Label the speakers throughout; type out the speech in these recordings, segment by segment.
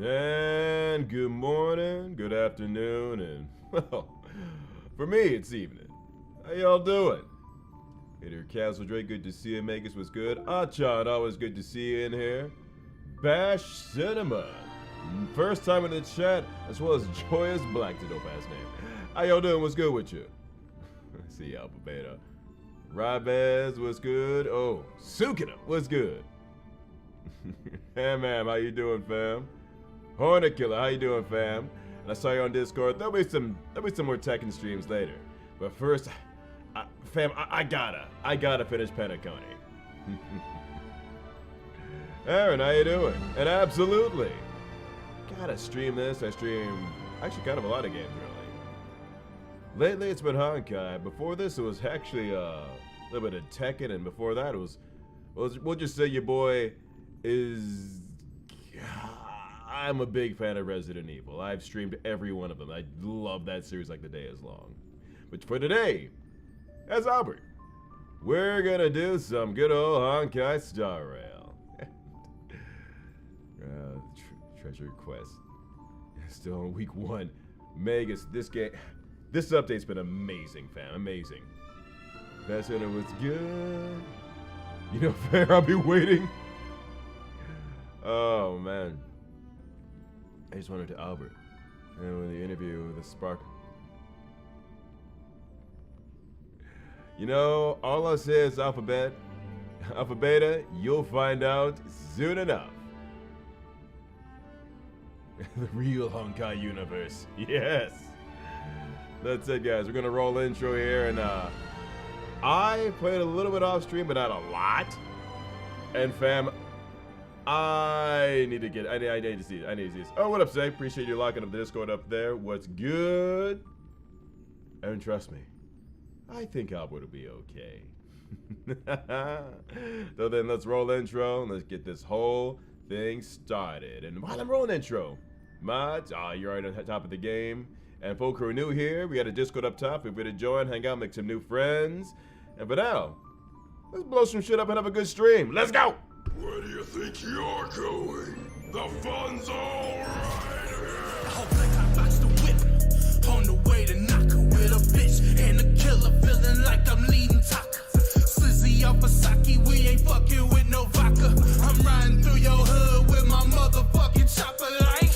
Speaker 1: And good morning, good afternoon, and well, for me it's evening. How y'all doing? Hey there, Castle Drake, good to see you. Magus was good. Achan, always good to see you in here. Bash Cinema, first time in the chat, as well as Joyous Black, to dope ass name. How y'all doing? What's good with you? See Alpha Beta. Rabez, what's good? Oh, Sukina, what's good? Hey, ma'am, how you doing, fam? Hornet Killer, how you doing, fam? And I saw you on Discord. There'll be some more Tekken streams later. But first, fam, I gotta finish Penacony. Aaron, how you doing? And absolutely, gotta stream this. I stream actually kind of a lot of games really. Lately, it's been Honkai. Before this, it was actually a little bit of Tekken, and before that, it was we'll just say your boy is. I'm a big fan of Resident Evil. I've streamed every one of them. I love that series like the day is long. But for today, as Albert, we're gonna do some good old Honkai Star Rail. Treasure Quest. Still on week 1. Magus, this update's been amazing, fam. Amazing. Best Center was good. You know, fair, I'll be waiting. Oh, man. I just wanted to Albert. And with the interview with the Spark. You know, all I'll say is Alpha Beta, you'll find out soon enough. The real Honkai universe. Yes. That's it, guys. We're gonna roll intro here, and I played a little bit off stream, but not a lot. And fam, I need to see it. I need to see this. Oh, what up, Say? Appreciate you locking up the Discord up there. What's good? And trust me, I think Albert will be okay. So then let's roll intro and let's get this whole thing started. And while I'm rolling intro, mods, you're already on top of the game. And folk who are new here, we got a Discord up top. If you're to join, hang out, make some new friends. And for now, let's blow some shit up and have a good stream. Let's go!
Speaker 2: Where do you think you're going? The fun's alright.
Speaker 3: I hope like I box the whip on the way to knock her with a bitch and a killer, feeling like I'm leading Taka. Slizzy off a sake, we ain't fucking with no vodka. I'm riding through your hood with my motherfucking chopper like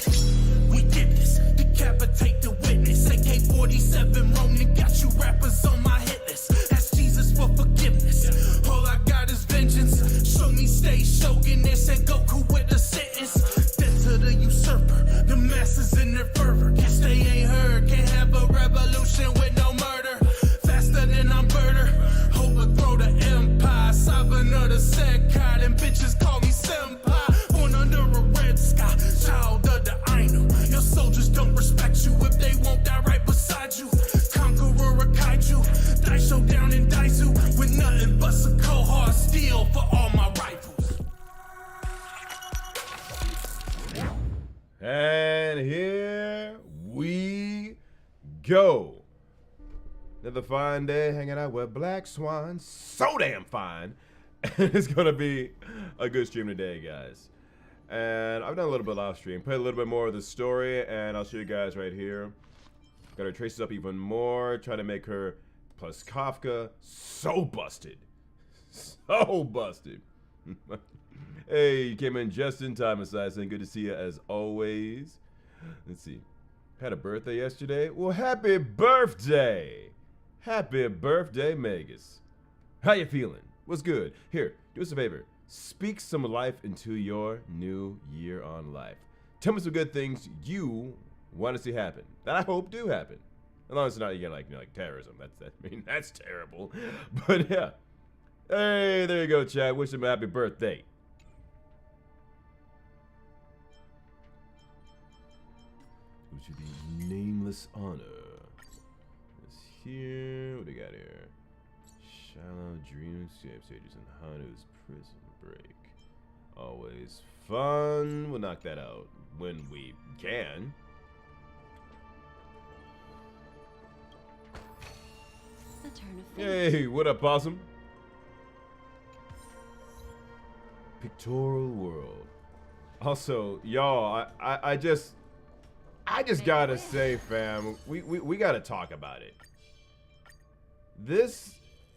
Speaker 3: we did this. Decapitate the witness. AK-47 Ronin got you rappers on my hit list. Ask Jesus for forgiveness. All I got is vengeance. Show me stay shoguness and Goku with a sentence. Death to the usurper. The masses in their fervor. Guess they ain't heard. Can't have a revolution with no murder. Faster than I'm murder. Overthrow the empire. Sovereign of the Sekai. And bitches call me senpai. Born under a red sky. Child of the Ainu. Your soldiers don't respect you if they won't die right beside you. Conqueror of kaiju. Die showdown in Daizu. With nothing but some cold hard steel for all my rifles.
Speaker 1: And here we go. Another fine day hanging out with Black Swan. So damn fine. It's gonna be a good stream today, guys. And I've done a little bit off stream, played a little bit more of the story, and I'll show you guys right here. Got her traces up even more, try to make her plus Kafka so busted. So busted. Hey, you came in just in time, Assassin. Good to see you as always. Let's see. Had a birthday yesterday? Well, happy birthday! Happy birthday, Magus. How you feeling? What's good? Here, do us a favor. Speak some life into your new year on life. Tell me some good things you want to see happen, that I hope do happen. As long as it's not, you get like terrorism. That's terrible. But yeah. Hey, there you go, Chad. Wish him a happy birthday. Go to the nameless honor. It's here. What do we got here? Shallow dreamscape stages in Hanu's prison break. Always fun. We'll knock that out when we can.
Speaker 4: A turn of fate.
Speaker 1: Hey, what up, Possum? Pictorial world. Also, y'all, I just gotta say, fam, we gotta talk about it. This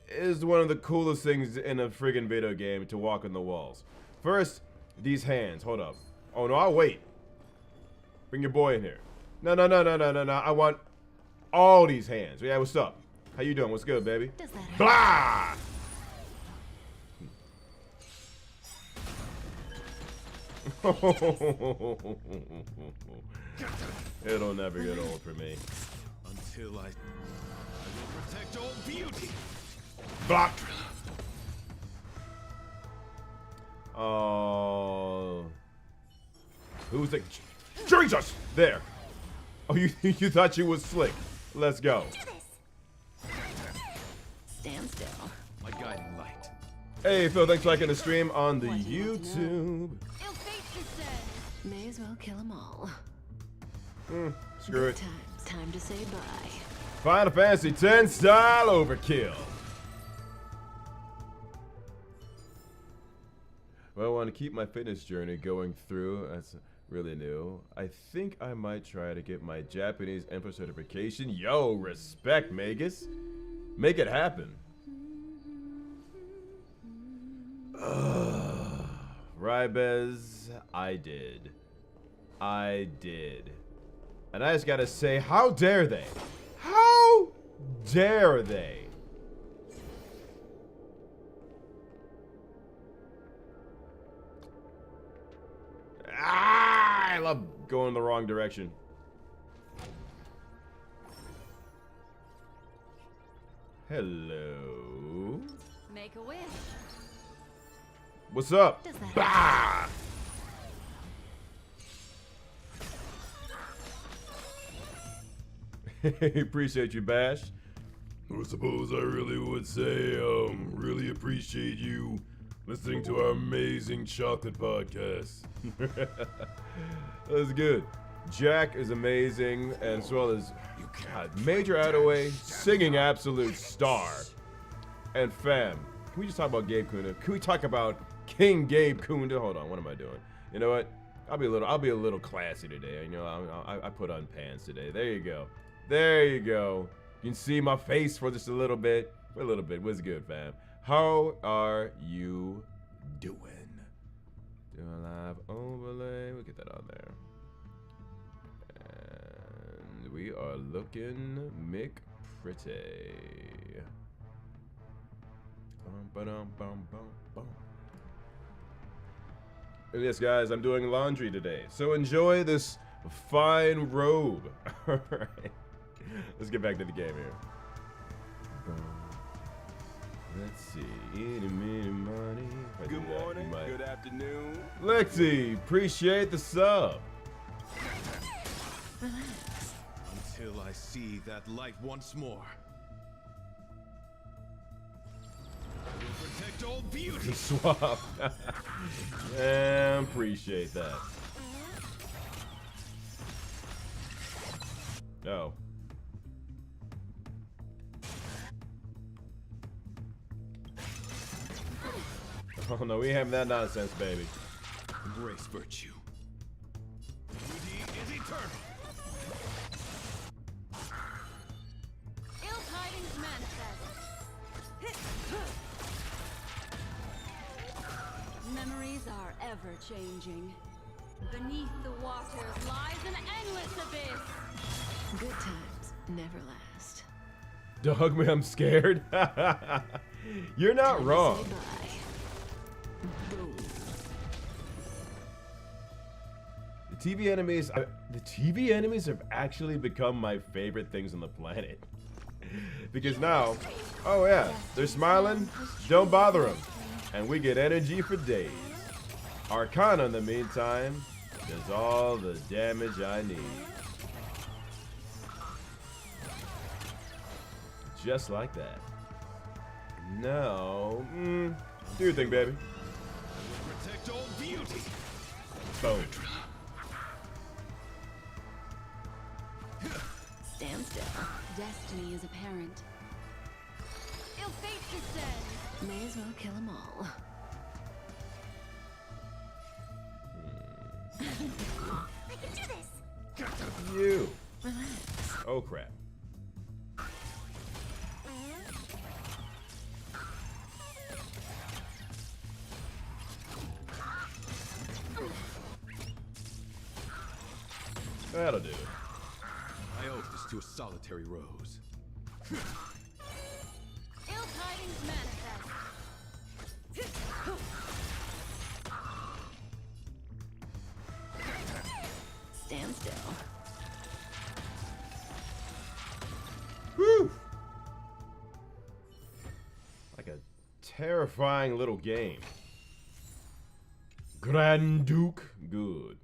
Speaker 1: is one of the coolest things in a friggin' video game, to walk on the walls. First, these hands. Hold up. Oh no, I'll wait. Bring your boy in here. No. I want all these hands. Yeah, what's up? How you doing? What's good, baby?
Speaker 4: Does that hurt?
Speaker 1: Blah! It'll never get old for me.
Speaker 2: Until I will protect all beauty.
Speaker 1: Blocked. Oh. Who's the Jesus? There. Oh, you thought you was slick. Let's go.
Speaker 4: Stand still.
Speaker 2: My guiding light.
Speaker 1: Hey, Phil, thanks for liking the stream on the
Speaker 4: What do you want to know?
Speaker 1: YouTube.
Speaker 4: Ill fate descend. May as well kill them all.
Speaker 1: Screw it.
Speaker 4: Time to say bye.
Speaker 1: Final Fantasy X style overkill. Well, I want to keep my fitness journey going through. That's really new. I think I might try to get my Japanese Emperor certification. Yo, respect, Magus. Make it happen. Rybez, I did. And I just gotta say, how dare they? How dare they? I love going the wrong direction. Hello.
Speaker 4: Make a wish.
Speaker 1: What's up?
Speaker 4: Does that
Speaker 1: Bah! Appreciate you, Bash.
Speaker 2: I suppose I really would say, really appreciate you listening to our amazing chocolate podcast.
Speaker 1: That's good. Jack is amazing, and as well as God, Major Attaway, singing absolute star. And fam, can we just talk about Gabe Kunda? Can we talk about King Gabe Kunda? Hold on, what am I doing? You know what? I'll be a little classy today. You know, I put on pants today. There you go. There you go. You can see my face for just a little bit. For a little bit. What's good, fam? How are you doing? Do a live overlay. We'll get that on there. And we are looking pretty. And yes, guys, I'm doing laundry today. So enjoy this fine robe. All right. Let's get back to the game here. Let's see. Any, money.
Speaker 2: Good morning, good afternoon.
Speaker 1: Lexi, appreciate the sub.
Speaker 4: Relax.
Speaker 2: Until I see that light once more. I will protect all beauty.
Speaker 1: Swap. Appreciate that. No. Oh no, we have that nonsense, baby.
Speaker 2: Embrace virtue. Beauty is eternal.
Speaker 4: Ill tidings manifest. Memories are ever changing. Beneath the waters lies an endless abyss. Good times never last.
Speaker 1: Dog, man, I'm scared. You're not
Speaker 4: Time to
Speaker 1: wrong.
Speaker 4: say bye. Boom.
Speaker 1: The TV enemies have actually become my favorite things on the planet. Because now, oh yeah, they're smiling, don't bother them. And we get energy for days. Arcana, in the meantime, does all the damage I need. Just like that. No, do your thing, baby.
Speaker 2: Protect all beauty.
Speaker 1: Boom.
Speaker 4: Stand still. Destiny is apparent. Ill fate descend. May as well kill them all.
Speaker 1: Oh crap. That'll do it.
Speaker 5: I owe this to a solitary rose.
Speaker 4: Ill tidings manifest. Stand still.
Speaker 1: Whew. Like a terrifying little game. Grand Duke, good.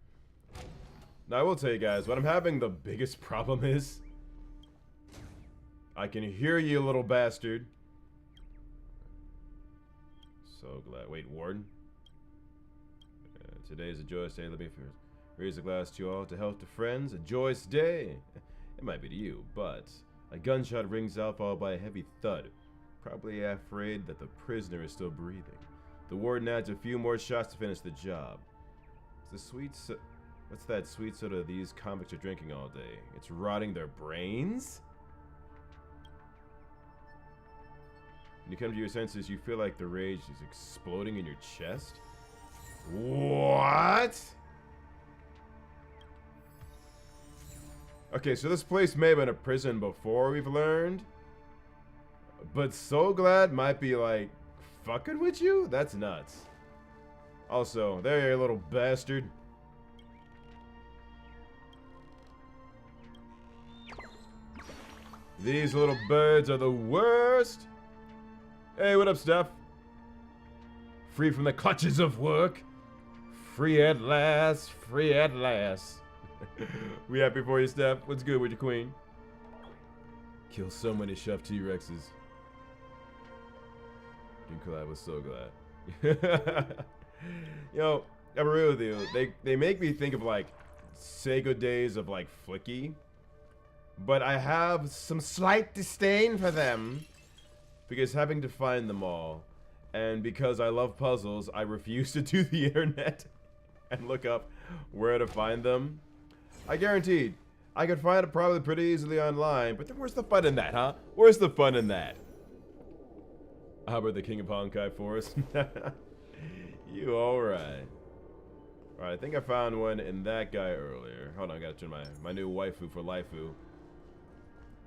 Speaker 1: Now I will tell you guys, what I'm having the biggest problem is, I can hear you, little bastard. So glad. Wait, Warden? Today is a joyous day. Let me raise a glass to you all, to health to friends. A joyous day. It might be to you, but a gunshot rings out, followed by a heavy thud. Probably afraid that the prisoner is still breathing. The warden adds a few more shots to finish the job. It's the sweet what's that sweet soda these convicts are drinking all day? It's rotting their brains? When you come to your senses, you feel like the rage is exploding in your chest. What? Okay, so this place may have been a prison before, we've learned. But So Glad might be like fucking with you? That's nuts. Also, there you little bastard. These little birds are the worst. Hey, what up, Steph? Free from the clutches of work. Free at last. Free at last. We happy for you, Steph? What's good with your queen? Kill so many chef T-Rexes. You collab with So Glad. Yo, I'm real with you. They make me think of like Sega days of like Flicky. But I have some slight disdain for them. Because having to find them all, and because I love puzzles, I refuse to do the internet and look up where to find them. I guaranteed, I could find it probably pretty easily online, but then where's the fun in that, huh? Where's the fun in that? How about the King of Honkai Forest? You alright. Alright, I think I found one in that guy earlier. Hold on, I gotta turn my new waifu for Laifu.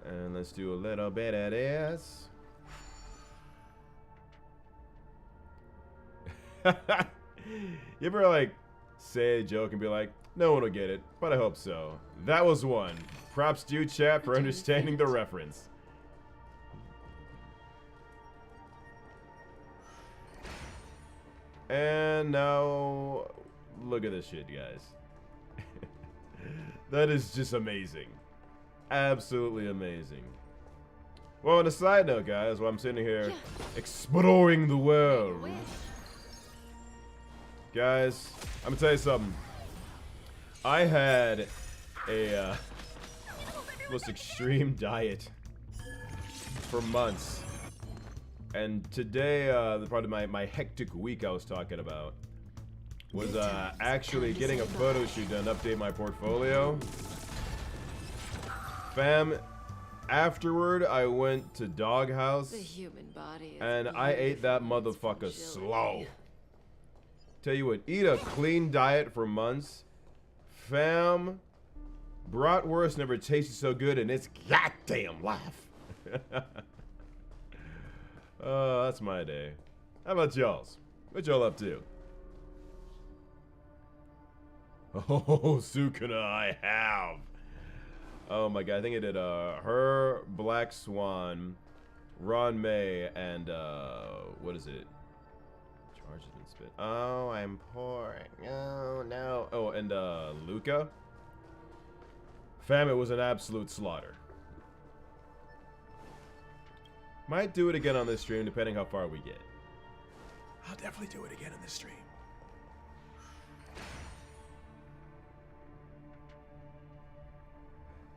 Speaker 1: And let's do a little bit of this. You ever like say a joke and be like, no one will get it, but I hope so. That was one. Props to you, chat, for understanding the reference. And now, look at this shit, guys. That is just amazing. Absolutely amazing. Well, on a side note, guys, while I'm sitting here exploring the world, guys, I'm gonna tell you something. I had a most extreme diet for months. And today, probably my hectic week I was talking about was actually getting a photo shoot done, update my portfolio. Fam, afterward I went to Doghouse
Speaker 4: The human body is
Speaker 1: and I ate that motherfucker slow. Tell you what, eat a clean diet for months. Fam, bratwurst never tasted so good in its goddamn life. That's my day. How about y'all's? What y'all up to? Oh, Sukuna, I have. Oh my god, I think I did her, Black Swan, Ron May, and what is it? Charged and spit. Oh, I'm pouring. Oh no. Oh, and Luca. Fam, it was an absolute slaughter. Might do it again on this stream, depending how far we get.
Speaker 5: I'll definitely do it again in this stream.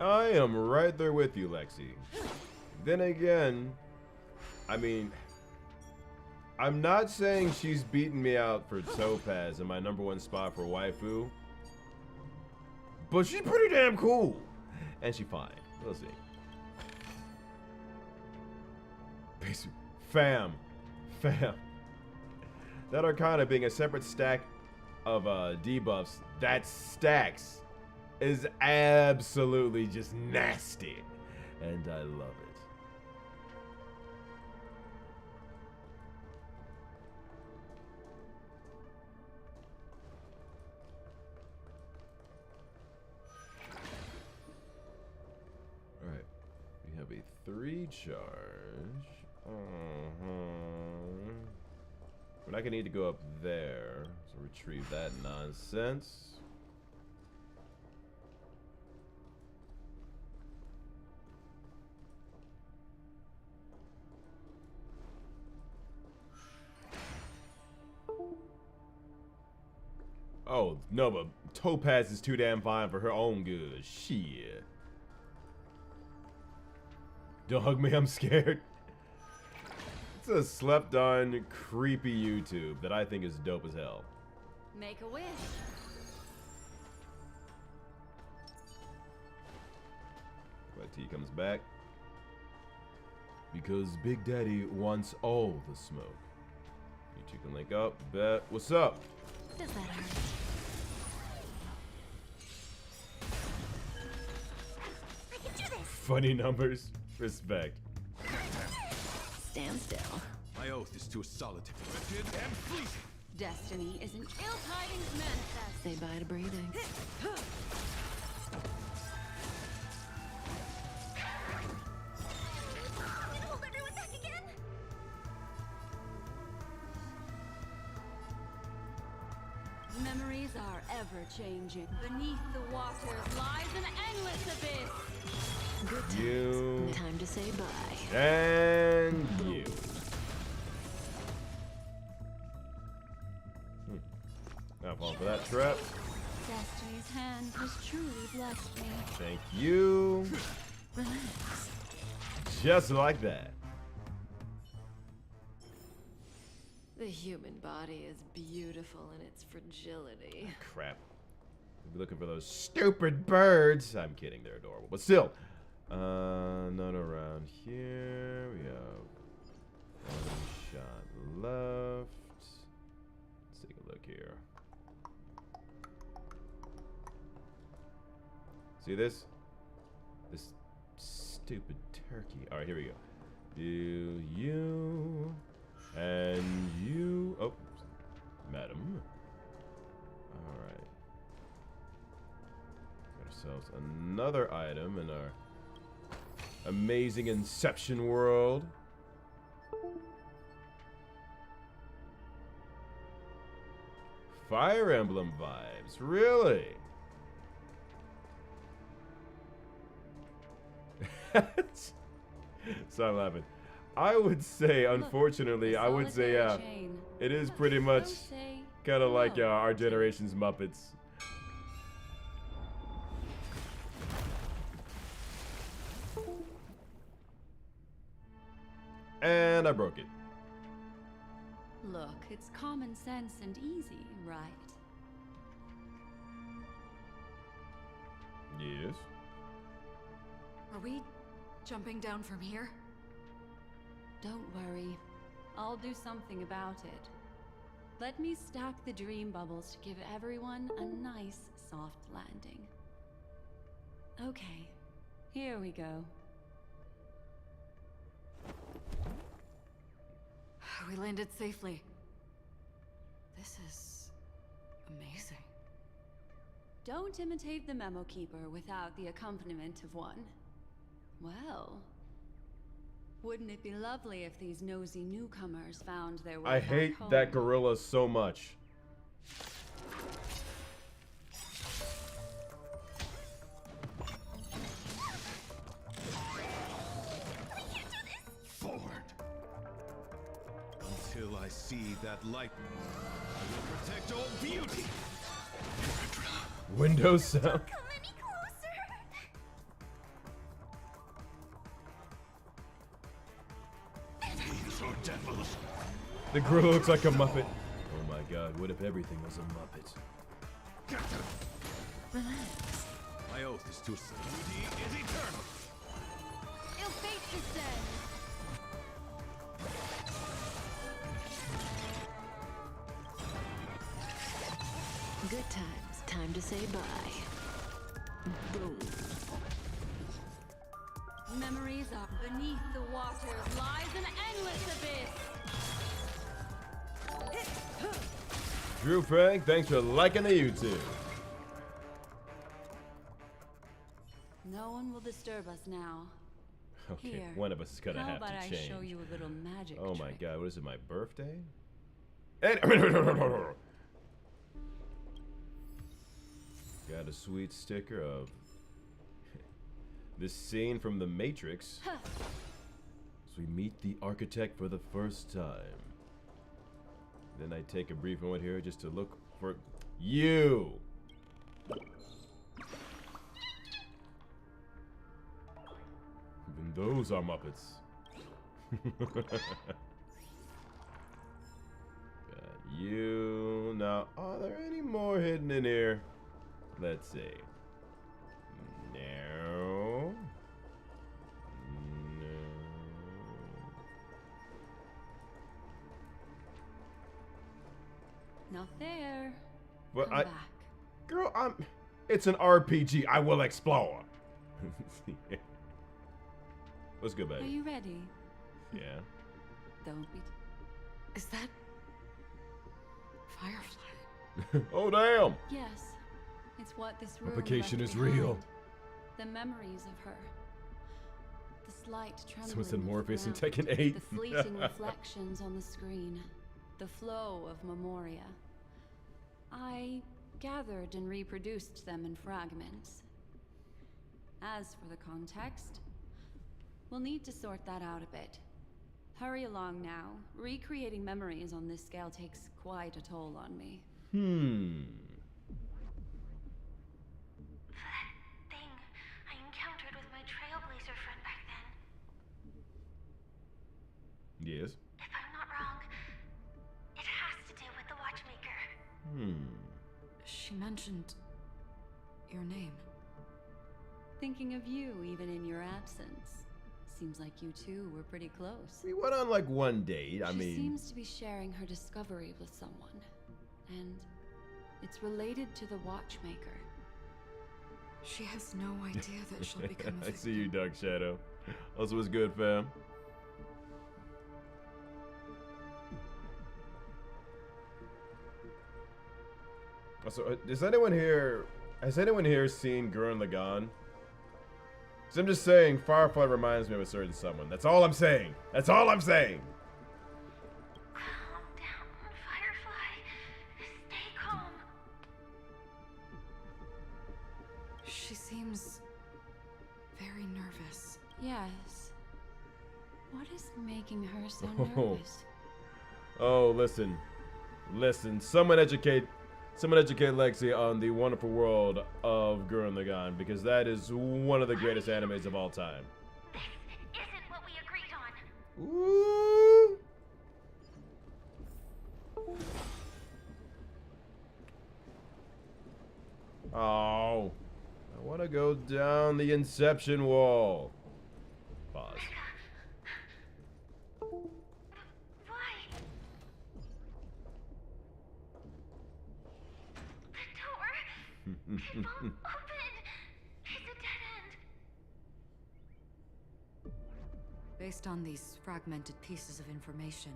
Speaker 1: I am right there with you, Lexi. Then again, I mean, I'm not saying she's beating me out for Topaz in my #1 spot for waifu, but she's pretty damn cool, and she fine. We'll see. Fam. That Arcana being a separate stack of debuffs that stacks is absolutely just nasty. And I love it. Alright. We have a 3 charge. We're not gonna need to go up there, so retrieve that nonsense. Oh, no, but Topaz is too damn fine for her own good. Shit. Don't hug me, I'm scared. It's a slept-on, creepy YouTube that I think is dope as hell.
Speaker 4: Make a wish.
Speaker 1: But T comes back. Because Big Daddy wants all the smoke. You two can link up. Bet. What's up?
Speaker 4: Does that hurt? I can do this.
Speaker 1: Funny numbers. Respect.
Speaker 4: Stand still.
Speaker 5: My oath is to a solitary, wretched and fleeting.
Speaker 4: Destiny isn't ill tidings manifest.
Speaker 6: Say bye to breathing.
Speaker 4: Hold everyone back again. Memories are ever changing. Beneath the waters lies an endless abyss.
Speaker 6: Good times.
Speaker 1: You.
Speaker 6: Time to say bye.
Speaker 1: And you. Now fall for that trap.
Speaker 4: Destiny's hand has truly blessed me.
Speaker 1: Thank you.
Speaker 6: Relax.
Speaker 1: Just like that.
Speaker 6: The human body is beautiful in its fragility.
Speaker 1: Crap. We'll be looking for those stupid birds. I'm kidding, they're adorable. But still. None around here. We have one shot left. Let's take a look here. See this? This stupid turkey. Alright, here we go. Do you and you. Oh, madam. Alright. Got ourselves another item in our amazing Inception world. Fire Emblem vibes, really? So I'm laughing. I would say, unfortunately, I would say, yeah, it is pretty much kind of like our generation's Muppets. And I broke it.
Speaker 4: Look, it's common sense and easy, right?
Speaker 1: Yes.
Speaker 7: Are we jumping down from here?
Speaker 4: Don't worry. I'll do something about it. Let me stack the dream bubbles to give everyone a nice, soft landing. Okay, here we go.
Speaker 7: We landed safely. This is amazing.
Speaker 4: Don't imitate the memo keeper without the accompaniment of one. Well, wouldn't it be lovely if these nosy newcomers found their way
Speaker 1: I
Speaker 4: back
Speaker 1: hate
Speaker 4: home?
Speaker 1: that gorilla so much.
Speaker 5: Forward. Until I see that light, I will protect all beauty.
Speaker 1: Windows sound.
Speaker 7: Come any closer.
Speaker 5: These are devils.
Speaker 1: The gorilla looks like a Muppet. Oh my god, what if everything was a Muppet?
Speaker 6: Relax.
Speaker 5: My oath is to beauty is eternal.
Speaker 4: ill fate descends.
Speaker 6: Good times. Time to say bye. Boom.
Speaker 4: Memories are beneath the waters lies an endless abyss.
Speaker 1: Drew Frank, thanks for liking the YouTube.
Speaker 4: No one will disturb us now.
Speaker 1: Okay,
Speaker 4: Here,
Speaker 1: one of us is gonna
Speaker 4: how
Speaker 1: have
Speaker 4: about
Speaker 1: to
Speaker 4: I
Speaker 1: change.
Speaker 4: show you a little magic
Speaker 1: Oh my
Speaker 4: trick?
Speaker 1: god, what is it, my birthday? And got a sweet sticker of this scene from The Matrix. As we meet the architect for the first time. Then I take a brief moment here just to look for you. Even those are Muppets. Got you. Now, are there any more hidden in here? Let's see. No. No.
Speaker 4: Not there.
Speaker 1: Well,
Speaker 4: Come back.
Speaker 1: Girl, it's an RPG. I will explore. What's good,
Speaker 4: Are
Speaker 1: baby?
Speaker 4: you ready?
Speaker 1: Yeah.
Speaker 4: Don't be.
Speaker 6: Is that Firefly?
Speaker 1: Oh, damn.
Speaker 4: Yes. It's what this room
Speaker 1: Replication
Speaker 4: left
Speaker 1: is real.
Speaker 4: behind. The memories of her. The slight trembling
Speaker 1: Someone said
Speaker 4: of the
Speaker 1: Morpheus in
Speaker 4: ground,
Speaker 1: Tekken 8.
Speaker 4: The fleeting reflections on the screen. The flow of memoria. I gathered and reproduced them in fragments. As for the context, we'll need to sort that out a bit. Hurry along now. Recreating memories on this scale takes quite a toll on me.
Speaker 8: That thing I encountered with my Trailblazer friend back then.
Speaker 1: Yes.
Speaker 8: If I'm not wrong, it has to do with the Watchmaker.
Speaker 6: She mentioned your name.
Speaker 4: Thinking of you even in your absence. Seems like you two were pretty close.
Speaker 1: We went on like one date. I
Speaker 4: She
Speaker 1: mean,
Speaker 4: seems to be sharing her discovery with someone. And it's related to the Watchmaker.
Speaker 6: She has no idea that she'll become a
Speaker 1: I
Speaker 6: victim.
Speaker 1: see you, Dark Shadow. Also, was good, fam. Also, has anyone here seen Gurren Lagann? Because I'm just saying, Firefly reminds me of a certain someone. That's all I'm saying. That's all I'm saying.
Speaker 8: Calm down, Firefly. Stay calm.
Speaker 6: She seems very nervous.
Speaker 4: Yes. What is making her so
Speaker 1: Oh.
Speaker 4: nervous?
Speaker 1: Oh, listen. Someone educate Lexi on the wonderful world of Gurren Lagann, because that is one of the greatest animes of all time.
Speaker 8: This isn't what we agreed on.
Speaker 1: Ooh. Oh. I want to go down the Inception wall. Pause.
Speaker 8: Why? The door. It won't open. It's a dead end.
Speaker 6: Based on these fragmented pieces of information,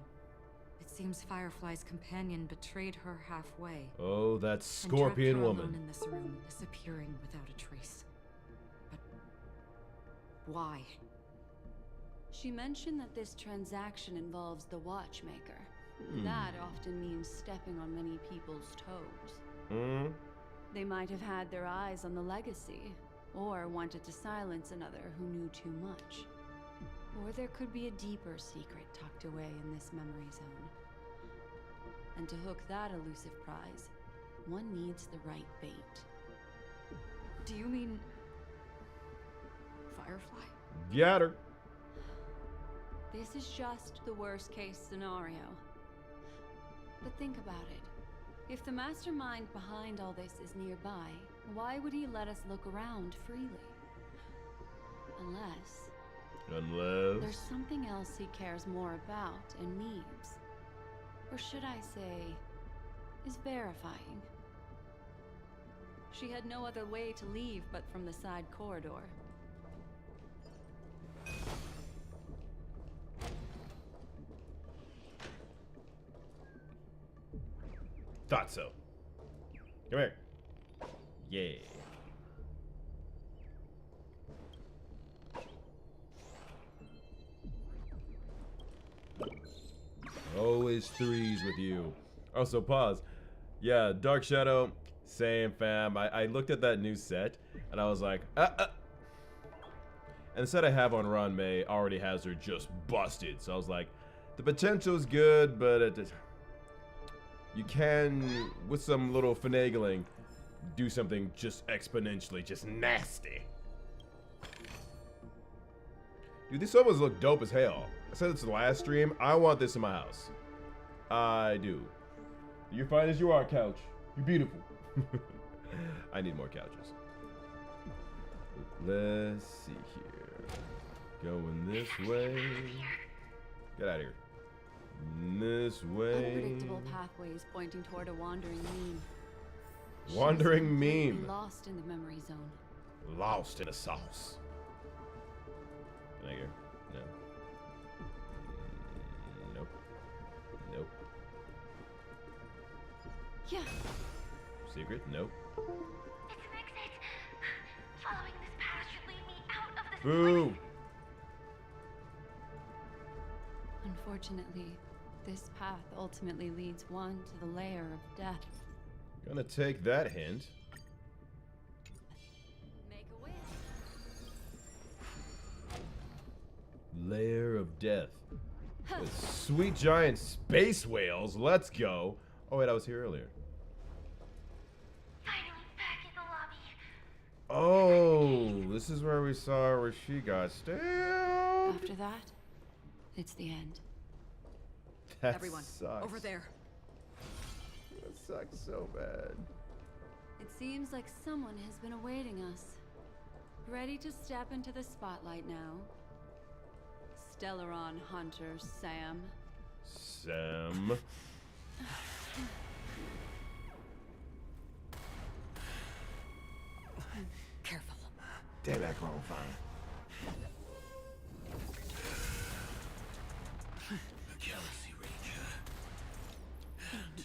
Speaker 6: it seems Firefly's companion betrayed her halfway.
Speaker 1: Oh, that
Speaker 6: and
Speaker 1: scorpion
Speaker 6: trapped her
Speaker 1: woman.
Speaker 6: alone in this room, disappearing without a trace. But why?
Speaker 4: She mentioned that this transaction involves the Watchmaker. That often means stepping on many people's toes.
Speaker 1: Hmm?
Speaker 4: They might have had their eyes on the legacy, or wanted to silence another who knew too much. Or there could be a deeper secret tucked away in this memory zone. And to hook that elusive prize, one needs the right bait.
Speaker 6: Do you mean Firefly?
Speaker 1: Got her.
Speaker 4: This is just the worst case scenario. But think about it. If the mastermind behind all this is nearby, why would he let us look around freely? Unless
Speaker 1: Unless...
Speaker 4: There's something else he cares more about and needs. Or should I say, is verifying. She had no other way to leave but from the side corridor.
Speaker 1: Thought so. Come here. Yeah. Always threes with you. Also, pause. Yeah, Dark Shadow, same fam. I looked at that new set, and I was like, And the set I have on Ranmei already has her just busted. So I was like, the potential's good, but you can, with some little finagling, do something just exponentially, just nasty. Dude, these sofas look dope as hell. I said this in the last stream. I want this in my house. I do. You're fine as you are, couch. You're beautiful. I need more couches. Let's see here. Going this way. Get out of here. This way.
Speaker 4: Unpredictable pathways pointing toward a wandering meme.
Speaker 1: Wandering
Speaker 4: She's completely
Speaker 1: meme.
Speaker 4: Lost in the memory zone.
Speaker 1: Lost in a sauce. Can I hear? No. Nope. Nope.
Speaker 4: Yeah.
Speaker 1: Secret? Nope.
Speaker 8: It's an exit. Following this path should lead me out of this
Speaker 1: Boo!
Speaker 8: place.
Speaker 4: Unfortunately, this path ultimately leads one to the lair of death.
Speaker 1: Gonna take that hint.
Speaker 4: Make a wish.
Speaker 1: Lair of death. With sweet giant space whales. Let's go. Oh wait, I was here earlier.
Speaker 8: Finally back in the lobby.
Speaker 1: Oh, this is where we saw where she got stabbed.
Speaker 4: After that, it's the end.
Speaker 1: That
Speaker 7: Everyone,
Speaker 1: sucks.
Speaker 7: over there.
Speaker 1: That sucks so bad.
Speaker 4: It seems like someone has been awaiting us. Ready to step into the spotlight now. Stellaron Hunter Sam.
Speaker 1: Sam.
Speaker 7: Careful.
Speaker 1: Damn that wrong fine.
Speaker 3: A Galaxy Ranger. And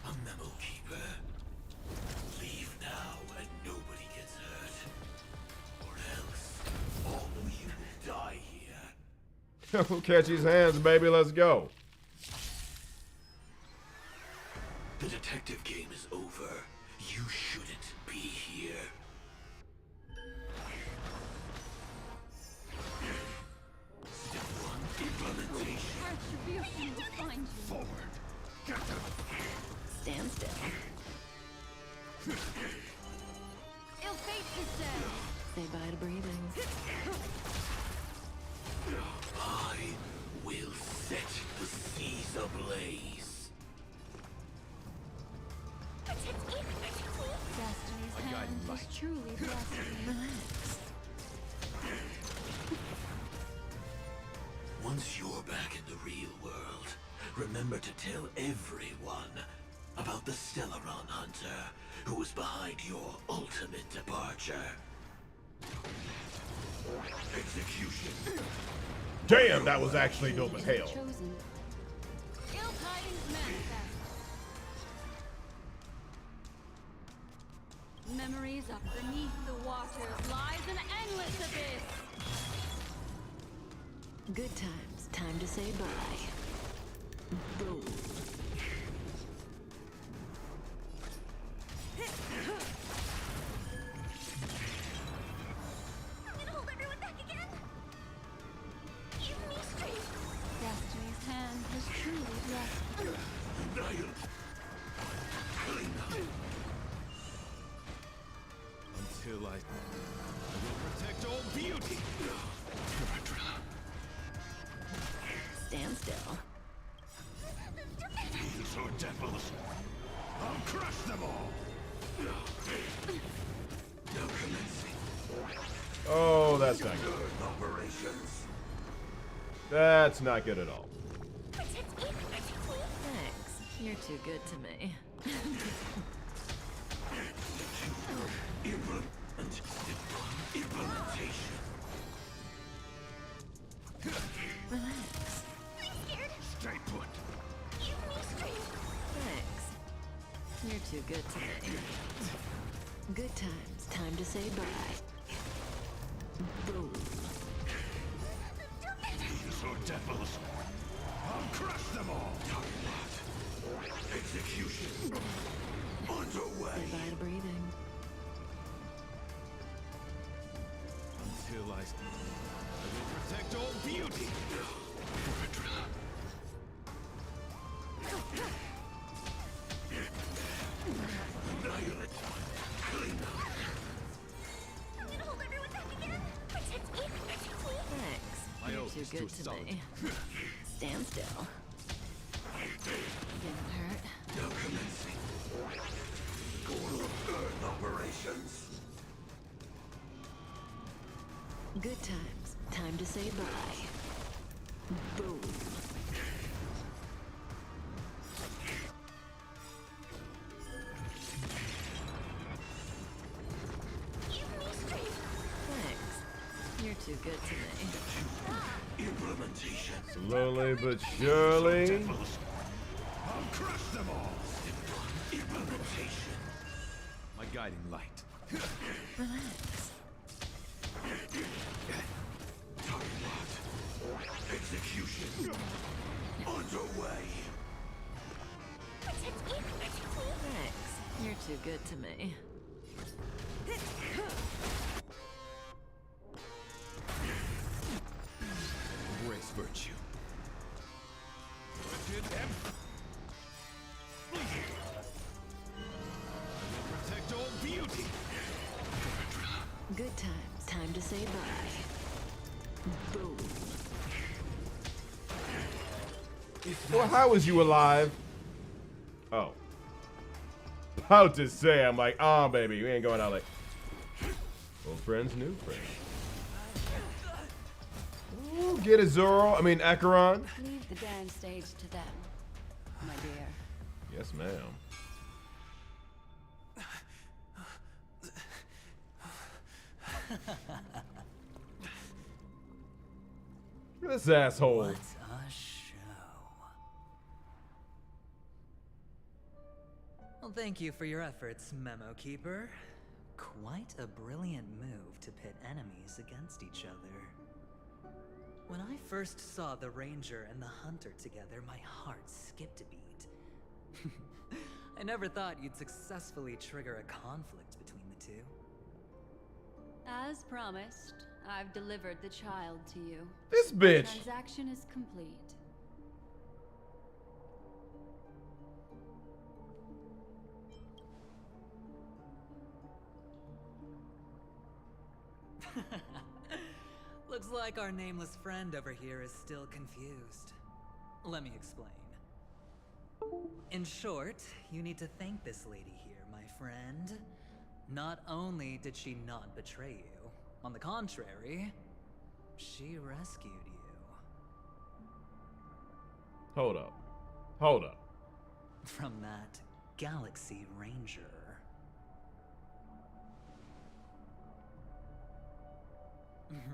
Speaker 3: a Memo Keeper. Leave now and nobody gets hurt. Or else, all of you will die here.
Speaker 1: Catch his hands, baby. Let's go.
Speaker 3: The detective game is over. You shouldn't be here. Step 1, implementation.
Speaker 4: Retribution will find you.
Speaker 3: Forward.
Speaker 4: Stand still. Ill fate is dead. Say bye to breathing.
Speaker 3: I will set the seas ablaze.
Speaker 4: Destiny's hand is truly blessed.
Speaker 3: Once you're back in the real world, remember to tell everyone about the Stellaron Hunter who was behind your ultimate departure. Execution.
Speaker 1: Damn, that was actually dope as hell.
Speaker 4: Chosen. Ill tidings manifest. Memories up beneath the waters lies an endless abyss.
Speaker 9: Good times. Time to say bye. Boom.
Speaker 8: I'm gonna hold everyone back again. Give me strength.
Speaker 4: Destiny's hand has truly blessed.
Speaker 5: Until I will protect all beauty.
Speaker 9: Stand still.
Speaker 3: These are devils. I'll crush them all. Now commencing.
Speaker 1: Oh, that's not good.
Speaker 3: Operations.
Speaker 1: That's not good at all.
Speaker 9: Thanks. You're too good to me. Relax.
Speaker 3: Stay put.
Speaker 9: Thanks. You're too good to me. Good times. Time to say bye. Boom.
Speaker 3: These are devils. I'll crush them all. Execution. Underway.
Speaker 9: Say bye to breathing.
Speaker 5: Until I will protect all beauty.
Speaker 9: Thanks.
Speaker 5: My
Speaker 9: You're
Speaker 5: oath
Speaker 9: too
Speaker 5: is
Speaker 9: good
Speaker 5: too
Speaker 9: to
Speaker 5: solid.
Speaker 9: me. Stand still. Didn't hurt.
Speaker 3: Now commencing. Core of Earth operations.
Speaker 9: Good times. Time to say bye. Boom. Thanks. You're too good to me.
Speaker 3: Implementation.
Speaker 1: Slowly but surely.
Speaker 3: Devils. I'll crush them all. Implementation.
Speaker 5: My guiding light.
Speaker 9: Relax.
Speaker 3: Execution. Underway.
Speaker 9: Thanks. You're too good to me.
Speaker 5: Embrace virtue. Protect all beauty.
Speaker 9: Good times. Time to say bye. Boom.
Speaker 1: Well, how is you alive? Oh. About to say, I'm like, oh, baby, we ain't going out like. Old friends, new friends. Ooh, get it, Zoro. I mean, Acheron.
Speaker 4: Leave the dance stage to them, my dear.
Speaker 1: Yes, ma'am. This asshole.
Speaker 10: What a show. Well, thank you for your efforts, Memo Keeper. Quite a brilliant move to pit enemies against each other. When I first saw the Ranger and the Hunter together, my heart skipped a beat. I never thought you'd successfully trigger a conflict between the two.
Speaker 4: As promised, I've delivered the child to you.
Speaker 1: This
Speaker 4: The
Speaker 1: bitch.
Speaker 4: transaction is complete.
Speaker 10: Looks like our nameless friend over here is still confused. Let me explain. In short, you need to thank this lady here, my friend. Not only did she not betray you, on the contrary, she rescued you.
Speaker 1: Hold up. Hold up.
Speaker 10: From that Galaxy Ranger.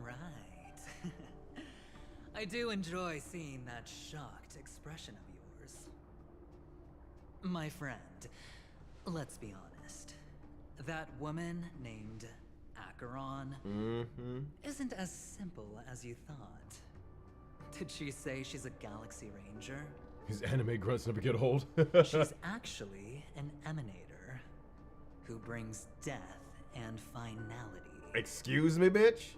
Speaker 10: Right. I do enjoy seeing that shocked expression of yours. My friend, let's be honest. That woman named Acheron isn't as simple as you thought. Did she say she's a Galaxy Ranger?
Speaker 1: His anime grunts never get old.
Speaker 10: She's actually an emanator who brings death and finality.
Speaker 1: Excuse me, bitch?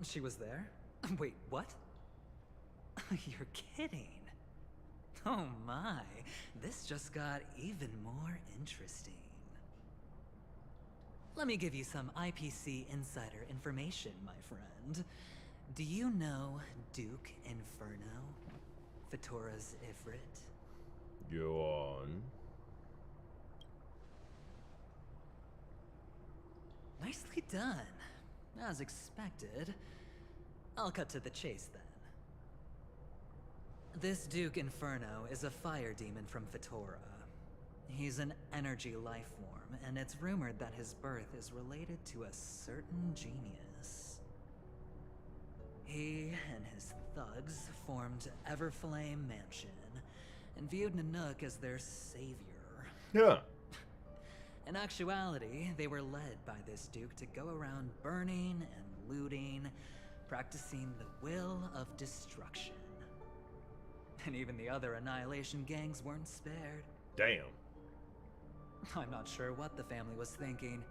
Speaker 10: She was there? Wait, what? You're kidding. Oh my, this just got even more interesting. Let me give you some IPC insider information, my friend. Do you know Duke Inferno? Fatora's Ifrit?
Speaker 1: Go on.
Speaker 10: Nicely done. As expected. I'll cut to the chase then. This Duke Inferno is a fire demon from Fatora. He's an energy life form, and it's rumored that his birth is related to a certain genius. He and his thugs formed Everflame Mansion, and viewed Nanook as their savior.
Speaker 1: Yeah.
Speaker 10: In actuality, they were led by this Duke to go around burning and looting, practicing the will of destruction. And even the other Annihilation gangs weren't spared.
Speaker 1: Damn.
Speaker 10: I'm not sure what the family was thinking.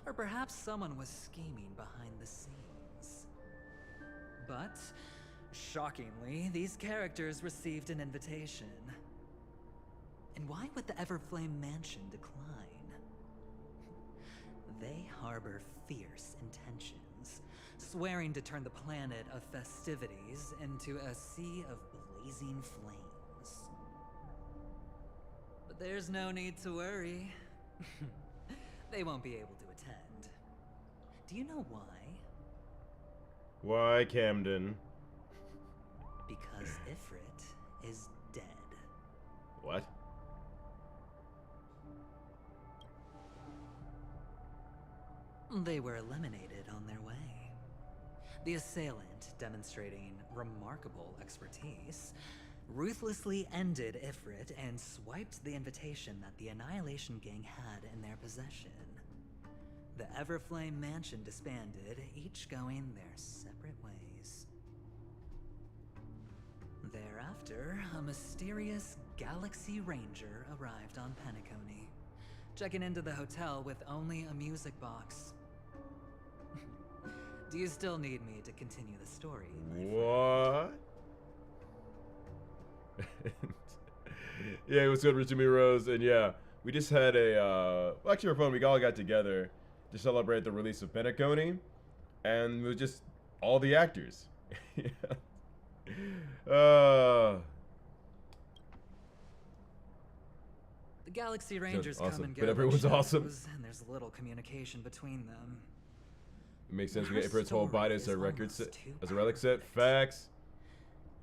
Speaker 10: Or perhaps someone was scheming behind the scenes. But, shockingly, these characters received an invitation. And why would the Everflame Mansion decline? They harbor fierce intentions, swearing to turn the planet of festivities into a sea of blazing flames. But there's no need to worry. They won't be able to attend. Do you know why?
Speaker 1: Why, Camden?
Speaker 10: Because Ifrit is dead.
Speaker 1: What?
Speaker 10: They were eliminated on their way. The assailant, demonstrating remarkable expertise, ruthlessly ended Ifrit and swiped the invitation that the Annihilation Gang had in their possession. The Everflame Mansion disbanded, each going their separate ways. Thereafter, a mysterious Galaxy Ranger arrived on Penacony, checking into the hotel with only a music box. Do you still need me to continue the story?
Speaker 1: What? Yeah, it was good, Richard Rose, and yeah, we just had a well, actually, for fun, we all got together to celebrate the release of Penacony, and it was just all the actors.
Speaker 10: The Galaxy Rangers
Speaker 1: awesome.
Speaker 10: come and go,
Speaker 1: But everyone's
Speaker 10: like
Speaker 1: awesome.
Speaker 10: shadows, and there's little communication between them.
Speaker 1: It makes sense. We
Speaker 10: Her
Speaker 1: get Ifrit's whole
Speaker 10: story
Speaker 1: body as a
Speaker 10: is
Speaker 1: record
Speaker 10: almost
Speaker 1: set,
Speaker 10: too
Speaker 1: as a relic set.
Speaker 10: perfect.
Speaker 1: Facts.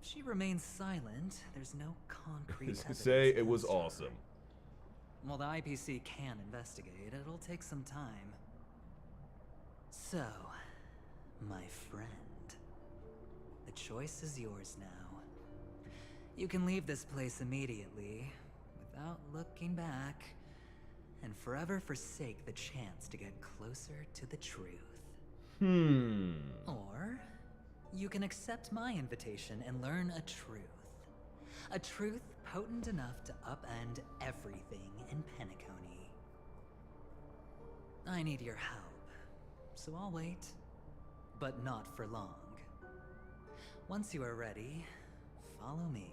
Speaker 10: If she remains silent, there's no concrete
Speaker 1: Just to
Speaker 10: evidence
Speaker 1: say it was
Speaker 10: against her.
Speaker 1: awesome.
Speaker 10: While the IPC can investigate, it'll take some time. So, my friend, the choice is yours now. You can leave this place immediately, without looking back, and forever forsake the chance to get closer to the truth. Or, you can accept my invitation and learn a truth. A truth potent enough to upend everything in Penacony. I need your help, so I'll wait. But not for long. Once you are ready, follow me.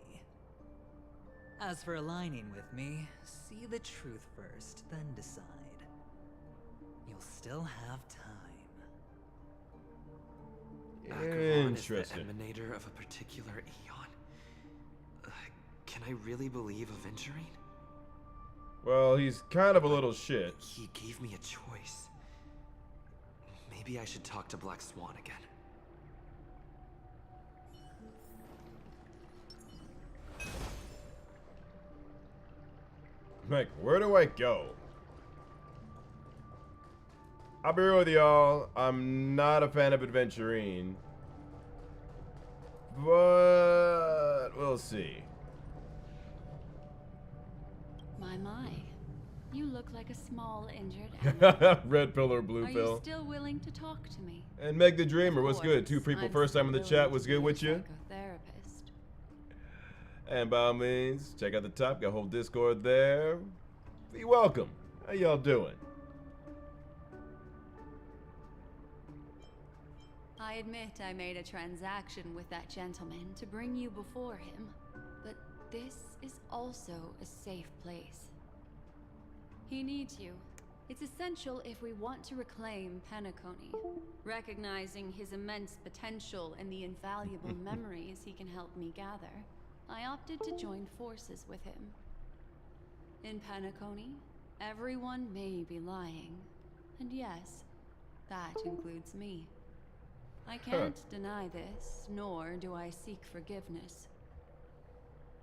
Speaker 10: As for aligning with me, see the truth first, then decide. You'll still have time.
Speaker 1: Interesting.
Speaker 11: Is the emanator of a particular eon? Can I really believe Aventurine?
Speaker 1: Well, he's kind of a little shit.
Speaker 11: He gave me a choice. Maybe I should talk to Black Swan again.
Speaker 1: Like, where do I go? I'll be real with y'all. I'm not a fan of Adventurine. But we'll see.
Speaker 4: My. You look like a small injured animal.
Speaker 1: Red pill or blue
Speaker 4: Are
Speaker 1: pill.
Speaker 4: you still willing to talk to me?
Speaker 1: And Meg the Dreamer, what's good? Two
Speaker 4: Of
Speaker 1: people
Speaker 4: course,
Speaker 1: first time in
Speaker 4: I'm
Speaker 1: the
Speaker 4: willing
Speaker 1: chat
Speaker 4: to
Speaker 1: was
Speaker 4: be
Speaker 1: good
Speaker 4: a
Speaker 1: with you.
Speaker 4: psychotherapist.
Speaker 1: And by all means, check out the top, got a whole Discord there. Be welcome. How y'all doing?
Speaker 4: I admit I made a transaction with that gentleman to bring you before him, but this is also a safe place. He needs you. It's essential if we want to reclaim Penacony, recognizing his immense potential and the invaluable memories he can help me gather. I opted to join forces with him. In Penacony, everyone may be lying. And yes, that includes me. I can't deny this, nor do I seek forgiveness.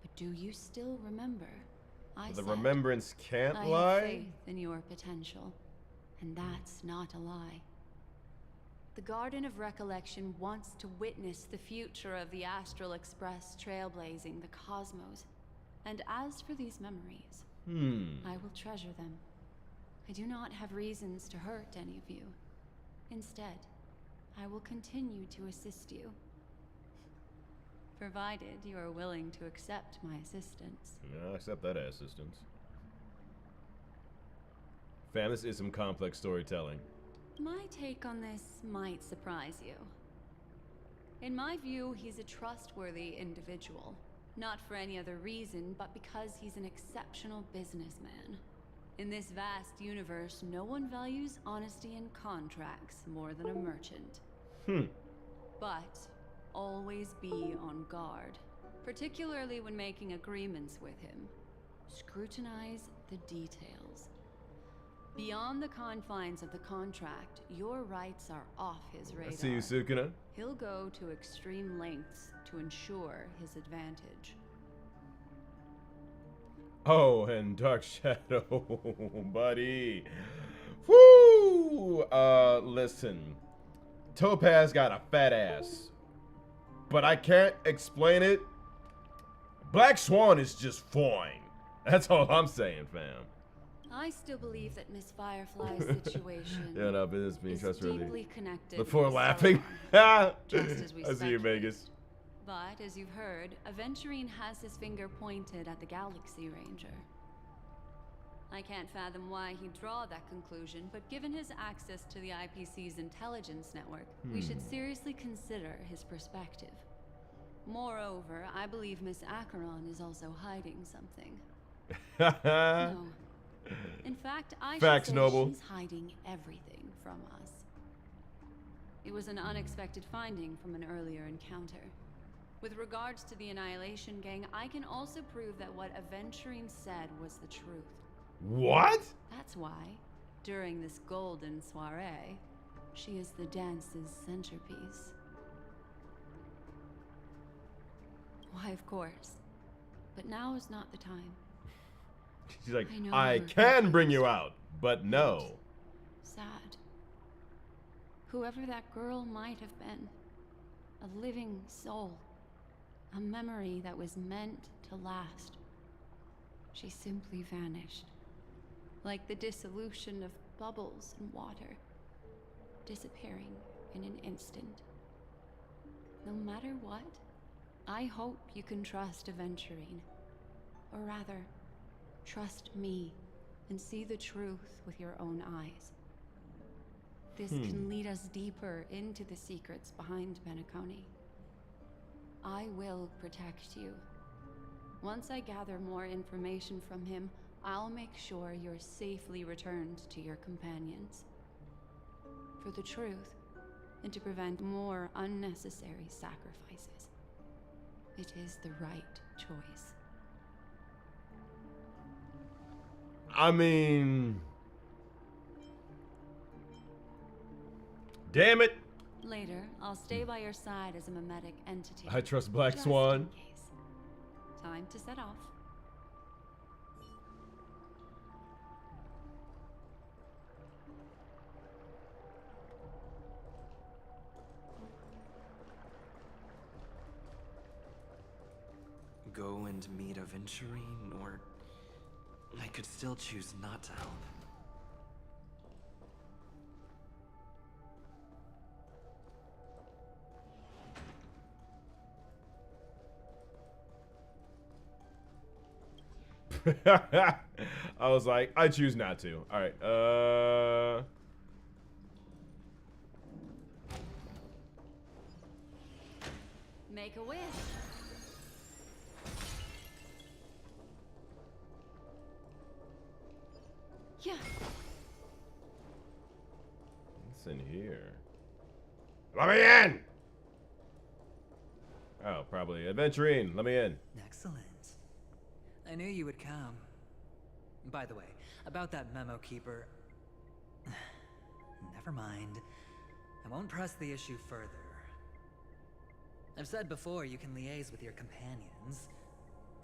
Speaker 4: But do you still remember?
Speaker 1: The remembrance can't
Speaker 4: I
Speaker 1: lie?
Speaker 4: have faith in your potential, and that's not a lie. The Garden of Recollection wants to witness the future of the Astral Express trailblazing the cosmos. And as for these memories, I will treasure them. I do not have reasons to hurt any of you. Instead, I will continue to assist you. Provided you are willing to accept my assistance.
Speaker 1: Yeah, I'll accept that assistance. Fam, this is some complex storytelling.
Speaker 4: My take on this might surprise you. In my view, he's a trustworthy individual. Not for any other reason, but because he's an exceptional businessman. In this vast universe, no one values honesty in contracts more than a merchant. But always be on guard, particularly when making agreements with him. Scrutinize the details. Beyond the confines of the contract, your rights are off his radar.
Speaker 1: I see you, Sukuna.
Speaker 4: He'll go to extreme lengths to ensure his advantage.
Speaker 1: Oh, and Dark Shadow, buddy. Woo! Listen. Topaz got a fat ass. But I can't explain it. Black Swan is just fine. That's all I'm saying, fam.
Speaker 4: I still believe that Miss Firefly's situation
Speaker 1: Yeah, no, business being
Speaker 4: is
Speaker 1: trustworthy.
Speaker 4: deeply connected
Speaker 1: Before
Speaker 4: with
Speaker 1: laughing.
Speaker 4: Sauron, just as we
Speaker 1: I see you,
Speaker 4: speculated.
Speaker 1: Vegas.
Speaker 4: But, as you've heard, Aventurine has his finger pointed at the Galaxy Ranger. I can't fathom why he'd draw that conclusion, but given his access to the IPC's intelligence network, we should seriously consider his perspective. Moreover, I believe Miss Acheron is also hiding something. No. In fact, I
Speaker 1: Facts,
Speaker 4: should say
Speaker 1: Noble.
Speaker 4: she's hiding everything from us. It was an unexpected finding from an earlier encounter. With regards to the Annihilation Gang, I can also prove that what Aventurine said was the truth.
Speaker 1: What?
Speaker 4: That's why, during this golden soiree, she is the dance's centerpiece. Why, of course. But now is not the time.
Speaker 1: She's like,
Speaker 4: I know
Speaker 1: I
Speaker 4: you're
Speaker 1: can
Speaker 4: confused.
Speaker 1: bring you out, but no.
Speaker 4: Sad. Whoever that girl might have been. A living soul. A memory that was meant to last. She simply vanished. Like the dissolution of bubbles in water. Disappearing in an instant. No matter what, I hope you can trust Aventurine. Or rather, trust me and see the truth with your own eyes. This can lead us deeper into the secrets behind Penacony. I will protect you. Once I gather more information from him, I'll make sure you're safely returned to your companions. For the truth, and to prevent more unnecessary sacrifices. It is the right choice.
Speaker 1: I mean... Damn it!
Speaker 4: Later, I'll stay by your side as a mimetic entity.
Speaker 1: I trust Black
Speaker 4: just
Speaker 1: Swan.
Speaker 4: in case. Time to set off.
Speaker 11: Go and meet Aventurine, or I could still choose not to help.
Speaker 1: I was like, I choose not to. Alright,
Speaker 4: Make a wish. Yeah.
Speaker 1: what's in here? Let me in! Oh, probably Aventurine, let me in.
Speaker 10: Next I knew you would come. By the way, about that memo keeper... Never mind. I won't press the issue further. I've said before you can liaise with your companions,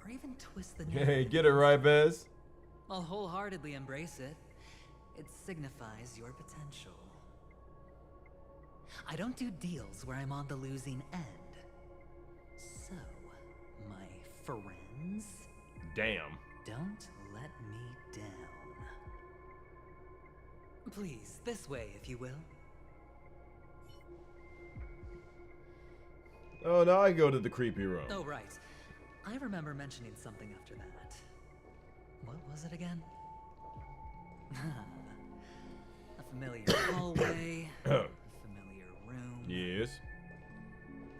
Speaker 10: or even twist the narrative.
Speaker 1: Hey, get it right, Bez.
Speaker 10: I'll wholeheartedly embrace it. It signifies your potential. I don't do deals where I'm on the losing end. So, my friends...
Speaker 1: Damn.
Speaker 10: Don't let me down. Please, this way, if you will.
Speaker 1: Oh, now I go to the creepy room.
Speaker 10: Oh, right. I remember mentioning something after that. What was it again? A familiar hallway, a familiar room.
Speaker 1: Yes.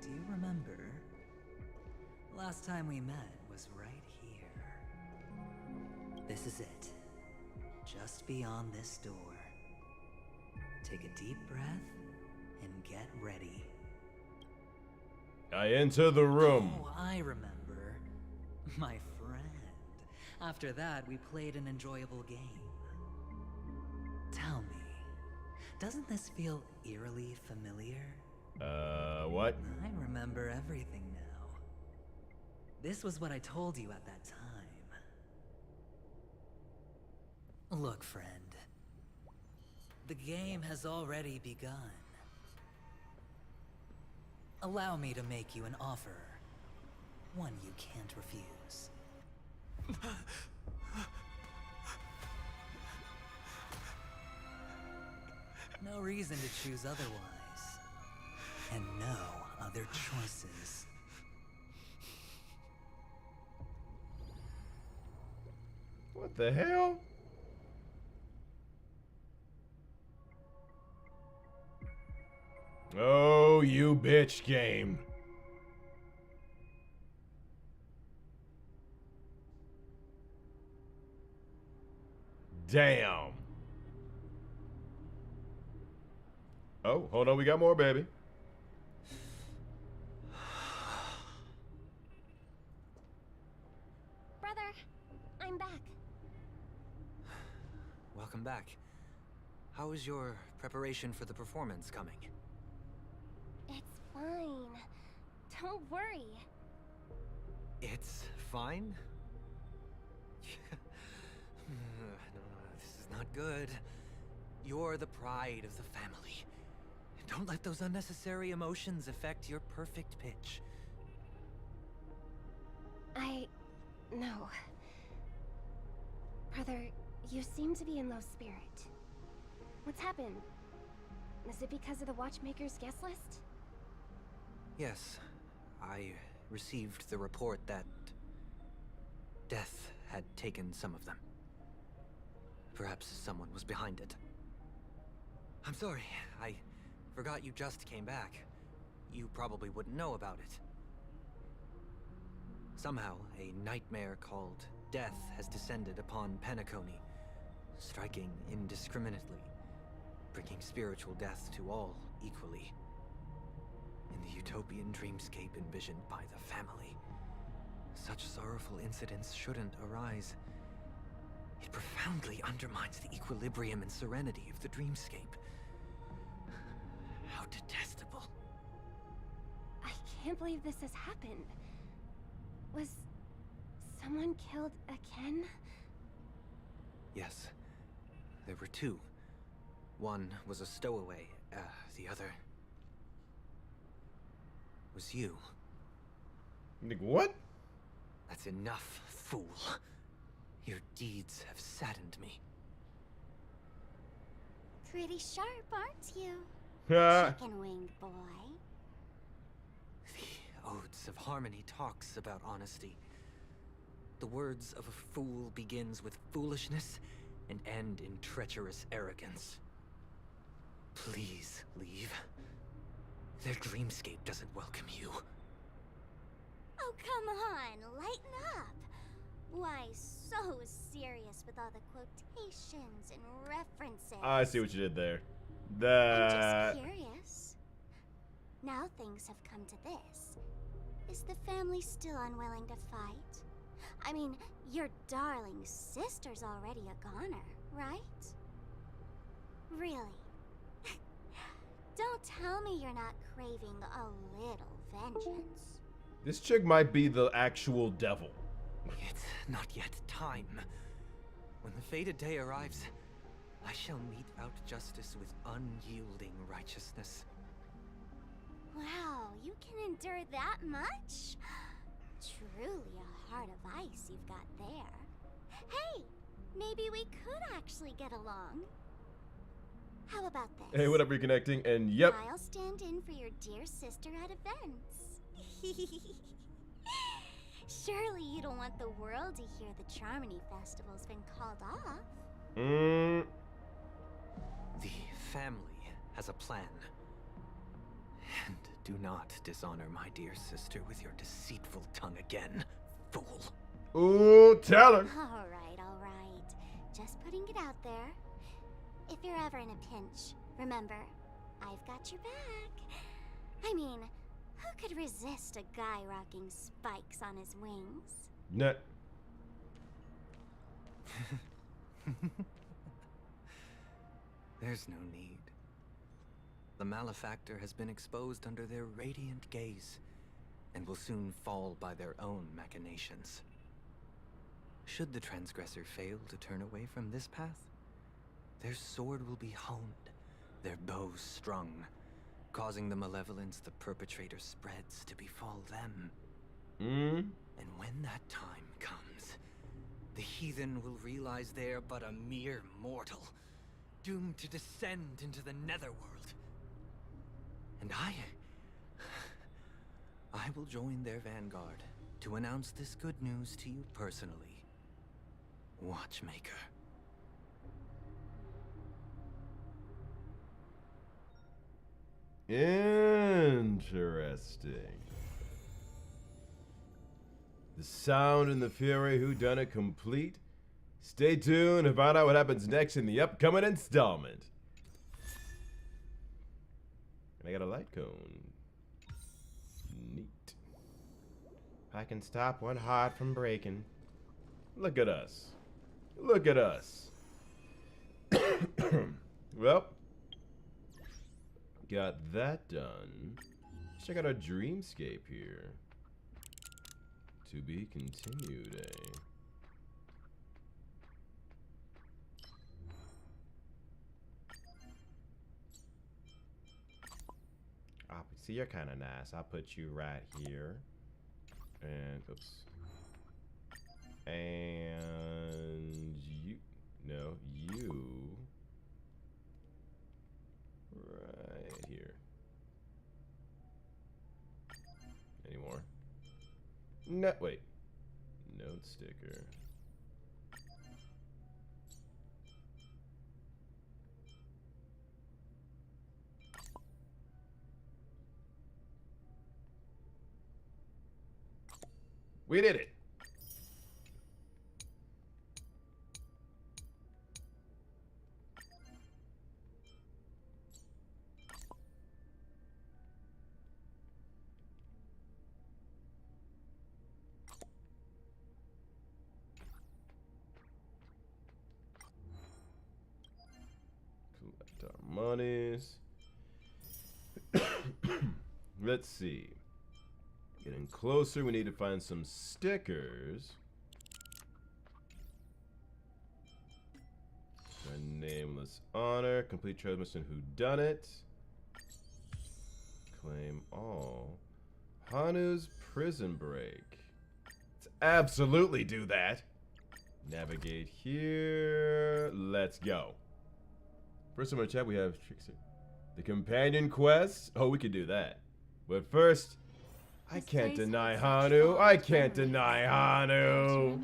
Speaker 10: Do you remember? Last time we met was right here. This is it. Just beyond this door. Take a deep breath and get ready.
Speaker 1: I enter the room.
Speaker 10: Oh, I remember. My friend. After that, we played an enjoyable game. Tell me, doesn't this feel eerily familiar?
Speaker 1: What?
Speaker 10: I remember everything now. This was what I told you at that time. Look, friend. The game has already begun. Allow me to make you an offer. One you can't refuse. No reason to choose otherwise. And no other choices.
Speaker 1: What the hell? Oh, you bitch game. Damn. Oh, hold on, we got more, baby.
Speaker 8: Brother, I'm back.
Speaker 11: Welcome back. How is your preparation for the performance coming?
Speaker 8: It's fine. Don't worry.
Speaker 11: It's fine? No, this is not good. You're the pride of the family. Don't let those unnecessary emotions affect your perfect pitch.
Speaker 8: No. Brother, you seem to be in low spirit. What's happened? Is it because of the Watchmaker's guest list?
Speaker 11: Yes, I received the report that death had taken some of them. Perhaps someone was behind it. I'm sorry, I forgot you just came back. You probably wouldn't know about it. Somehow, a nightmare called death has descended upon Penacony, striking indiscriminately, bringing spiritual death to all equally. In the utopian dreamscape envisioned by the family, such sorrowful incidents shouldn't arise. It profoundly undermines the equilibrium and serenity of the dreamscape. How detestable.
Speaker 8: I can't believe this has happened. Was someone killed again?
Speaker 11: Yes. There were two. One was a stowaway, the other was you.
Speaker 1: Nigga, what?
Speaker 11: That's enough, fool. Your deeds have saddened me.
Speaker 8: Pretty sharp, aren't you?
Speaker 1: Ah.
Speaker 8: Chicken-winged boy.
Speaker 11: The Odes of Harmony talks about honesty. The words of a fool begins with foolishness and end in treacherous arrogance. Please leave. Their dreamscape doesn't welcome you.
Speaker 8: Oh, come on, lighten up. Why so serious with all the quotations and references?
Speaker 1: I see what you did there.
Speaker 8: I'm
Speaker 1: That.
Speaker 8: just curious. Now things have come to this. Is the family still unwilling to fight? I mean, your darling sister's already a goner, right? Really? Don't tell me you're not craving a little vengeance.
Speaker 1: This chick might be the actual devil.
Speaker 11: It's not yet time. When the fated day arrives, I shall mete out justice with unyielding righteousness.
Speaker 8: Wow, you can endure that much? Truly a heart of ice you've got there. Hey, maybe we could actually get along. How about this?
Speaker 1: Hey, what up, reconnecting? And yep.
Speaker 8: I'll stand in for your dear sister at events. Surely you don't want the world to hear the Charmony Festival's been called off.
Speaker 11: The family has a plan. And do not dishonor my dear sister with your deceitful tongue again, fool.
Speaker 1: Ooh, tell her.
Speaker 8: All right. Just putting it out there. If you're ever in a pinch, remember, I've got your back. I mean, who could resist a guy rocking spikes on his wings?
Speaker 1: Nah.
Speaker 11: There's no need. The malefactor has been exposed under their radiant gaze, and will soon fall by their own machinations. Should the transgressor fail to turn away from this path, their sword will be honed, their bow strung, causing the malevolence the perpetrator spreads to befall them. And when that time comes, the heathen will realize they are but a mere mortal, doomed to descend into the netherworld. And I will join their vanguard to announce this good news to you personally, Watchmaker.
Speaker 1: Interesting. The sound and the fury whodunit complete. Stay tuned to find out what happens next in the upcoming installment. And I got a light cone. Neat. I can stop one heart from breaking. Look at us. Look at us. Well, got that done. Let's check out our dreamscape here. To be continued, eh? See, you're kind of nice. I'll put you right here. And, oops. And you, no, you. Right here. Any more? No, wait. Note sticker. We did it. Collect our monies. Let's see. Getting closer, we need to find some stickers. A nameless honor, complete transmission whodunit. Claim all. Hanu's prison break. Let's absolutely do that. Navigate here. Let's go. First on our chat we have Trickster. The companion quest. Oh, we could do that. But first, I can't deny Hanu. I can't deny Hanu.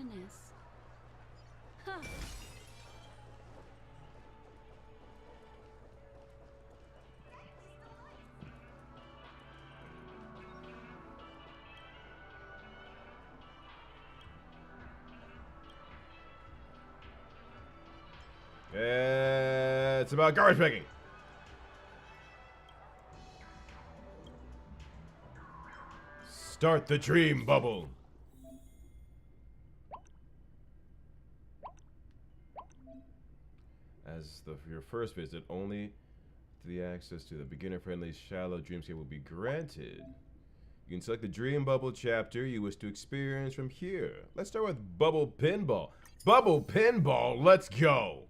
Speaker 1: It's about garbage picking. Start the dream bubble. As your first visit, only the access to the beginner-friendly shallow dreamscape will be granted. You can select the Dream Bubble chapter you wish to experience from here. Let's start with Bubble Pinball. Bubble Pinball, let's go!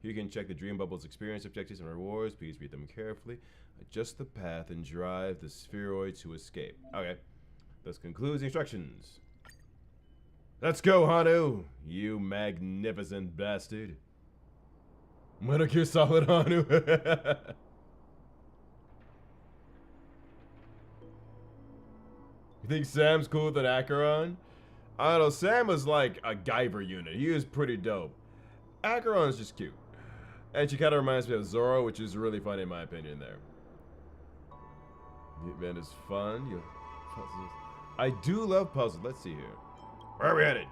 Speaker 1: Here you can check the Dream Bubble's experience objectives and rewards. Please read them carefully. Adjust the path and drive the spheroid to escape. Okay. This concludes the instructions. Let's go, Hanu, you magnificent bastard. Metal Gear Solid Hanu. You think Sam's cool with an Acheron? I don't know, Sam was like a Guyver unit. He was pretty dope. Acheron's just cute. And she kind of reminds me of Zoro, which is really funny in my opinion there. The event is fun. You puzzles. I do love puzzles. Let's see here. Where are we headed?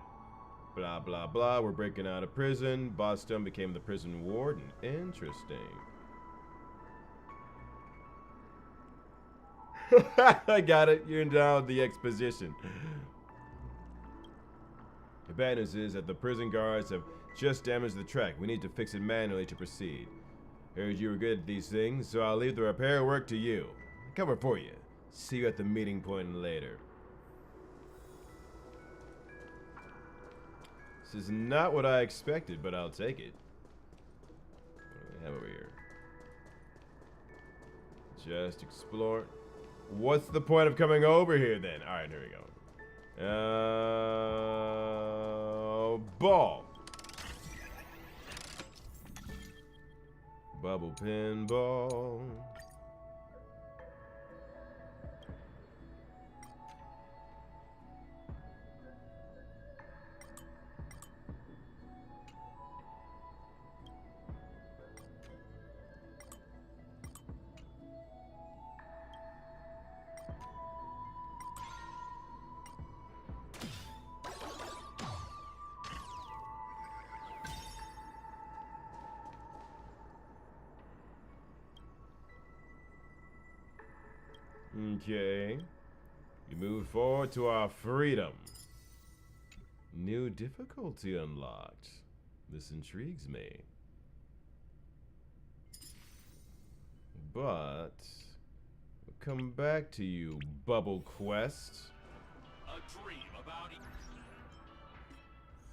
Speaker 1: Blah, blah, blah. We're breaking out of prison. Boston became the prison warden. Interesting. I got it. You're down with the exposition. The bad news is that the prison guards have just damaged the track. We need to fix it manually to proceed. Heard you were good at these things, so I'll leave the repair work to you. Cover for you. See you at the meeting point later. This is not what I expected, but I'll take it. What do we have over here? Just explore. What's the point of coming over here then? Alright, here we go. Ball. Bubble pinball. 'Kay. We move forward to our freedom. New difficulty unlocked. This intrigues me. But we'll come back to you, Bubble Quest.
Speaker 3: A dream about it.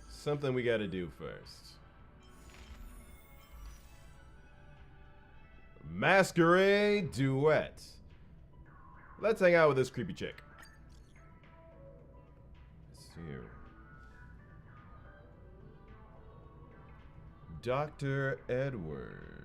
Speaker 1: Something we gotta do first. Masquerade Duet. Let's hang out with this creepy chick. Let's see here. Dr. Edward.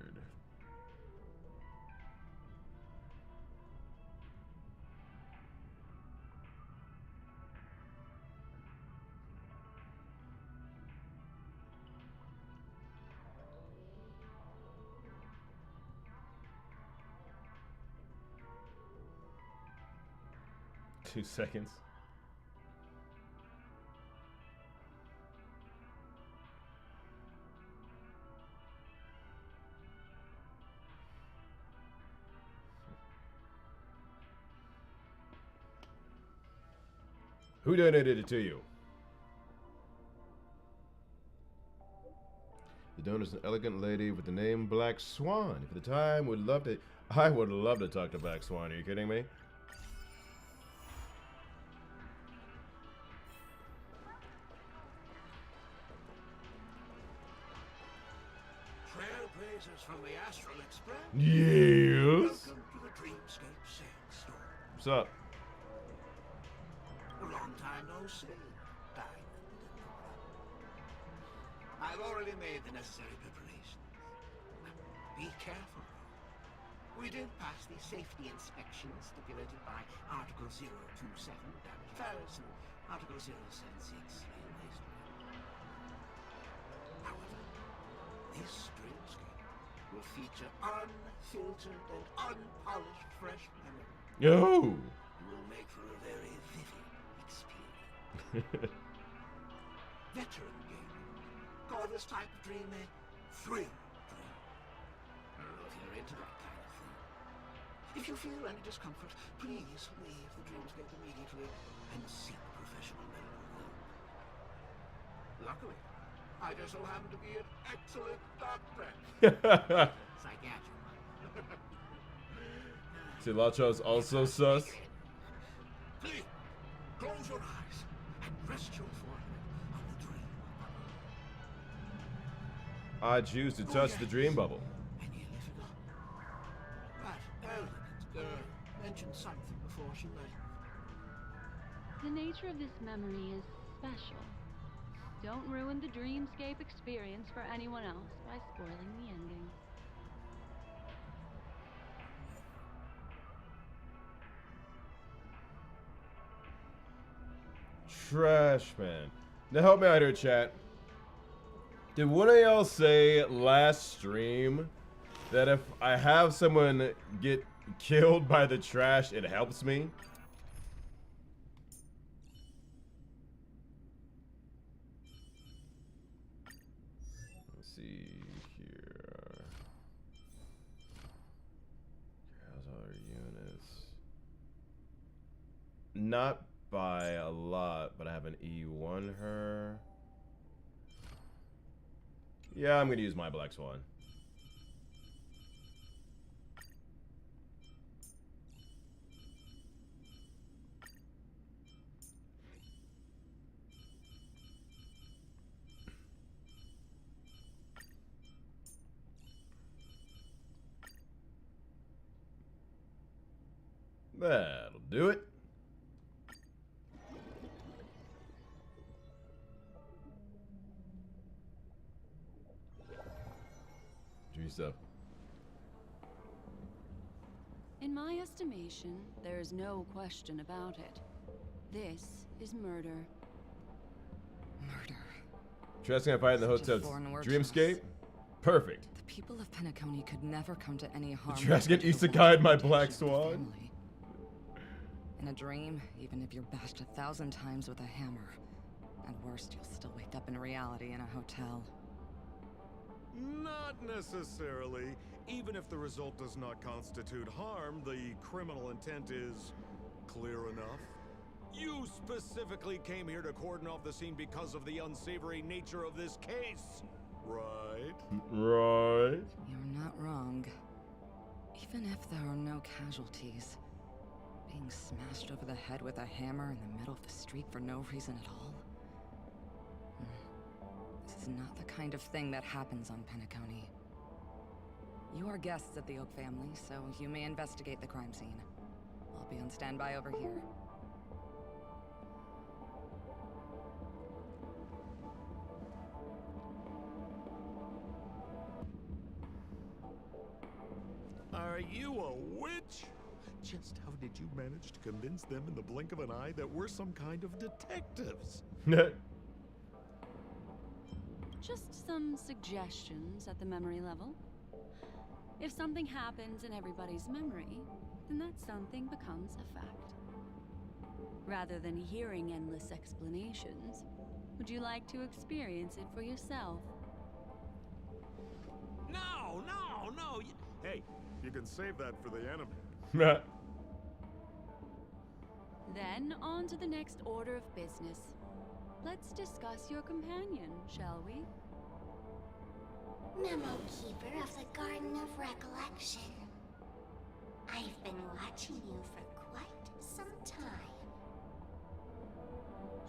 Speaker 1: Two seconds. Who donated it to you? The donor's an elegant lady with the name Black Swan. If at the time would love to, I would love to talk to Black Swan. Are you kidding me?
Speaker 3: Trailblazers from the Astral Express.
Speaker 1: Yes.
Speaker 3: Welcome to the Dreamscape Sandstorm.
Speaker 1: What's up?
Speaker 3: A long time no see, Diamond. I've already made the necessary preparations. Be careful. We did pass the safety inspection stipulated by Article 027, damage fares, and Article 076, railways. However, this dreamscape will feature unfiltered and unpolished fresh memory.
Speaker 1: Yo!
Speaker 3: It will make for a very vivid experience. Veteran gamers call this type of dream a thrill dream. I don't know if you're into that kind of thing. If you feel any discomfort, please leave the dreamscape immediately and seek professional medical help. Luckily, I just so happen to be an excellent doctor. Psychiatric.
Speaker 1: Cilacho's also sus.
Speaker 3: Please, close your eyes and rest your forehead on the dream.
Speaker 1: I choose to touch the dream bubble.
Speaker 3: Any little that element mentioned something before she left.
Speaker 12: The nature of this memory is special. Don't ruin the dreamscape experience for anyone else by spoiling the ending.
Speaker 1: Trash man. Now help me out here, chat. Did one of y'all say last stream that if I have someone get killed by the trash, it helps me? Let's see here. How's our units? Not by a lot, but I have an E1 her. Yeah, I'm gonna use my Black Swan. That'll do it. Stuff.
Speaker 4: In my estimation, there is no question about it. This is murder.
Speaker 6: Murder.
Speaker 1: Trusting I fight in the hotel dreamscape? Perfect.
Speaker 6: The people of Penacony could never come to any harm.
Speaker 1: Trash get isekai'd my Black Swan.
Speaker 6: In a dream, even if you're bashed 1,000 times with a hammer, and worst, you'll still wake up in reality in a hotel.
Speaker 5: Not necessarily. Even if the result does not constitute harm, the criminal intent is clear enough. You specifically came here to cordon off the scene because of the unsavory nature of this case, right?
Speaker 1: Right.
Speaker 6: You're not wrong. Even if there are no casualties, being smashed over the head with a hammer in the middle of the street for no reason at all? This is not the kind of thing that happens on Penacony. You are guests of the Oak family, so you may investigate the crime scene. I'll be on standby over here.
Speaker 5: Are you a witch? Just how did you manage to convince them in the blink of an eye that we're some kind of detectives?
Speaker 4: Just some suggestions at the memory level. If something happens in everybody's memory, then that something becomes a fact. Rather than hearing endless explanations, would you like to experience it for yourself?
Speaker 5: No, no, no. Hey, you can save that for the enemy.
Speaker 4: Then on to the next order of business. Let's discuss your companion, shall we?
Speaker 8: Memo Keeper of the Garden of Recollection. I've been watching you for quite some time.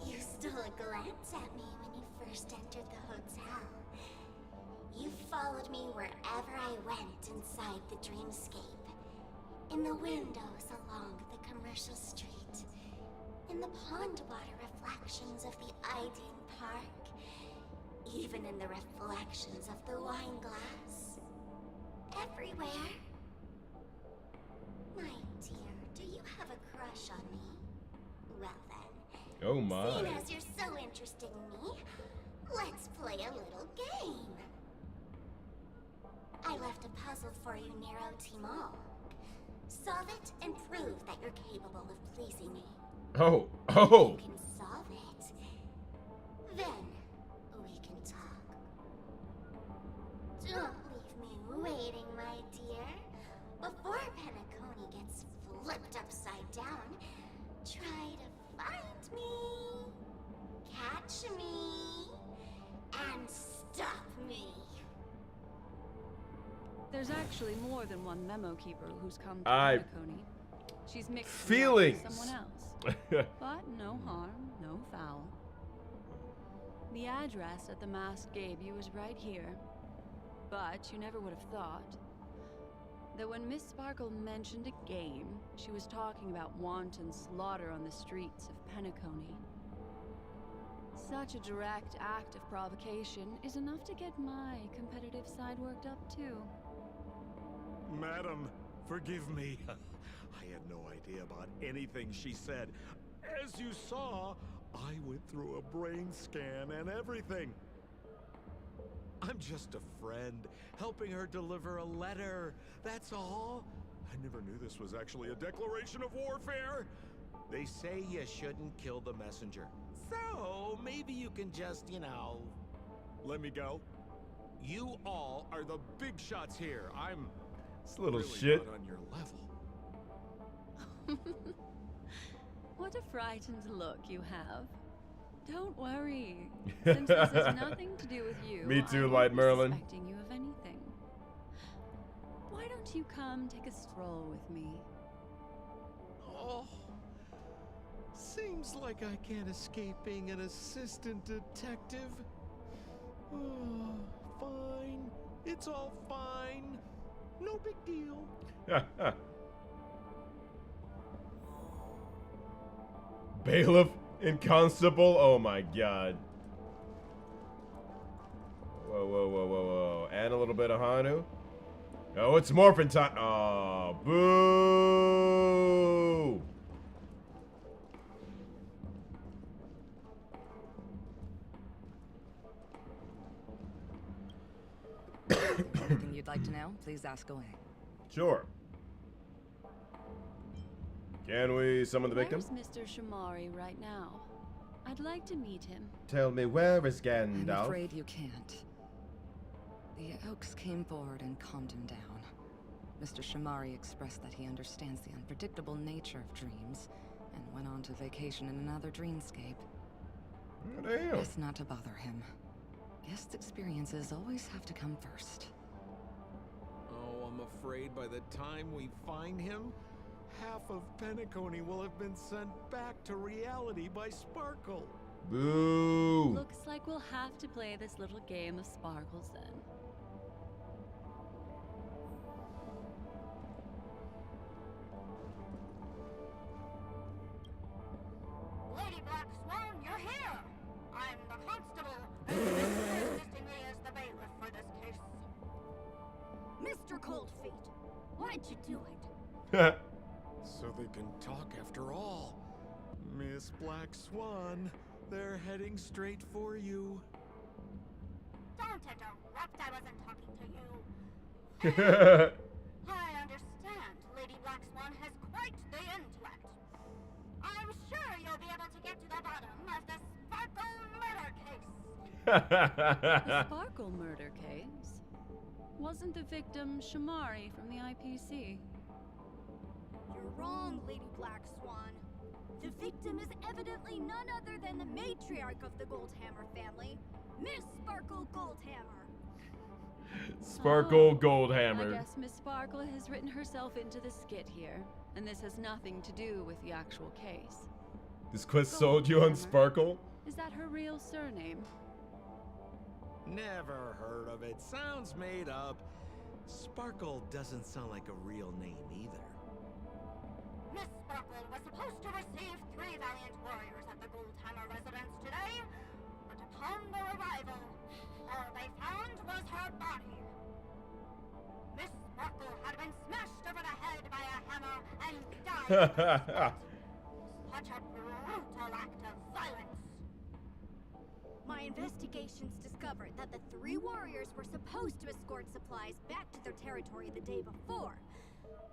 Speaker 8: You stole a glance at me when you first entered the hotel. You followed me wherever I went inside the dreamscape. In the windows along the commercial street. In the pond water reflections of the Ideen Park. Even in the reflections of the wine glass. Everywhere. My dear, do you have a crush on me? Well then.
Speaker 1: Oh my.
Speaker 8: Seeing as you're so interested in me, let's play a little game. I left a puzzle for you, Nero Timal. Solve it and prove that you're capable of pleasing me.
Speaker 1: Oh.
Speaker 8: If you can solve it, then we can talk. Don't leave me waiting, my dear. Before Penacony gets flipped upside down, try to find me, catch me, and
Speaker 4: There's actually more than one memo keeper who's come to
Speaker 1: I-
Speaker 4: Penacony. She's mixed
Speaker 1: Feelings.
Speaker 4: with someone else. But no harm, no foul. The address that the mask gave you is right here. But you never would have thought that when Miss Sparkle mentioned a game, she was talking about wanton slaughter on the streets of Penacony. Such a direct act of provocation is enough to get my competitive side worked up too.
Speaker 5: Madam, forgive me. I had no idea about anything she said. As you saw, I went through a brain scan and everything. I'm just a friend, helping her deliver a letter. That's all. I never knew this was actually a declaration of warfare. They say you shouldn't kill the messenger. So, maybe you can just, let me go. You all are the big shots here. I'm
Speaker 1: This little
Speaker 5: really
Speaker 1: shit.
Speaker 5: not on your level.
Speaker 4: What a frightened look you have. Don't worry. Since this has nothing to do with you,
Speaker 1: Me too,
Speaker 4: I
Speaker 1: Light
Speaker 4: won't be
Speaker 1: Merlin.
Speaker 4: suspecting you of anything. Why don't you come take a stroll with me?
Speaker 5: Oh, seems like I can't escape being an assistant detective. Oh, fine. It's all fine. No big deal.
Speaker 1: Bailiff and constable. Oh my god. Whoa, whoa, whoa, whoa, whoa. And a little bit of Hanu. Oh, it's morphin' time. Oh, boo.
Speaker 6: Anything you'd like to know, please ask away.
Speaker 1: Sure. Can we summon the victim?
Speaker 4: Where's Mr. Shamari right now? I'd like to meet him.
Speaker 1: Tell me, where is
Speaker 6: I'm
Speaker 1: Gandalf?
Speaker 6: afraid you can't. The Oaks came forward and calmed him down. Mr. Shamari expressed that he understands the unpredictable nature of dreams, and went on to vacation in another dreamscape.
Speaker 1: Oh, damn.
Speaker 6: Best not to bother him. Guest experiences always have to come first.
Speaker 5: Oh, I'm afraid by the time we find him, half of Penacony will have been sent back to reality by Sparkle.
Speaker 1: Boo.
Speaker 4: Looks like we'll have to play this little game of sparkles then.
Speaker 8: Lady Black Swan, you're here! I'm the constable, and assisting me as the bailiff for this case. Mr. Coldfeet, why'd you do it?
Speaker 5: So they can talk after all. Miss Black Swan, they're heading straight for you.
Speaker 8: Don't interrupt, I wasn't talking to you. I understand Lady Black Swan has quite the intellect. I'm sure you'll be able to get to the bottom of the Sparkle murder case.
Speaker 4: The Sparkle murder case? Wasn't the victim Shamari from the IPC?
Speaker 8: You're wrong, Lady Black Swan. The victim is evidently none other than the matriarch of the Goldhammer family, Miss Sparkle Goldhammer.
Speaker 1: Sparkle
Speaker 4: I
Speaker 1: Goldhammer.
Speaker 4: guess Miss Sparkle has written herself into the skit here, and this has nothing to do with the actual case.
Speaker 1: This quest sold you on Sparkle?
Speaker 4: Is that her real surname?
Speaker 5: Never heard of it. Sounds made up. Sparkle doesn't sound like a real name either.
Speaker 8: Miss Sparkle was supposed to receive 3 valiant warriors at the Goldhammer residence today, but upon their arrival, all they found was her body. Miss Sparkle had been smashed over the head by a hammer and died on the spot. Such a brutal act of violence. My investigations discovered that the 3 warriors were supposed to escort supplies back to their territory the day before,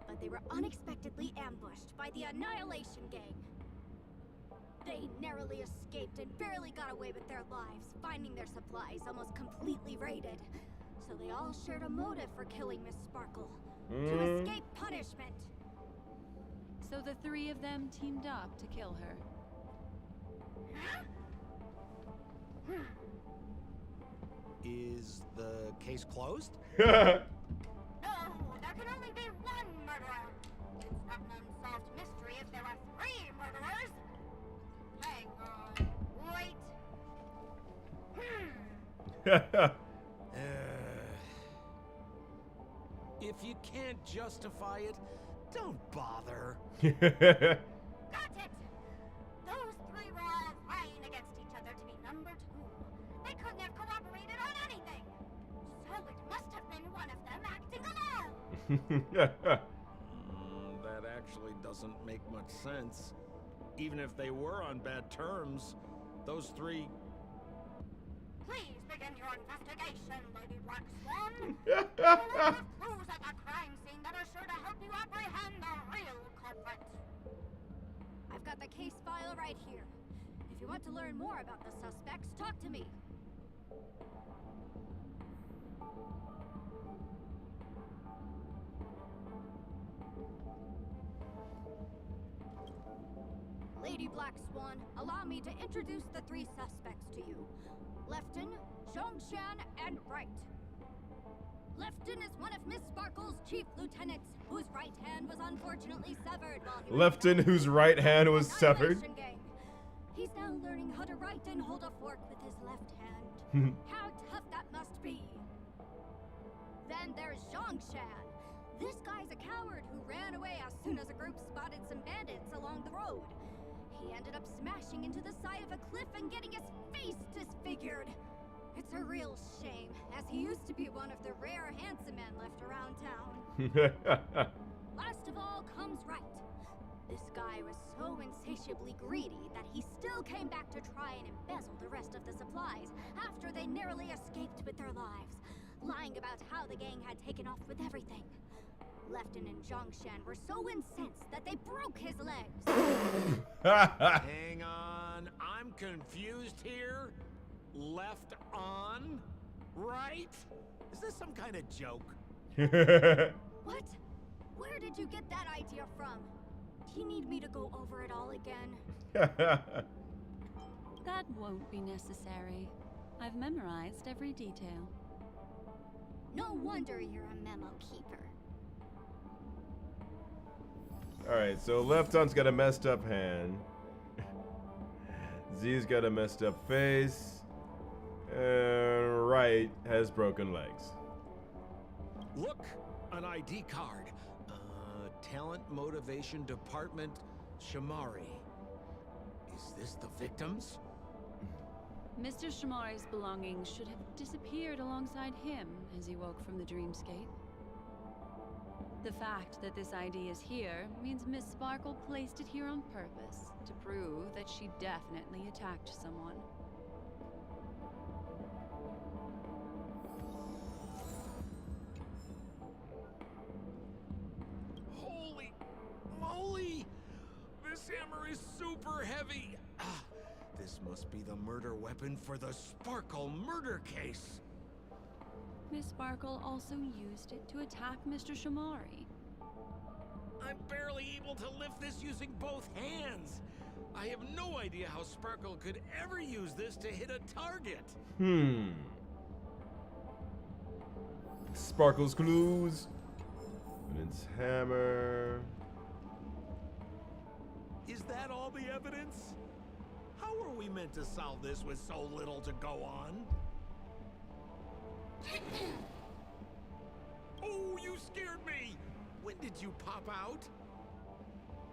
Speaker 8: but they were unexpectedly ambushed by the Annihilation Gang. They narrowly escaped and barely got away with their lives, finding their supplies almost completely raided. So they all shared a motive for killing Miss Sparkle, to escape punishment.
Speaker 4: So the 3 of them teamed up to kill her.
Speaker 5: Is the case closed?
Speaker 8: No,
Speaker 5: If you can't justify it, don't bother.
Speaker 8: Got it! Those three were all vying against each other to be number 2. They couldn't have cooperated on anything. So it must have been one of them acting alone.
Speaker 5: That actually doesn't make much sense. Even if they were on bad terms, those three...
Speaker 8: Please begin your investigation, Lady Black Swan. You'll have clues at the crime scene that are sure to help you apprehend the real culprit. I've got the case file right here. If you want to learn more about the suspects, talk to me. Lady Black Swan, allow me to introduce the 3 suspects to you. Lefton, Zhongshan, and Wright. Lefton is one of Miss Sparkle's chief lieutenants, whose right hand was unfortunately severed while he was
Speaker 1: Lefton, whose right hand was severed.
Speaker 8: Gang. He's now learning how to write and hold a fork with his left hand. How tough that must be. Then there's Zhongshan. This guy's a coward who ran away as soon as a group spotted some bandits along the road. He ended up smashing into the side of a cliff and getting his face disfigured. It's a real shame, as he used to be one of the rare handsome men left around town. Last of all comes Wright. This guy was so insatiably greedy that he still came back to try and embezzle the rest of the supplies after they narrowly escaped with their lives, lying about how the gang had taken off with everything. Lefton and Zhongshan were so incensed that they broke his legs.
Speaker 5: Hang on, I'm confused here. Left on? Right? Is this some kind of joke?
Speaker 8: What? Where did you get that idea from? Do you need me to go over it all again?
Speaker 4: That won't be necessary. I've memorized every detail.
Speaker 8: No wonder you're a memo keeper.
Speaker 1: Alright, so Lefton's got a messed up hand. Z's got a messed up face. And Wright has broken legs.
Speaker 5: Look, an ID card. Talent Motivation Department, Shamari. Is this the victims?
Speaker 4: Mr. Shamari's belongings should have disappeared alongside him as he woke from the dreamscape. The fact that this ID is here means Miss Sparkle placed it here on purpose to prove that she definitely attacked someone.
Speaker 5: Holy moly! This hammer is super heavy! This must be the murder weapon for the Sparkle murder case.
Speaker 4: Miss Sparkle also used it to attack Mr. Shamari.
Speaker 5: I'm barely able to lift this using both hands. I have no idea how Sparkle could ever use this to hit a target.
Speaker 1: Sparkle's clues. And it's hammer.
Speaker 5: Is that all the evidence? How are we meant to solve this with so little to go on? Oh, you scared me! When did you pop out?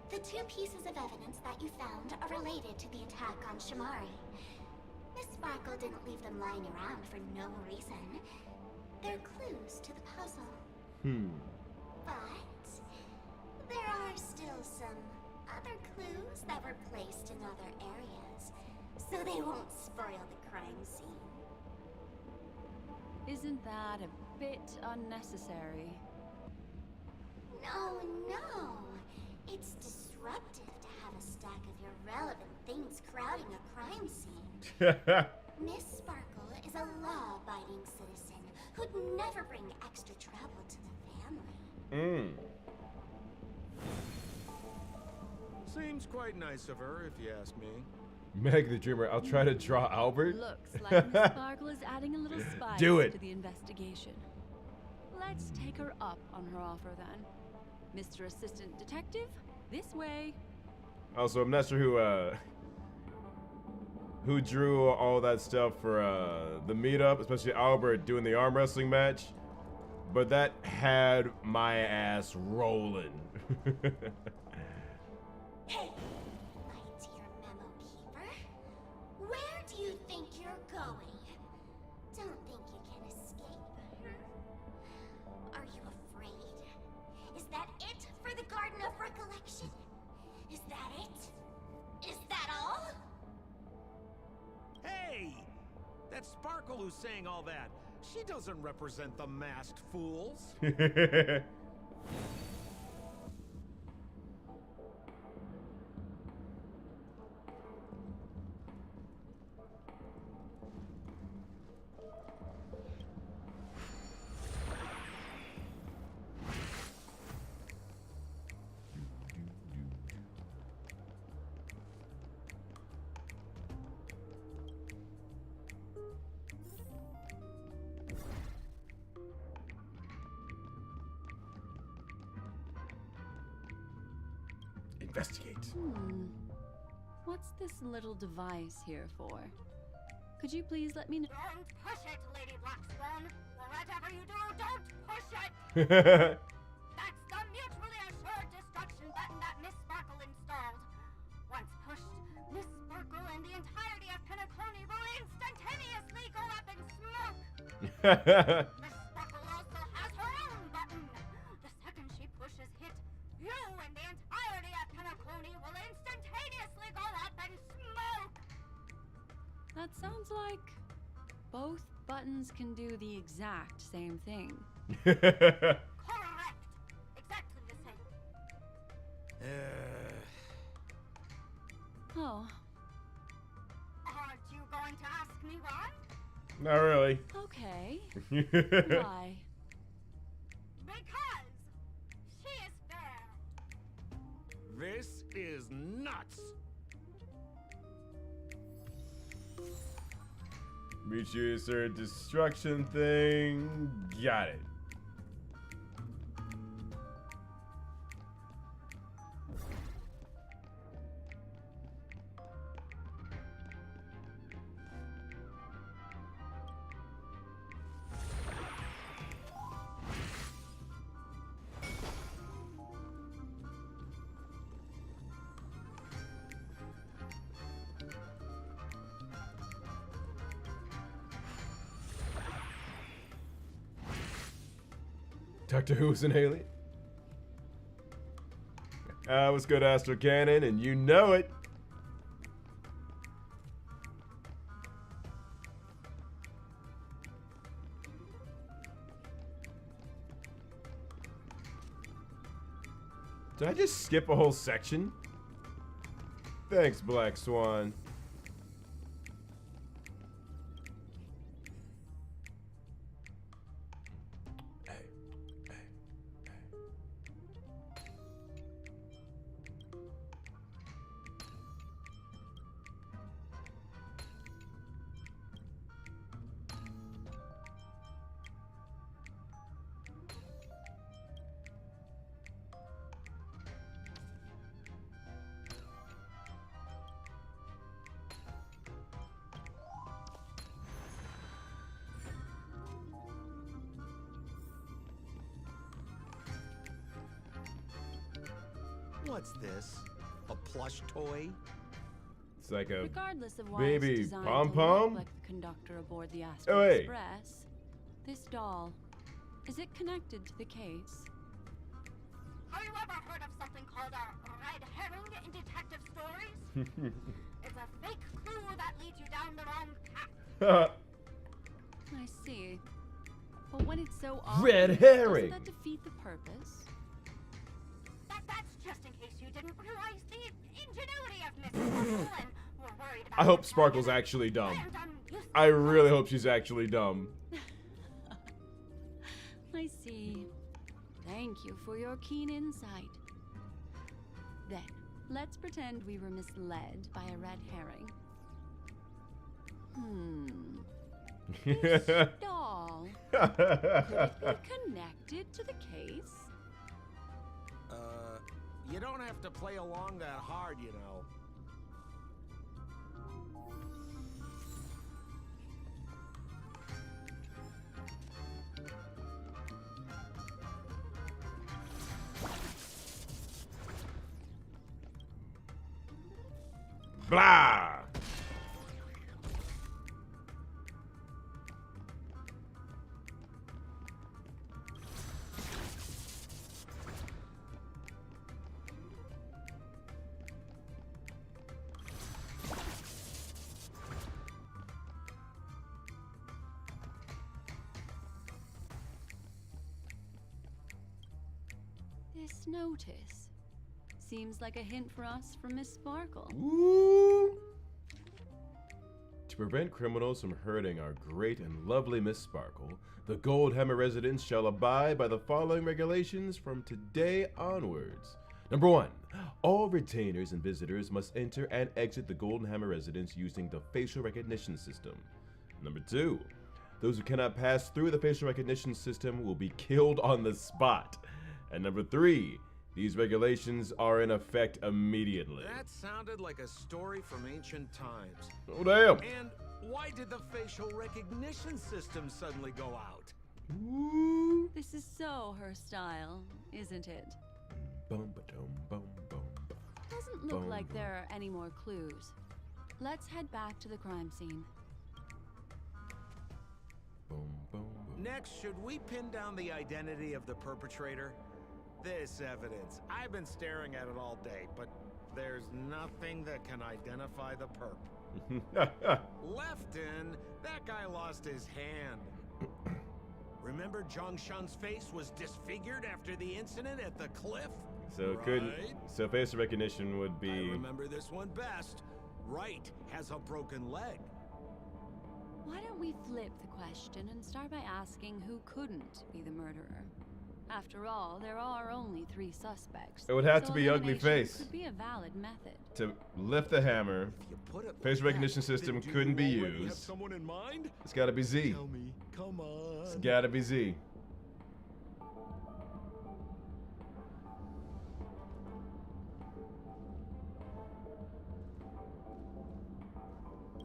Speaker 8: The 2 pieces of evidence that you found are related to the attack on Shamari. Miss Sparkle didn't leave them lying around for no reason. They're clues to the puzzle. But there are still some other clues that were placed in other areas, so they won't spoil the crime scene.
Speaker 4: Isn't that a bit unnecessary?
Speaker 8: No. It's disruptive to have a stack of irrelevant things crowding a crime scene. Miss Sparkle is a law-abiding citizen who'd never bring extra trouble to the family.
Speaker 5: Seems quite nice of her, if you ask me.
Speaker 1: Meg the Dreamer, I'll try to draw Albert.
Speaker 4: Looks like Miss Sparkle is adding a little spice to the investigation. Let's take her up on her offer then. Mr. Assistant Detective, this way.
Speaker 1: Also, I'm not sure who drew all that stuff for the meetup, especially Albert doing the arm wrestling match. But that had my ass rolling.
Speaker 8: Hey, my dear memo keeper. Where do you think you're going? Don't think you can escape, Are you afraid? Is that it for the Garden of Recollection? Is that it? Is that all?
Speaker 5: Hey! That Sparkle who's saying all that, she doesn't represent the masked fools.
Speaker 1: Investigate.
Speaker 4: What's this little device here for? Could you please let me know?
Speaker 8: Don't push it, Lady Black Swan. Whatever you do, don't push it. That's the mutually assured destruction button that Miss Sparkle installed. Once pushed, Miss Sparkle and the entirety of Penacony will instantaneously go up in smoke. Miss Sparkle also has her own button. The second she pushes hit, you and the entirety of Penacony will instantaneously go up in smoke.
Speaker 4: That sounds like both buttons can do the exact same thing.
Speaker 8: Correct. Exactly the same.
Speaker 4: Oh,
Speaker 8: Aren't you going to ask me why?
Speaker 1: Not really.
Speaker 4: okay. Why?
Speaker 8: Because she is fair.
Speaker 5: This is nuts.
Speaker 1: Mutually assured destruction thing. Got it. Doctor Who's an alien? What's good, Astro Cannon? And you know it. Did I just skip a whole section? Thanks, Black Swan.
Speaker 5: What's this? A plush toy?
Speaker 1: It's like a
Speaker 4: Regardless of why
Speaker 1: baby
Speaker 4: it's designed
Speaker 1: pom-pom?
Speaker 4: to look like the conductor aboard the Astro
Speaker 1: Oh, hey.
Speaker 4: Express, this doll, is it connected to the case?
Speaker 8: Have you ever heard of something called a red herring in detective stories? It's a fake clue that leads you down the wrong path.
Speaker 4: I see. But when it's so
Speaker 1: Red
Speaker 4: obvious,
Speaker 1: herring.
Speaker 4: doesn't that defeat the purpose?
Speaker 8: That's just in case you didn't realize the ingenuity of Miss Sparkle and were worried about
Speaker 1: I hope
Speaker 8: your
Speaker 1: Sparkle's
Speaker 8: target
Speaker 1: actually dumb.
Speaker 8: and useless
Speaker 1: I really hope she's actually dumb.
Speaker 4: I see. Thank you for your keen insight. Then, let's pretend we were misled by a red herring. This doll, could it be connected to the case?
Speaker 5: You don't have to play along that hard, you know.
Speaker 1: Blah!
Speaker 4: This notice seems like a hint for us from Miss Sparkle.
Speaker 1: Ooh. To prevent criminals from hurting our great and lovely Miss Sparkle, the Goldhammer residents shall abide by the following regulations from today onwards. Number 1. All retainers and visitors must enter and exit the Goldhammer residence using the facial recognition system. Number 2. Those who cannot pass through the facial recognition system will be killed on the spot. And number 3, these regulations are in effect immediately.
Speaker 5: That sounded like a story from ancient times.
Speaker 1: Oh, damn.
Speaker 5: And why did the facial recognition system suddenly go out?
Speaker 1: Ooh.
Speaker 4: This is so her style, isn't it?
Speaker 1: Bum, ba-dum, bum, bum, bum.
Speaker 4: Doesn't look
Speaker 1: Bum,
Speaker 4: like
Speaker 1: bum.
Speaker 4: there are any more clues. Let's head back to the crime scene.
Speaker 1: Boom, boom, boom.
Speaker 5: Next, should we pin down the identity of the perpetrator? This evidence. I've been staring at it all day, but there's nothing that can identify the perp. Lefton, that guy lost his hand. Remember Zhongshan's face was disfigured after the incident at the cliff?
Speaker 1: So it couldn't.
Speaker 5: Right?
Speaker 1: So facial recognition would be.
Speaker 5: I remember this one best. Wright has a broken leg.
Speaker 4: Why don't we flip the question and start by asking who couldn't be the murderer? After all, there are only 3 suspects.
Speaker 1: It would have
Speaker 4: so
Speaker 1: to be ugly
Speaker 4: elimination
Speaker 1: face.
Speaker 4: Could be a valid method.
Speaker 1: To lift the hammer,
Speaker 5: If you put it
Speaker 1: facial
Speaker 5: like
Speaker 1: recognition
Speaker 5: that,
Speaker 1: system
Speaker 5: then do
Speaker 1: couldn't be
Speaker 5: you already have
Speaker 1: used.
Speaker 5: someone in mind?
Speaker 1: It's gotta be Z.
Speaker 5: Tell me, come on.
Speaker 1: It's gotta be Z.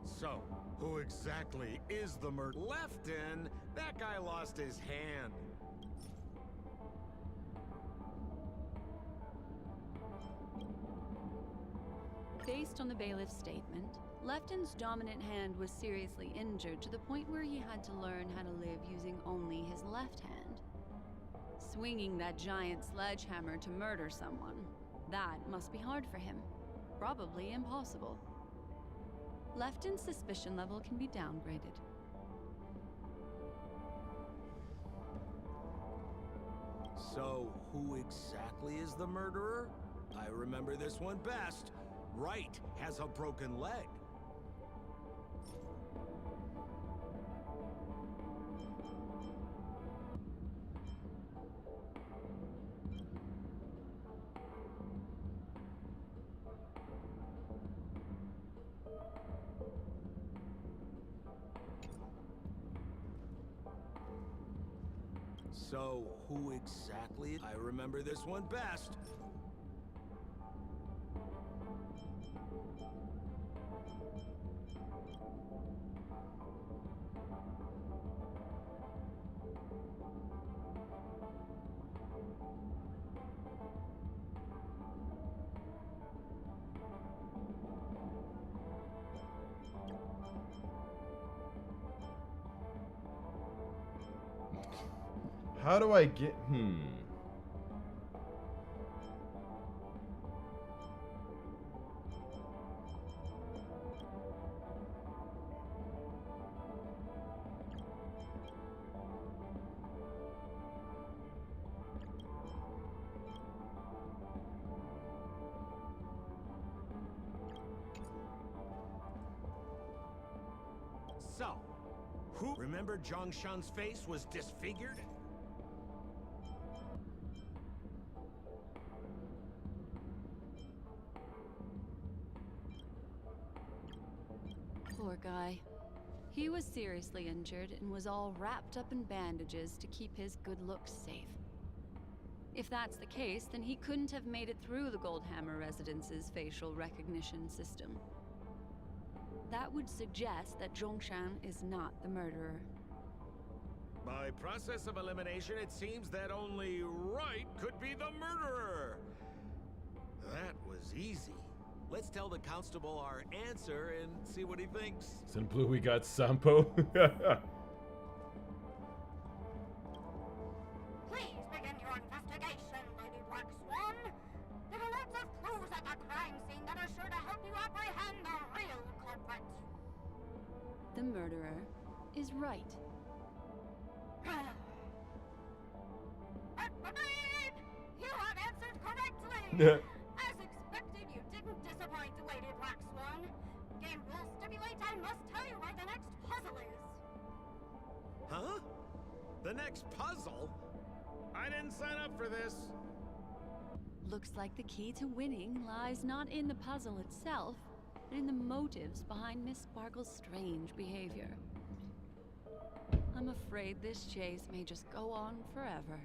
Speaker 5: So, who exactly is the murderer? Lefton, that guy lost his hand.
Speaker 4: Based on the bailiff's statement, Lefton's dominant hand was seriously injured to the point where he had to learn how to live using only his left hand. Swinging that giant sledgehammer to murder someone, that must be hard for him. Probably impossible. Lefton's suspicion level can be downgraded.
Speaker 5: So, who exactly is the murderer? I remember this one best. Wright has a broken leg. So, who exactly? I remember this one best.
Speaker 1: How do I get.
Speaker 5: So, who? Remember Zhongshan's face was disfigured?
Speaker 4: Poor guy. He was seriously injured and was all wrapped up in bandages to keep his good looks safe. If that's the case, then he couldn't have made it through the Goldhammer residence's facial recognition system. That would suggest that Zhongshan is not the murderer.
Speaker 5: By process of elimination, it seems that only Wright could be the murderer. That was easy. Let's tell the constable our answer and see what he thinks.
Speaker 1: So in blue we got Sampo.
Speaker 8: Please begin your investigation, Lady Black Swan. There are lots of clues at the crime scene that are sure to help you apprehend the real culprit.
Speaker 4: The murderer is right.
Speaker 8: Agreed! You have answered correctly! As expected, you didn't disappoint, Lady Black Swan. Game rules stipulate I must tell you where the next puzzle is.
Speaker 5: Huh? The next puzzle? I didn't sign up for this.
Speaker 4: Looks like the key to winning lies not in the puzzle itself, but in the motives behind Miss Sparkle's strange behavior. I'm afraid this chase may just go on forever.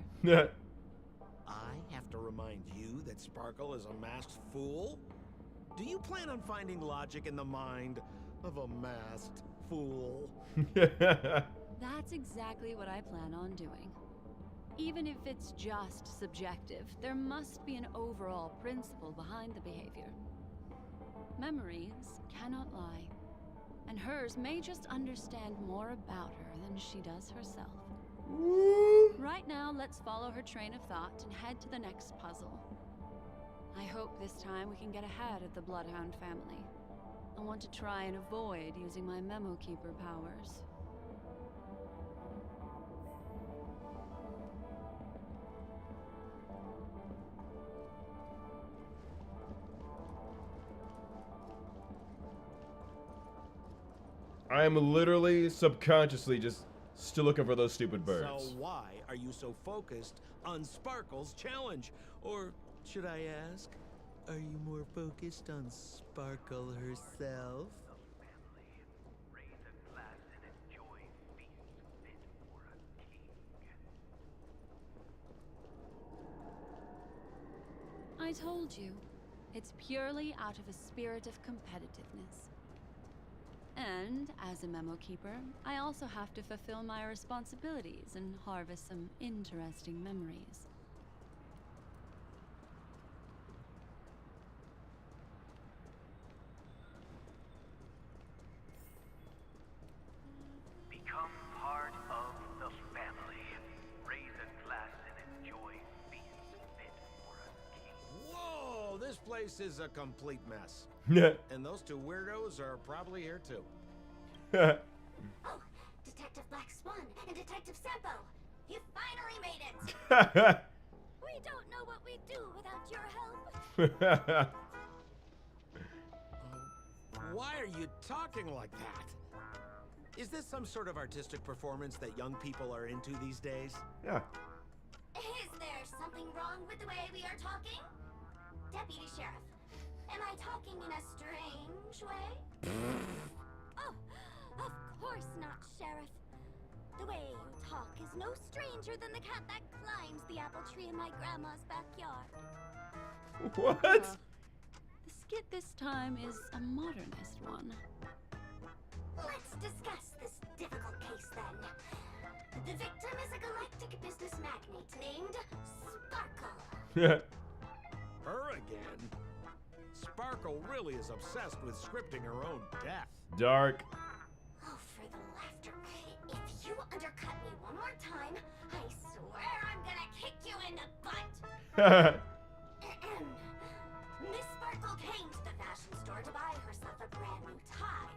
Speaker 5: I have to remind you that Sparkle is a masked fool? Do you plan on finding logic in the mind of a masked fool?
Speaker 4: That's exactly what I plan on doing. Even if it's just subjective, there must be an overall principle behind the behavior. Memories cannot lie, and hers may just understand more about her than she does herself. Right now, let's follow her train of thought and head to the next puzzle. I hope this time we can get ahead of the Bloodhound family. I want to try and avoid using my Memo Keeper powers.
Speaker 1: I am literally subconsciously just still looking for those stupid birds.
Speaker 5: So why are you so focused on Sparkle's challenge? Or should I ask, are you more focused on Sparkle herself?
Speaker 4: I told you, it's purely out of a spirit of competitiveness. And as a Memo Keeper, I also have to fulfill my responsibilities and harvest some interesting memories.
Speaker 13: Become part of the family. Raise a glass and enjoy feasts fit for a king.
Speaker 5: Whoa, this place is a complete mess. And those two weirdos are probably here too.
Speaker 8: Oh, Detective Black Swan and Detective Sampo, you finally made it! We don't know what we'd do without your help.
Speaker 5: Why are you talking like that? Is this some sort of artistic performance that young people are into these days?
Speaker 1: Yeah.
Speaker 8: Is there something wrong with the way we are talking? Deputy Sheriff, am I talking in a strange way? Oh, of course not, Sheriff. The way you talk is no stranger than the cat that climbs the apple tree in my grandma's backyard.
Speaker 1: What?
Speaker 4: The skit this time is a modernist one.
Speaker 8: Let's discuss this difficult case then. The victim is a galactic business magnate named Sparkle.
Speaker 5: Her again? Sparkle really is obsessed with scripting her own death.
Speaker 1: Dark.
Speaker 8: Oh, for the laughter. If you undercut me one more time, I swear I'm gonna kick you in the butt. Miss Sparkle came to the fashion store to buy herself a brand new tie.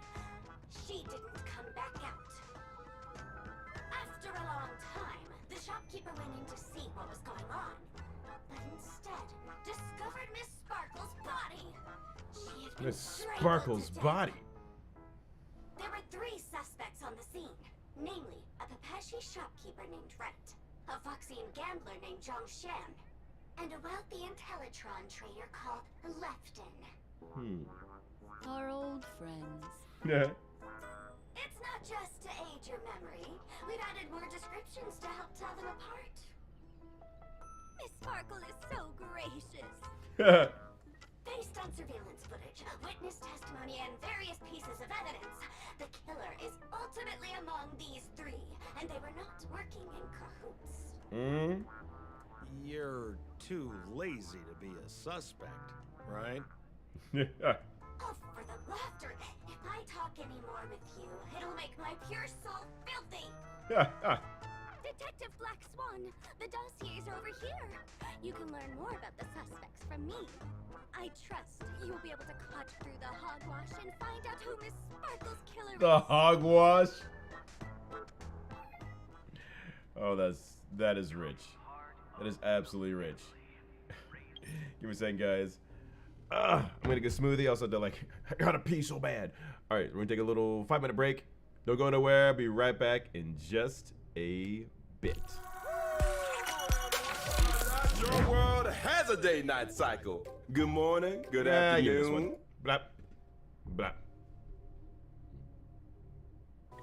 Speaker 8: She didn't come back out. After a long time, the shopkeeper went in to see what was going on, but instead discovered Miss Sparkle's body. She had been
Speaker 1: Miss
Speaker 8: strangled
Speaker 1: Sparkle's
Speaker 8: to death.
Speaker 1: body.
Speaker 8: There were 3 suspects on the scene, namely a Pepeshi shopkeeper named Wright, a Foxian gambler named Zhang Shan, and a wealthy Intellitron trader called Lefton.
Speaker 4: Our old friends.
Speaker 1: Yeah.
Speaker 8: It's not just to aid your memory. We've added more descriptions to help tell them apart. Miss Sparkle is so gracious. Based on surveillance footage, witness testimony, and various pieces of evidence, the killer is ultimately among these 3, and they were not working in cahoots.
Speaker 5: You're too lazy to be a suspect, right?
Speaker 8: Oh, for the laughter. If I talk anymore with you, it'll make my pure soul filthy. Detective Black Swan, the dossiers are over here. You can learn more about the suspects from me. I trust you will be able to cut through the hogwash and find out who Miss Sparkle's killer is.
Speaker 1: The hogwash? Oh, that is rich. That is absolutely rich. Give me a second, guys. I'm gonna get a smoothie. Also, they're like, I gotta pee so bad. All right, we're gonna take a little 5-minute break. Don't go nowhere. I'll be right back in just a bit.
Speaker 14: Your world has a day-night cycle. Good morning, good afternoon.
Speaker 1: Blap. Blap.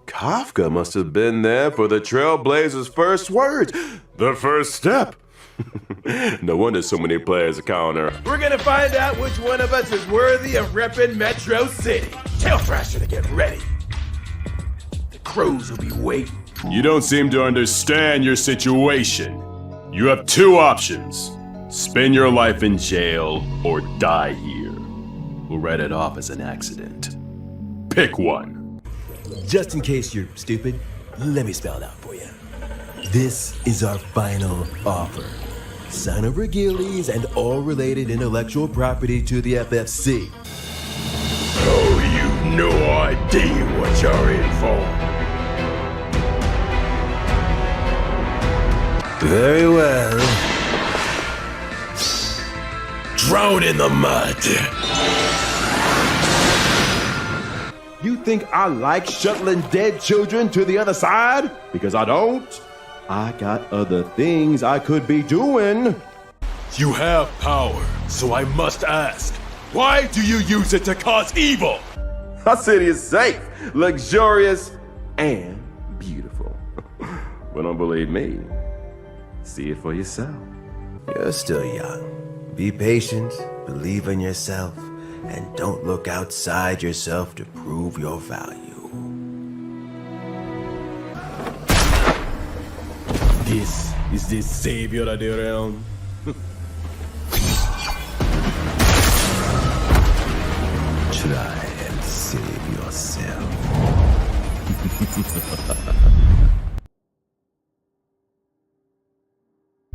Speaker 2: Kafka must have been there for the Trailblazers' first words. The first step. No wonder so many players encounter.
Speaker 1: We're gonna find out which one of us is worthy of repping Metro City. Tell Thrasher to get ready. The crows will be waiting.
Speaker 2: You don't seem to understand your situation. You have two options. Spend your life in jail or die here. We'll write it off as an accident. Pick one.
Speaker 15: Just in case you're stupid, let me spell it out for you. This is our final offer. Sign over Gillies and all related intellectual property to the FFC.
Speaker 2: Oh, you've no idea what you're in for.
Speaker 15: Very well. Drown in the mud.
Speaker 2: You think I like shuttling dead children to the other side? Because I don't. I got other things I could be doing. You have power, so I must ask, why do you use it to cause evil? Our city is safe, luxurious, and beautiful. But don't believe me. See it for yourself.
Speaker 15: You're still young. Be patient, believe in yourself, and don't look outside yourself to prove your value.
Speaker 2: This is the savior of the realm.
Speaker 15: Try and save yourself.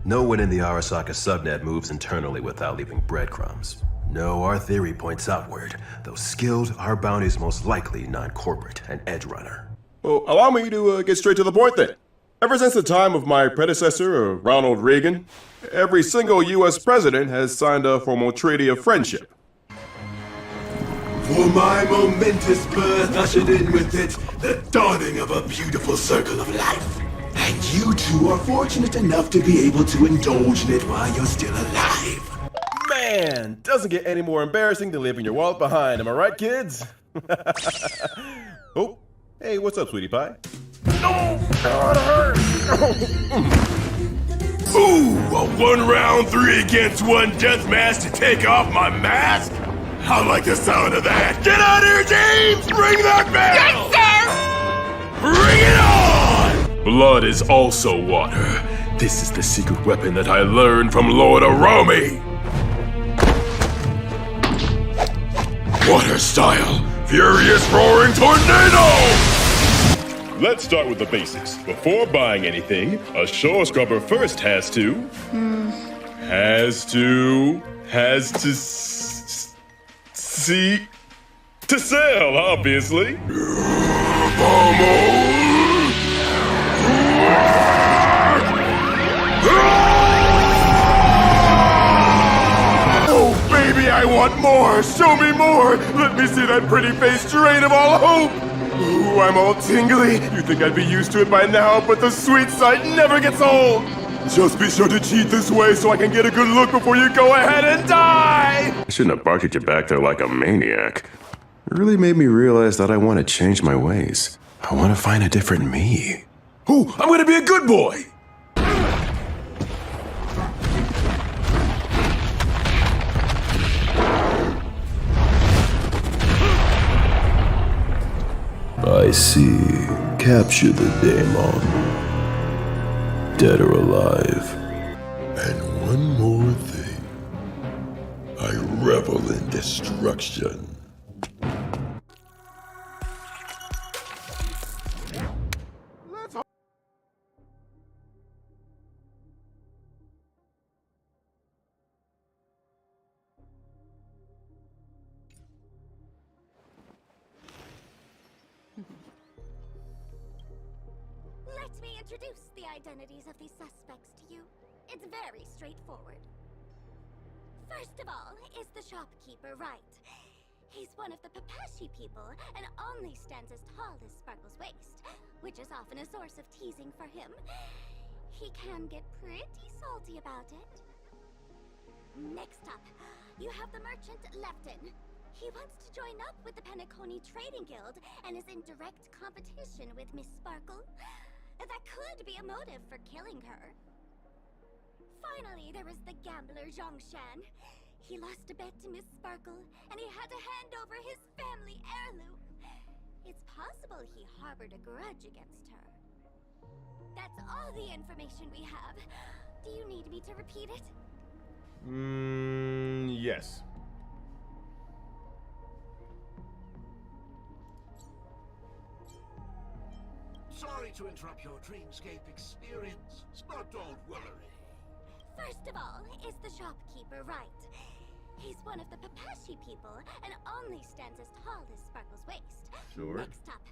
Speaker 15: No one in the Arasaka subnet moves internally without leaving breadcrumbs. No, our theory points outward. Though skilled, our bounty's most likely non-corporate and edge runner.
Speaker 2: Well, allow me to get straight to the point then. Ever since the time of my predecessor, Ronald Reagan, every single U.S. president has signed a formal treaty of friendship.
Speaker 15: For my momentous birth ushered in with it the dawning of a beautiful circle of life. And you two are fortunate enough to be able to indulge in it while you're still alive.
Speaker 2: Man, doesn't get any more embarrassing than leaving your wallet behind, am I right, kids? Oh, hey, what's up, sweetie pie?
Speaker 14: No! God, hurt! Ooh, a 1 round 3 against 1 death match to take off my mask? I like the sound of that. Get out here, James! Ring that bell! Yes, sir! Bring it on!
Speaker 2: Blood is also water. This is the secret weapon that I learned from Lord Aromi. Water style, furious roaring tornado! Let's start with the basics. Before buying anything, a shore scrubber first has to see to sell, obviously.
Speaker 14: Oh, baby, I want more! Show me more! Let me see that pretty face drain of all hope! Ooh, I'm all tingly. You think I'd be used to it by now, but the sweet sight never gets old! Just be sure to cheat this way so I can get a good look before you go ahead and die!
Speaker 2: I shouldn't have barked at you back there like a maniac. It really made me realize that I want to change my ways. I want to find a different me.
Speaker 14: Ooh, I'm gonna be a good boy!
Speaker 15: I see. Capture the daemon. Dead or alive.
Speaker 14: And one more thing. I revel in destruction.
Speaker 15: Production.
Speaker 14: Let's
Speaker 8: Let me introduce the identities of these suspects to you. It's very straightforward. First of all is the shopkeeper, right? He's one of the Papashi people and only stands as tall as Sparkle's waist, which is often a source of teasing for him. He can get pretty salty about it. Next up, you have the merchant Lefton. He wants to join up with the Penacony Trading Guild and is in direct competition with Miss Sparkle. That could be a motive for killing her. Finally, there is the gambler Zhongshan. He lost a bet to Miss Sparkle, and he had to hand over his family heirloom. It's possible he harbored a grudge against her. That's all the information we have. Do you need me to repeat it?
Speaker 1: Yes.
Speaker 3: Sorry to interrupt your dreamscape experience, but don't worry.
Speaker 8: First of all is the shopkeeper, right? He's one of the Papashi people and only stands as tall as Sparkle's waist.
Speaker 1: Sure.
Speaker 8: Next up,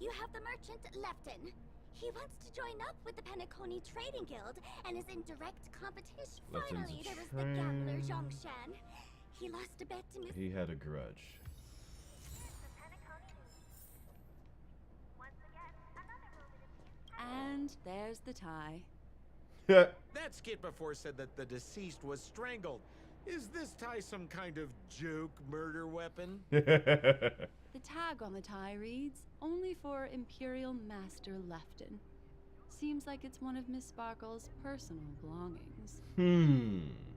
Speaker 8: you have the merchant Lefton. He wants to join up with the Penacony Trading Guild and is in direct competition.
Speaker 1: Lefton's
Speaker 8: Finally,
Speaker 1: a
Speaker 8: there is the gambler Zhongshan. He lost a bet to Miss...
Speaker 1: He had a grudge.
Speaker 4: And there's the tie.
Speaker 5: That skit before said that the deceased was strangled. Is this tie some kind of joke murder weapon?
Speaker 4: The tag on the tie reads, "Only for Imperial Master Lefton." Seems like it's one of Miss Sparkle's personal belongings.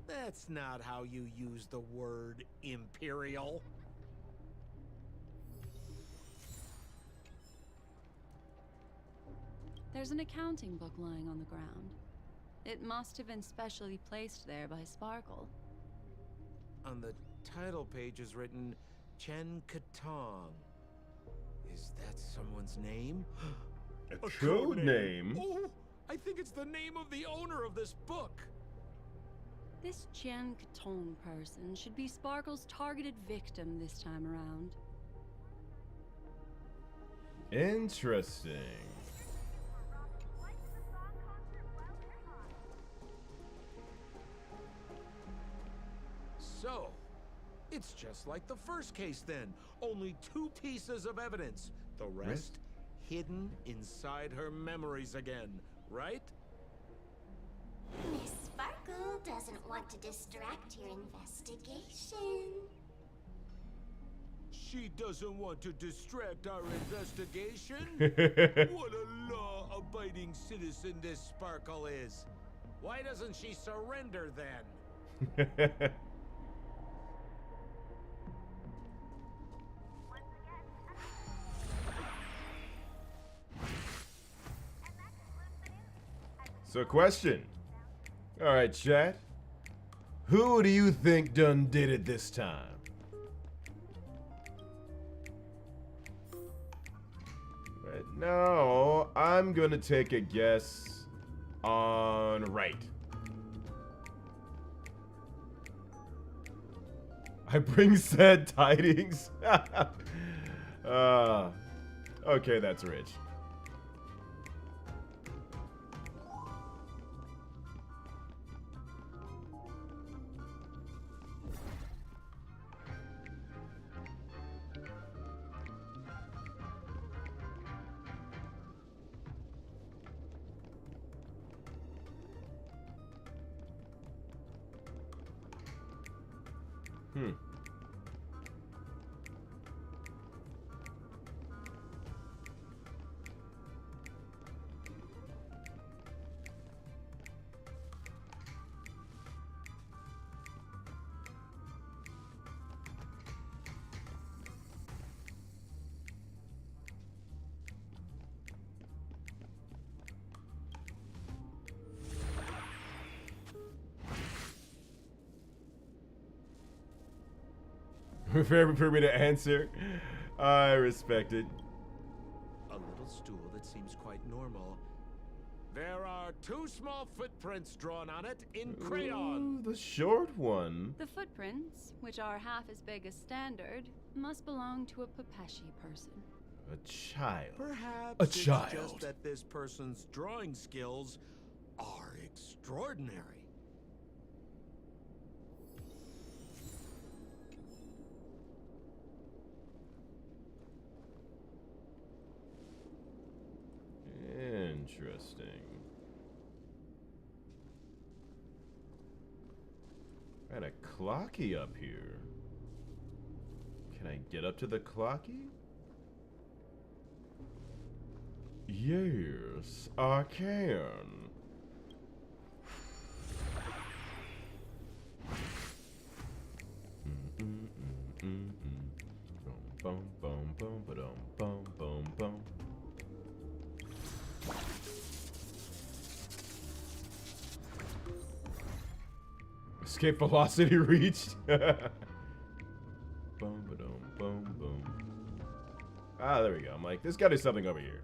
Speaker 5: That's not how you use the word imperial.
Speaker 4: There's an accounting book lying on the ground. It must have been specially placed there by Sparkle.
Speaker 5: On the title page is written Chen Katong. Is that someone's name?
Speaker 1: A code name?
Speaker 5: Oh, I think it's the name of the owner of this book.
Speaker 4: This Chen Katong person should be Sparkle's targeted victim this time around.
Speaker 1: Interesting.
Speaker 5: So, it's just like the first case then. Only 2 pieces of evidence. The rest hidden inside her memories again, right?
Speaker 8: Miss Sparkle doesn't want to distract your investigation.
Speaker 5: She doesn't want to distract our investigation? What a law-abiding citizen this Sparkle is. Why doesn't she surrender then?
Speaker 1: So, question. All right, chat. Who do you think done did it this time? Right now, I'm gonna take a guess on right. I bring sad tidings. Okay, that's rich. for me to answer. I respect it.
Speaker 5: A little stool that seems quite normal. There are 2 small footprints drawn on it in crayon.
Speaker 1: Ooh, the short one.
Speaker 4: The footprints, which are half as big as standard, must belong to a Pepeshi person.
Speaker 1: A child.
Speaker 5: Perhaps
Speaker 1: a child.
Speaker 5: It's just that this person's drawing skills are extraordinary.
Speaker 1: Interesting. Got a clocky up here. Can I get up to the clocky? Yes, I can. Boom, boom, boom, boom, boom, boom, boom. Escape velocity reached. Boom, boom, boom, boom. Ah, there we go. I'm like, there's got to be something over here.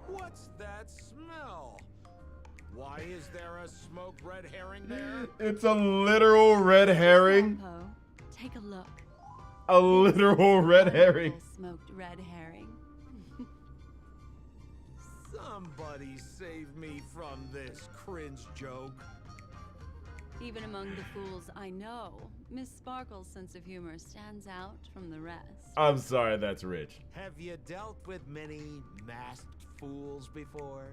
Speaker 5: What's that smell? Why is there a smoked red herring there?
Speaker 1: It's a literal red herring.
Speaker 4: Sampo, take a look.
Speaker 1: A literal red herring.
Speaker 4: Smoked red herring.
Speaker 5: Somebody save me from this cringe joke.
Speaker 4: Even among the fools I know, Miss Sparkle's sense of humor stands out from the rest.
Speaker 1: I'm sorry, that's rich.
Speaker 5: Have you dealt with many masked fools before?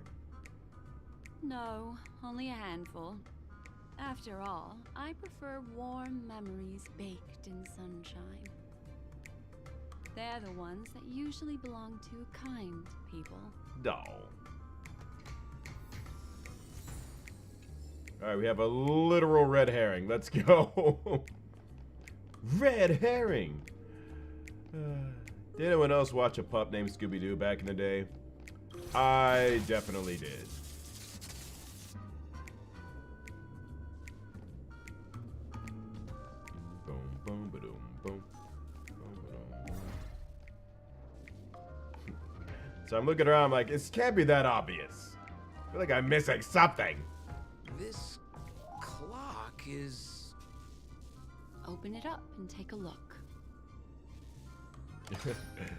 Speaker 4: No, only a handful. After all, I prefer warm memories baked in sunshine. They're the ones that usually belong to kind people.
Speaker 1: No. Alright, we have a literal red herring. Let's go. Red herring. Did anyone else watch a pup named Scooby-Doo back in the day? I definitely did. Boom, boom, ba-doom, boom. Boom, ba-doom, boom. So I'm looking around, I'm like, this can't be that obvious. I feel like I'm missing something.
Speaker 5: This clock is...
Speaker 4: Open it up and take a look.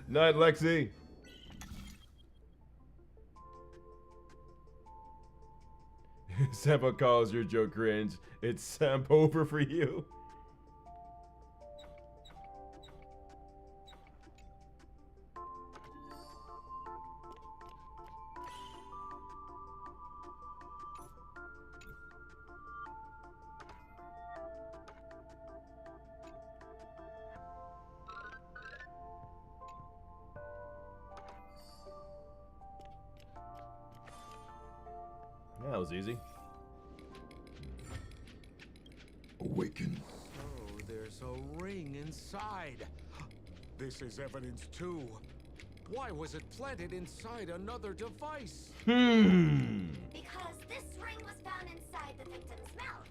Speaker 1: Night, Lexi. Sampo calls your joke cringe. It's Sampo over for you. That was easy.
Speaker 14: Awaken.
Speaker 5: Oh, there's a ring inside. This is evidence too. Why was it planted inside another device?
Speaker 8: Because this ring was found inside the victim's mouth.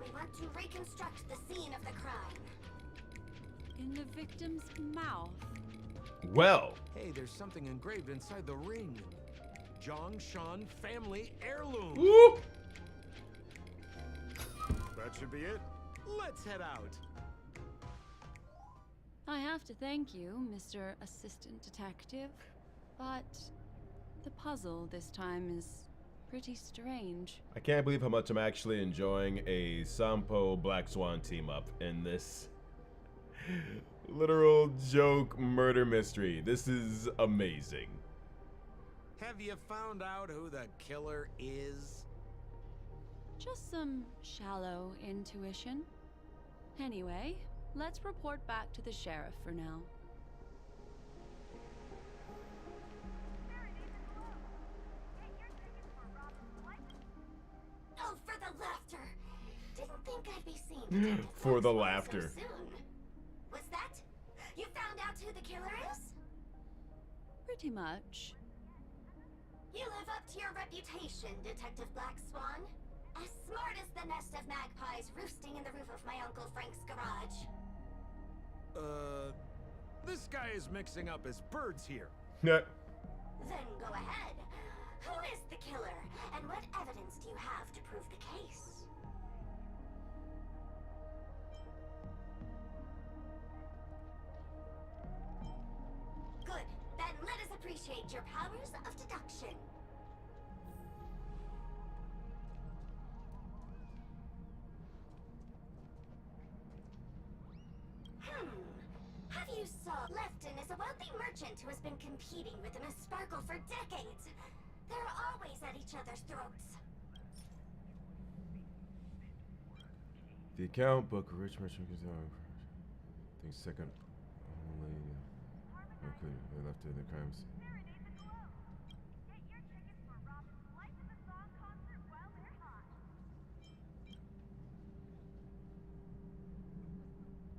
Speaker 8: We want to reconstruct the scene of the crime.
Speaker 4: In the victim's mouth.
Speaker 1: Well.
Speaker 5: Hey, there's something engraved inside the ring. Jongshan family heirloom.
Speaker 1: Woo!
Speaker 5: That should be it. Let's head out.
Speaker 4: I have to thank you, Mr. Assistant Detective, but the puzzle this time is pretty strange.
Speaker 1: I can't believe how much I'm actually enjoying a Sampo Black Swan team up in this literal joke murder mystery. This is amazing.
Speaker 5: Have you found out who the killer is?
Speaker 4: Just some shallow intuition. Anyway, let's report back to the sheriff for now.
Speaker 8: Oh, for the laughter! Didn't think I'd be seeing
Speaker 1: For the laughter.
Speaker 8: so soon. Was that? You found out who the killer is?
Speaker 4: Pretty much.
Speaker 8: You live up to your reputation, Detective Black Swan. As smart as the nest of magpies roosting in the roof of my Uncle Frank's garage.
Speaker 5: This guy is mixing up his birds here.
Speaker 1: Yeah.
Speaker 8: Then go ahead. Who is the killer, and what evidence do you have to prove the case? Good. Then let us appreciate your powers of deduction. Have you saw Lefton is a wealthy merchant who has been competing with Miss Sparkle for decades. They're always at each other's throats.
Speaker 1: The account book, rich merchant gives out. I think second only. Okay, they left in the crimes.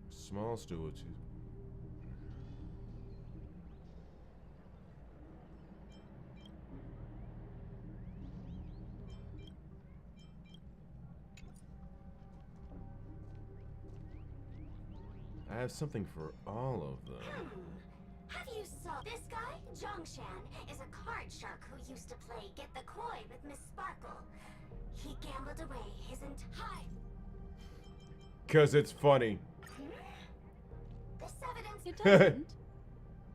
Speaker 1: Small stool cheese. I have something for all of them.
Speaker 8: Have you saw this guy? Zhongshan is a card shark who used to play Get the Koi with Miss Sparkle. He gambled away his entire...
Speaker 1: 'Cause it's funny.
Speaker 8: This evidence...
Speaker 4: It doesn't.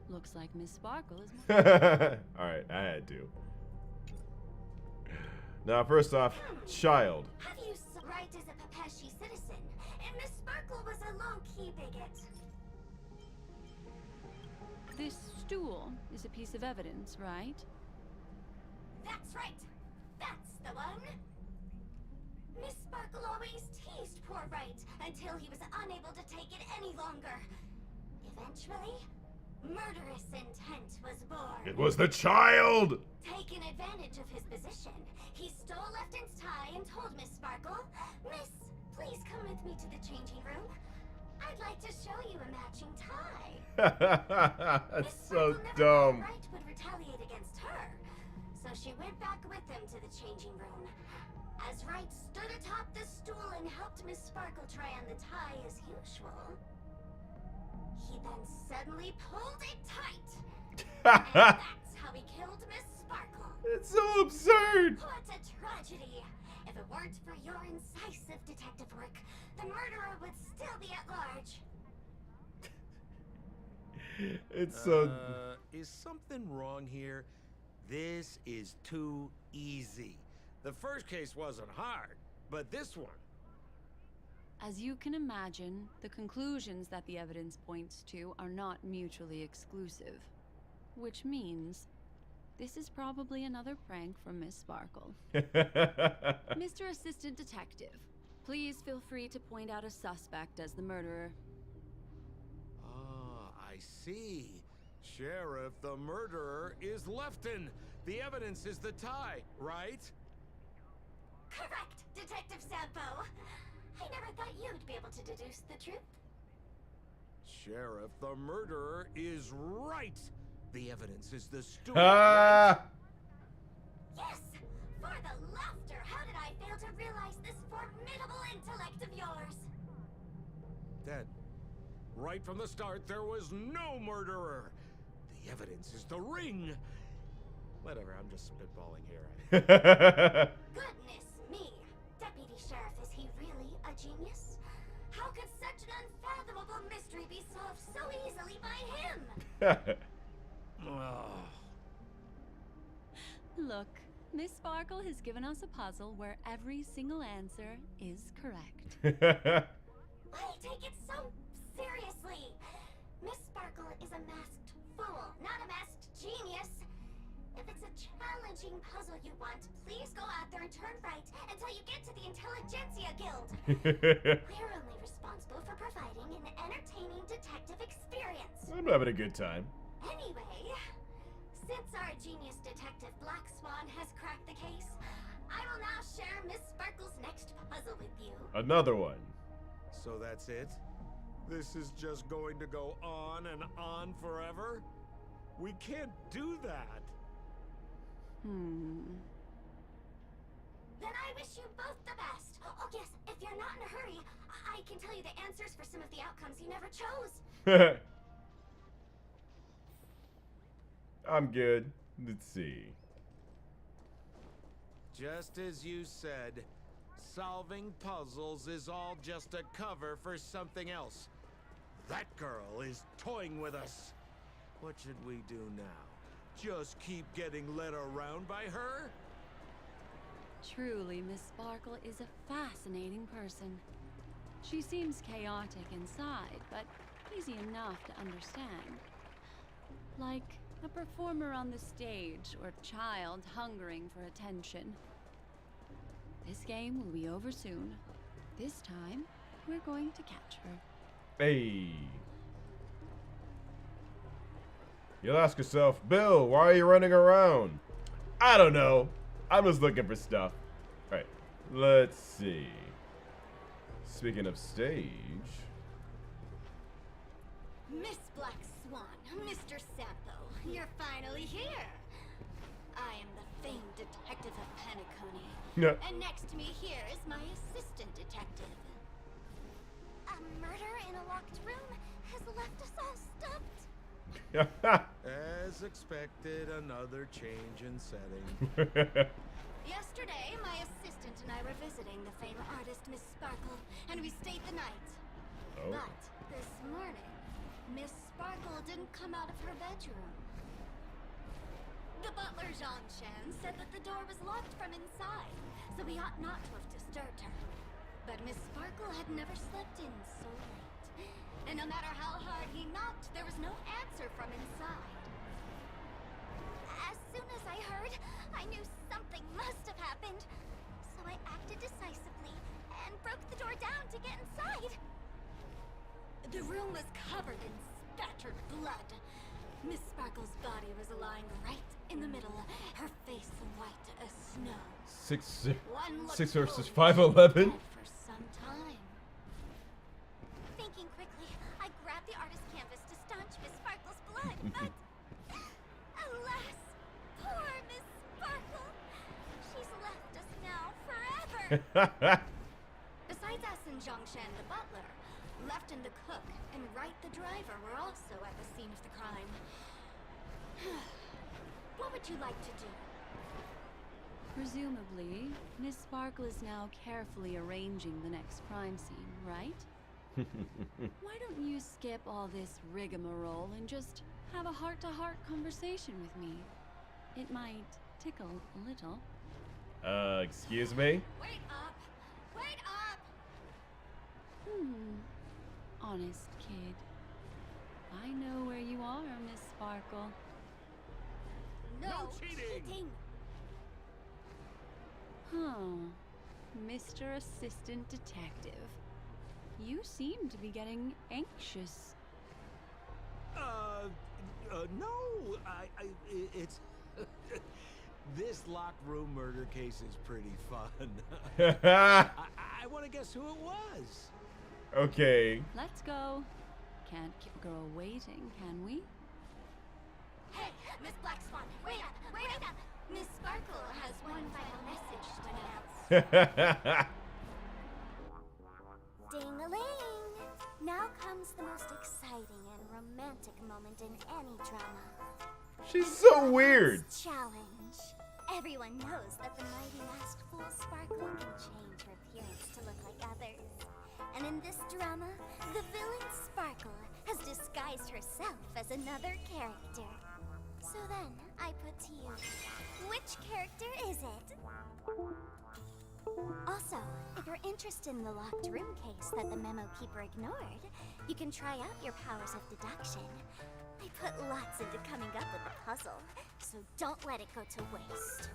Speaker 4: Looks like Miss Sparkle is...
Speaker 1: Alright, I had to. Now, first off, child.
Speaker 8: Have you saw... Right is a Papeshi citizen, and Miss Sparkle was a low-key bigot.
Speaker 4: This stool is a piece of evidence, right?
Speaker 8: That's right. That's the one. Miss Sparkle always teased poor Wright until he was unable to take it any longer. Eventually, murderous intent was born.
Speaker 1: It was the child!
Speaker 8: Taking advantage of his position, he stole Lefton's tie and told Miss Sparkle, "Miss, please come with me to the changing room. I'd like to show you a matching tie."
Speaker 1: That's so dumb.
Speaker 8: Wright would retaliate against her, so she went back with him to the changing room. As Wright stood atop the stool and helped Miss Sparkle try on the tie as usual, he then suddenly pulled it tight. And that's how he killed Miss Sparkle.
Speaker 1: It's so absurd.
Speaker 8: What a tragedy. If it weren't for your incisive detective work, the murderer would still be at large.
Speaker 1: It's so...
Speaker 5: Is something wrong here? This is too easy. The first case wasn't hard, but this one...
Speaker 4: As you can imagine, the conclusions that the evidence points to are not mutually exclusive. Which means, this is probably another prank from Miss Sparkle. Mr. Assistant Detective, please feel free to point out a suspect as the murderer.
Speaker 5: Ah, I see. Sheriff, the murderer is Lefton. The evidence is the tie, right?
Speaker 8: Correct, Detective Sampo. I never thought you'd be able to deduce the truth.
Speaker 5: Sheriff, the murderer is right. The evidence is the stool.
Speaker 1: Ah!
Speaker 8: Yes! For the laughter, how did I fail to realize this formidable intellect of yours?
Speaker 5: Dead. Right from the start, there was no murderer. The evidence is the ring. Whatever, I'm just spitballing here.
Speaker 8: Goodness me! Deputy Sheriff, is he really a genius? How could such an unfathomable mystery be solved so easily by him?
Speaker 4: Look, Miss Sparkle has given us a puzzle where every single answer is correct.
Speaker 8: Why take it so seriously? Miss Sparkle is a masked fool, not a masked genius. If it's a challenging puzzle you want, please go out there and turn right until you get to the Intelligentsia Guild. We're only responsible for providing an entertaining detective experience.
Speaker 1: I'm having a good time.
Speaker 8: Anyway, since our genius detective Black Swan has cracked the case, I will now share Miss Sparkle's next puzzle with you.
Speaker 1: Another one.
Speaker 5: So that's it? This is just going to go on and on forever? We can't do that.
Speaker 8: Then I wish you both the best. Oh yes, if you're not in a hurry, I can tell you the answers for some of the outcomes you never chose.
Speaker 1: I'm good. Let's see.
Speaker 5: Just as you said, solving puzzles is all just a cover for something else. That girl is toying with us. What should we do now? Just keep getting led around by her?
Speaker 4: Truly, Miss Sparkle is a fascinating person. She seems chaotic inside, but easy enough to understand. Like a performer on the stage or child hungering for attention. This game will be over soon. This time, we're going to catch her.
Speaker 1: Hey. You'll ask yourself, Bill, why are you running around? I don't know. I'm just looking for stuff. Alright, let's see. Speaking of stage.
Speaker 8: Miss Black Swan, Mr. Sampo, you're finally here. I am the famed detective of Penacony.
Speaker 1: Yeah.
Speaker 8: And next to me here is my assistant detective. A murder in a locked room has left us all stumped.
Speaker 5: As expected, another change in setting.
Speaker 8: Yesterday, my assistant and I were visiting the famed artist Miss Sparkle, and we stayed the night.
Speaker 1: Oh.
Speaker 8: But this morning, Miss Sparkle didn't come out of her bedroom. The butler, Jean-Chen, said that the door was locked from inside, so we ought not to have disturbed her. But Miss Sparkle had never slept in so late. And no matter how hard he knocked, there was no answer from inside. As soon as I heard, I knew something must have happened. So I acted decisively and broke the door down to get inside. The room was covered in spattered blood. Miss Sparkle's body was lying right in the middle, her face white as snow.
Speaker 1: Six
Speaker 8: One
Speaker 1: versus 5'11".
Speaker 8: For some time. Thinking quickly, I grabbed the artist's canvas to staunch Miss Sparkle's blood, but alas, poor Miss Sparkle. She's left us now forever. Besides us and Zhongshan, the butler, Lefton the cook, and Wright the driver were also at the scene of the crime. What would you like to do?
Speaker 4: Presumably, Miss Sparkle is now carefully arranging the next crime scene, right? Why don't you skip all this rigmarole and just have a heart-to-heart conversation with me? It might tickle a little.
Speaker 1: Excuse me?
Speaker 8: Wait up! Wait up!
Speaker 4: Honest kid. I know where you are, Miss Sparkle.
Speaker 8: No cheating!
Speaker 4: Huh. Mr. Assistant Detective. You seem to be getting anxious.
Speaker 5: No, it's... This locked room murder case is pretty fun. I want to guess who it was.
Speaker 1: Okay.
Speaker 4: Let's go. Can't keep a girl waiting, can we?
Speaker 8: Hey, Miss Black Swan, wait up! Wait up! Miss Sparkle has one final message to announce. Ding-a-ling! Now comes the most exciting and romantic moment in any drama.
Speaker 1: She's so weird.
Speaker 8: Challenge. Everyone knows that the mighty masked fool Sparkle can change her appearance to look like others. And in this drama, the villain Sparkle has disguised herself as another character. So then, I put to you, which character is it? Also, if you're interested in the locked room case that the memo keeper ignored, you can try out your powers of deduction. I put lots into coming up with the puzzle, so don't let it go to waste.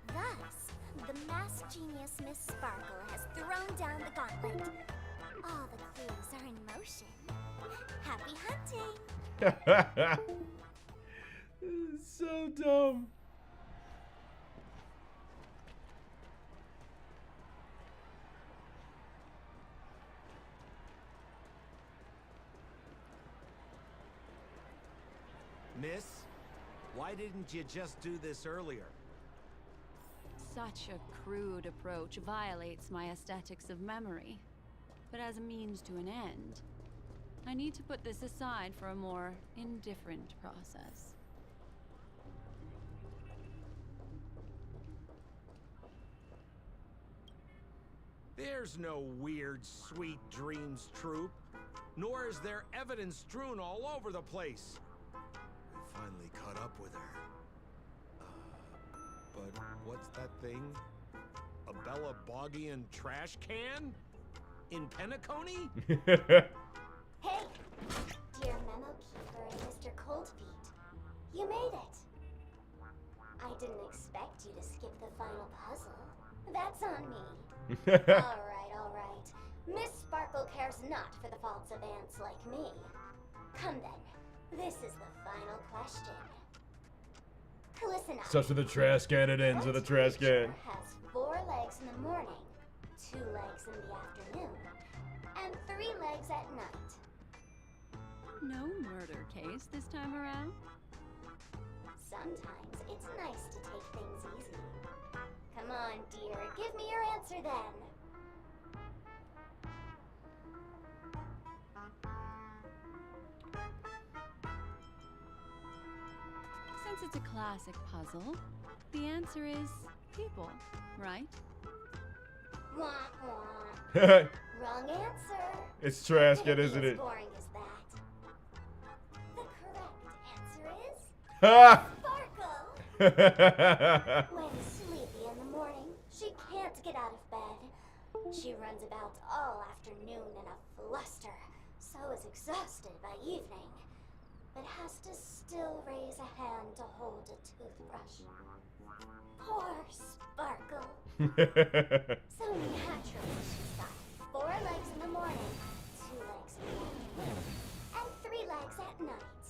Speaker 8: Thus, the masked genius Miss Sparkle has thrown down the gauntlet. All the clues are in motion. Happy hunting!
Speaker 1: So dumb.
Speaker 5: Miss, why didn't you just do this earlier?
Speaker 4: Such a crude approach violates my aesthetics of memory. But as a means to an end, I need to put this aside for a more indifferent process.
Speaker 5: There's no weird, sweet dreams troop, nor is there evidence strewn all over the place. I finally caught up with her. But what's that thing? A Bella Boggian trash can? In Penacony?
Speaker 8: Hey, dear Memo Keeper and Mr. Coldfeet, you made it. I didn't expect you to skip the final puzzle. That's on me. All right. Miss Sparkle cares not for the faults of ants like me. Come then, this is the final question. Listen up.
Speaker 1: Starts with the trash can, it ends with a trash can.
Speaker 8: Has 4 legs in the morning, 2 legs in the afternoon, and 3 legs at night.
Speaker 4: No murder case this time around?
Speaker 8: Sometimes it's nice to take things easy. Come on, dear, give me your answer then.
Speaker 4: Since it's a classic puzzle, the answer is people, right?
Speaker 8: Wah, wah. Wrong answer.
Speaker 1: It's trash
Speaker 8: Could
Speaker 1: can,
Speaker 8: it be
Speaker 1: isn't
Speaker 8: as
Speaker 1: it?
Speaker 8: boring as that? The correct answer is
Speaker 1: Ha!
Speaker 8: Sparkle. When sleepy in the morning, she can't get out of bed. She runs about all afternoon in a fluster, so is exhausted by evening, but has to still raise a hand to hold a toothbrush. Poor Sparkle. So naturally, she's got 4 legs in the morning, 2 legs in the afternoon, and 3 legs at night.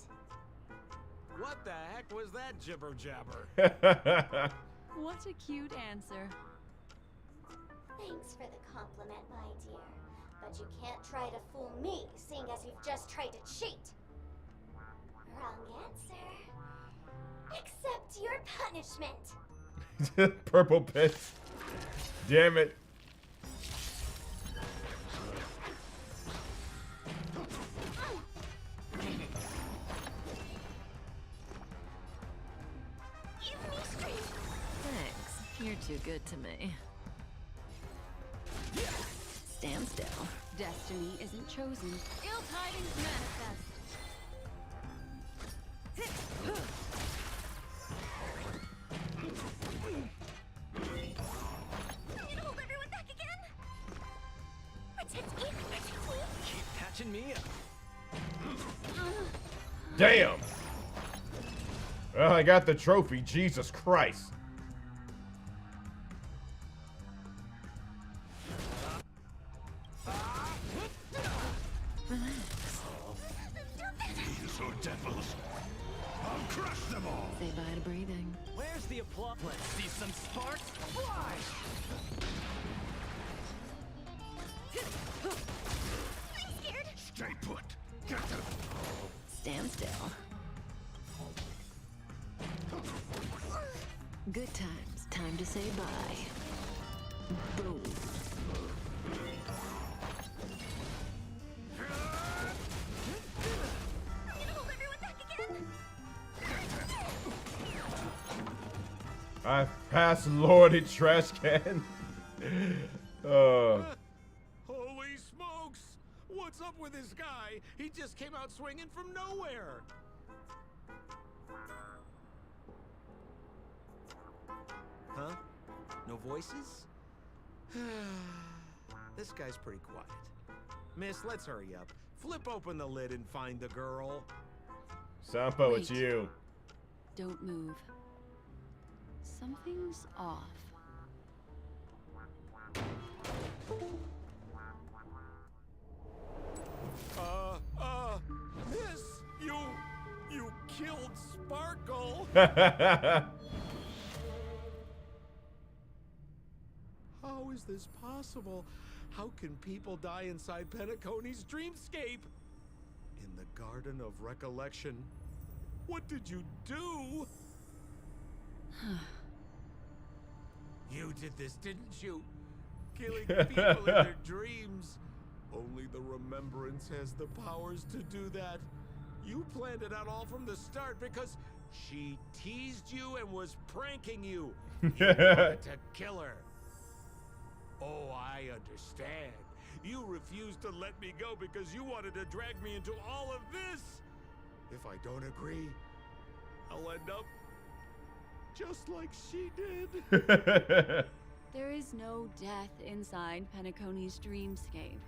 Speaker 5: What the heck was that jibber jabber?
Speaker 4: What a cute answer.
Speaker 8: Thanks for the compliment, my dear, but you can't try to fool me, seeing as you've just tried to cheat. Wrong answer. Accept your punishment.
Speaker 1: Purple pits. Damn it.
Speaker 9: Thanks. You're too good to me. Stand still.
Speaker 4: Destiny isn't chosen. Ill tidings manifest.
Speaker 8: Hold everyone back again. Protect me, protect me.
Speaker 11: Keep catching me up.
Speaker 1: Damn. Well, I got the trophy. Jesus Christ.
Speaker 3: You're so devilish. I'll crush them all.
Speaker 9: Say bye to breathing.
Speaker 11: Where's the applause? Let's see some sparks fly!
Speaker 8: I'm scared.
Speaker 3: Stay put. Get them.
Speaker 9: Stand still. Good times. Time to say bye. Boom.
Speaker 8: Hold everyone back again.
Speaker 1: I passed Lordy trash can.
Speaker 5: Holy smokes! What's up with this guy? He just came out swinging from nowhere. Huh? No voices? This guy's pretty quiet. Miss, let's hurry up. Flip open the lid and find the girl.
Speaker 1: Sampo, it's
Speaker 4: Wait.
Speaker 1: you.
Speaker 4: Don't move. Something's off.
Speaker 5: Miss, you killed Sparkle. How is this possible? How can people die inside Penacony's dreamscape? In the Garden of Recollection? What did you do? You did this, didn't you? Killing people in their dreams. Only the Remembrance has the powers to do that. You planned it out all from the start because she teased you and was pranking you. You wanted to kill her. Oh, I understand. You refused to let me go because you wanted to drag me into all of this. If I don't agree, I'll end up just like she did.
Speaker 4: There is no death inside Penacony's dreamscape.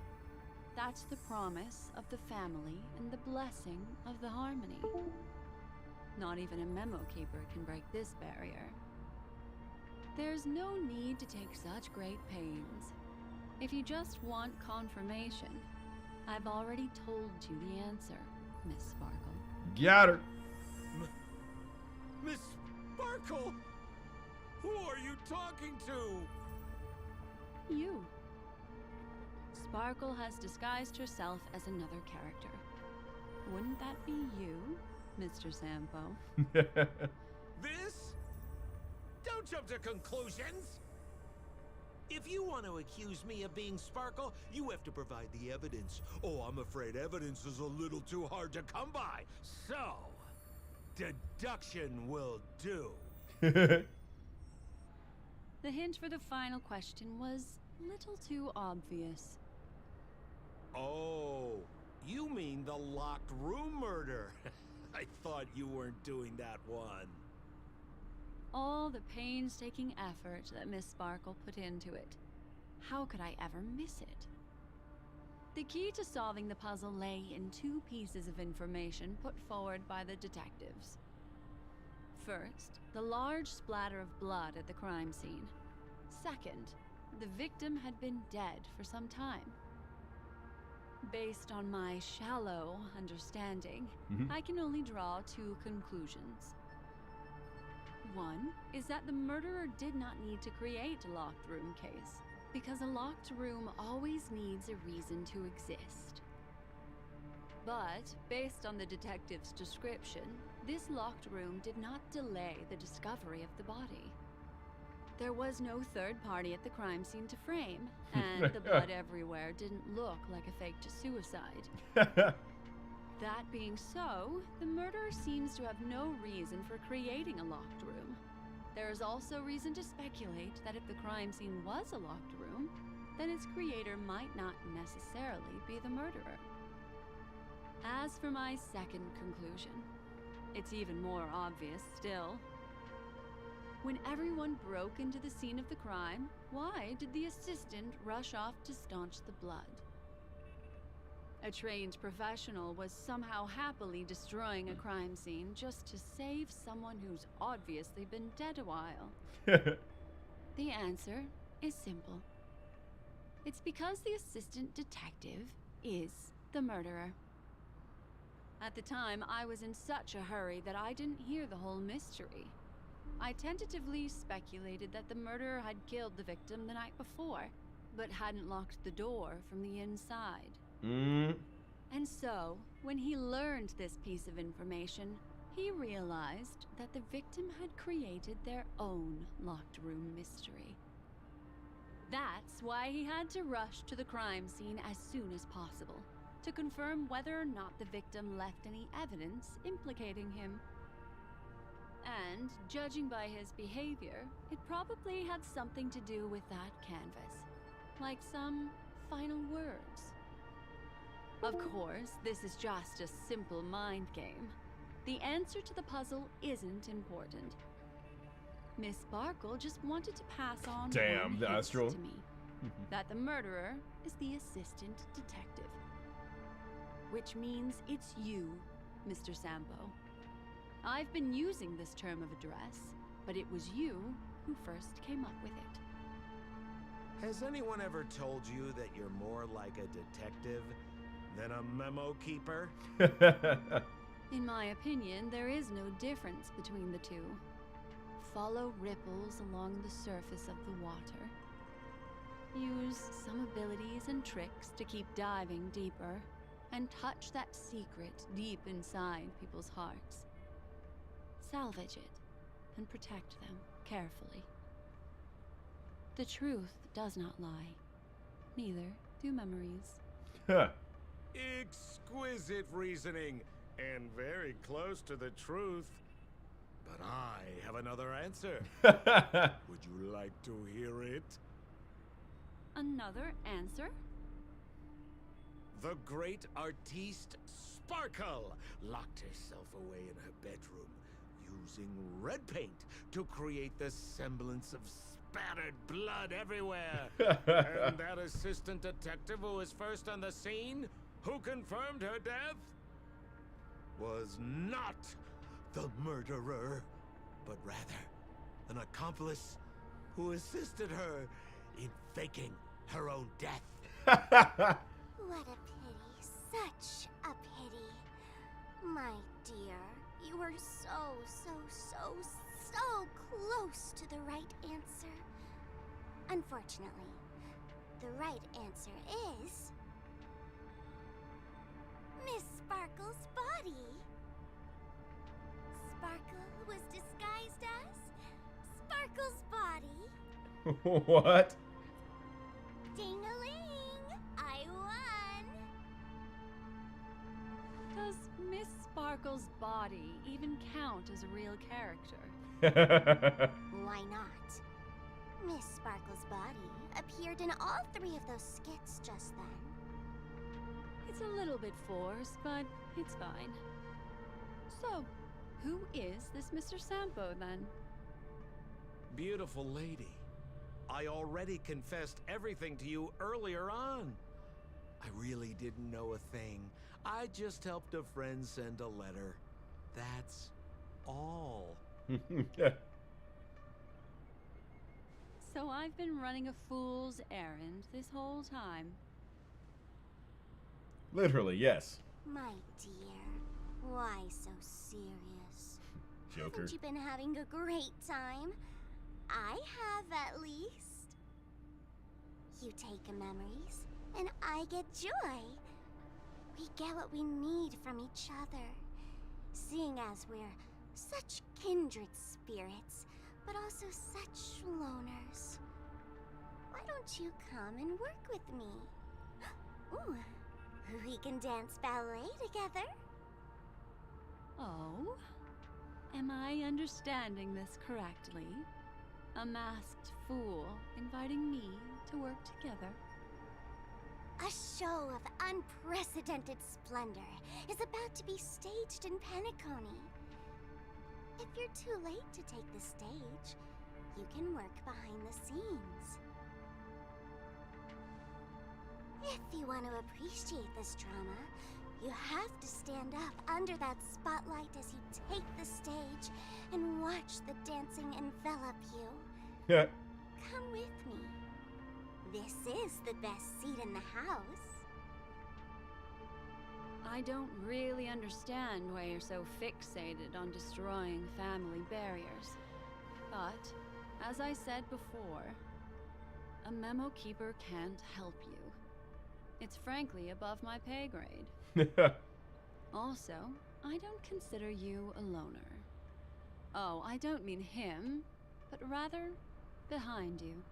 Speaker 4: That's the promise of the family and the blessing of the harmony. Not even a memo keeper can break this barrier. There's no need to take such great pains. If you just want confirmation, I've already told you the answer, Miss Sparkle.
Speaker 1: Got her.
Speaker 5: Miss Sparkle? Who are you talking to?
Speaker 4: You. Sparkle has disguised herself as another character. Wouldn't that be you, Mr. Sampo?
Speaker 5: This? Don't jump to conclusions! If you want to accuse me of being Sparkle, you have to provide the evidence. Oh, I'm afraid evidence is a little too hard to come by. So, deduction will do.
Speaker 4: The hint for the final question was a little too obvious.
Speaker 5: Oh, you mean the locked room murder? I thought you weren't doing that one.
Speaker 4: All the painstaking effort that Miss Sparkle put into it. How could I ever miss it? The key to solving the puzzle lay in two pieces of information put forward by the detectives. First, the large splatter of blood at the crime scene. Second, the victim had been dead for some time. Based on my shallow understanding, I can only draw two conclusions. One is that the murderer did not need to create a locked room case, because a locked room always needs a reason to exist. But, based on the detective's description, this locked room did not delay the discovery of the body. There was no third party at the crime scene to frame, and the blood everywhere didn't look like a faked suicide. That being so, the murderer seems to have no reason for creating a locked room. There is also reason to speculate that if the crime scene was a locked room, then its creator might not necessarily be the murderer. As for my second conclusion, it's even more obvious still. When everyone broke into the scene of the crime, why did the assistant rush off to staunch the blood? A trained professional was somehow happily destroying a crime scene just to save someone who's obviously been dead a while. The answer is simple. It's because the assistant detective is the murderer. At the time, I was in such a hurry that I didn't hear the whole mystery. I tentatively speculated that the murderer had killed the victim the night before, but hadn't locked the door from the inside. And so, when he learned this piece of information, he realized that the victim had created their own locked room mystery. That's why he had to rush to the crime scene as soon as possible, to confirm whether or not the victim left any evidence implicating him. And, judging by his behavior, it probably had something to do with that canvas. Like some final words. Of course, this is just a simple mind game. The answer to the puzzle isn't important. Miss Sparkle just wanted to pass on one hint to me. That the murderer is the assistant detective. Which means it's you, Mr. Sampo. I've been using this term of address, but it was you who first came up with it.
Speaker 5: Has anyone ever told you that you're more like a detective than a memo keeper?
Speaker 4: In my opinion, there is no difference between the two. Follow ripples along the surface of the water. Use some abilities and tricks to keep diving deeper, and touch that secret deep inside people's hearts. Salvage it, and protect them carefully. The truth does not lie. Neither do memories.
Speaker 1: Huh.
Speaker 5: Exquisite reasoning, and very close to the truth. But I have another answer. Would you like to hear it?
Speaker 4: Another answer?
Speaker 5: The great artiste Sparkle locked herself away in her bedroom using red paint to create the semblance of spattered blood everywhere. And that assistant detective who was first on the scene, who confirmed her death, was not the murderer, but rather an accomplice who assisted her in faking her own death.
Speaker 8: What a pity. Such a pity. My dear, you were so close to the right answer. Unfortunately, the right answer is Miss Sparkle's body. Sparkle was disguised as Sparkle's body.
Speaker 1: What?
Speaker 8: Ding-a-ling! I won!
Speaker 4: Does Miss Sparkle's body even count as a real character?
Speaker 8: Why not? Miss Sparkle's body appeared in all 3 of those skits just then.
Speaker 4: It's a little bit forced, but it's fine. So, who is this Mr. Sampo, then?
Speaker 5: Beautiful lady, I already confessed everything to you earlier on. I really didn't know a thing. I just helped a friend send a letter. That's all.
Speaker 4: So I've been running a fool's errand this whole time.
Speaker 1: Literally, yes.
Speaker 8: My dear, why so serious?
Speaker 1: Joker.
Speaker 8: Haven't you been having a great time? I have, at least. You take memories, and I get joy. We get what we need from each other, seeing as we're such kindred spirits, but also such loners. Why don't you come and work with me? Ooh, we can dance ballet together.
Speaker 4: Oh? Am I understanding this correctly? A masked fool inviting me to work together?
Speaker 8: A show of unprecedented splendor is about to be staged in Penacony. If you're too late to take the stage, you can work behind the scenes. If you want to appreciate this drama, you have to stand up under that spotlight as you take the stage and watch the dancing envelop you.
Speaker 1: Yeah.
Speaker 8: Come with me. This is the best seat in the house.
Speaker 4: I don't really understand why you're so fixated on destroying family barriers. But, as I said before, a memo keeper can't help you. It's frankly above my pay grade. Also, I don't consider you a loner. Oh, I don't mean him, but rather behind you.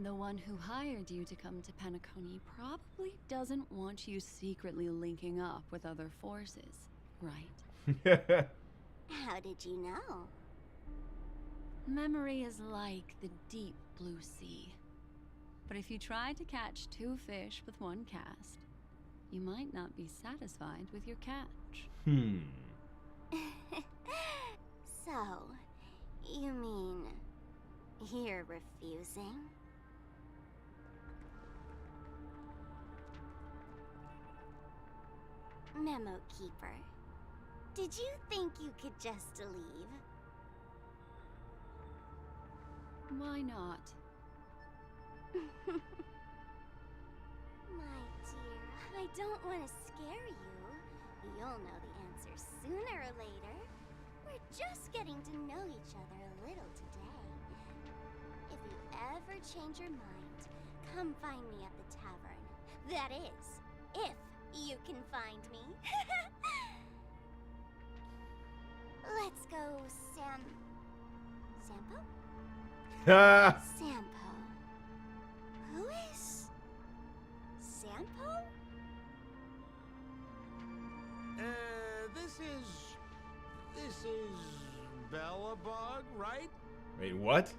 Speaker 4: The one who hired you to come to Penacony probably doesn't want you secretly linking up with other forces, right?
Speaker 8: How did you know?
Speaker 4: Memory is like the deep blue sea. But if you try to catch 2 fish with 1 cast, you might not be satisfied with your catch.
Speaker 8: So, you mean you're refusing? Memo Keeper, did you think you could just leave?
Speaker 4: Why not?
Speaker 8: My dear, I don't want to scare you. You'll know the answer sooner or later. We're just getting to know each other a little today. If you ever change your mind, come find me at the tavern. That is, if you can find me. Let's go, Sampo? Sampo. Who is Sampo? Sampo?
Speaker 5: This is Bellabog, right?
Speaker 1: Wait, what?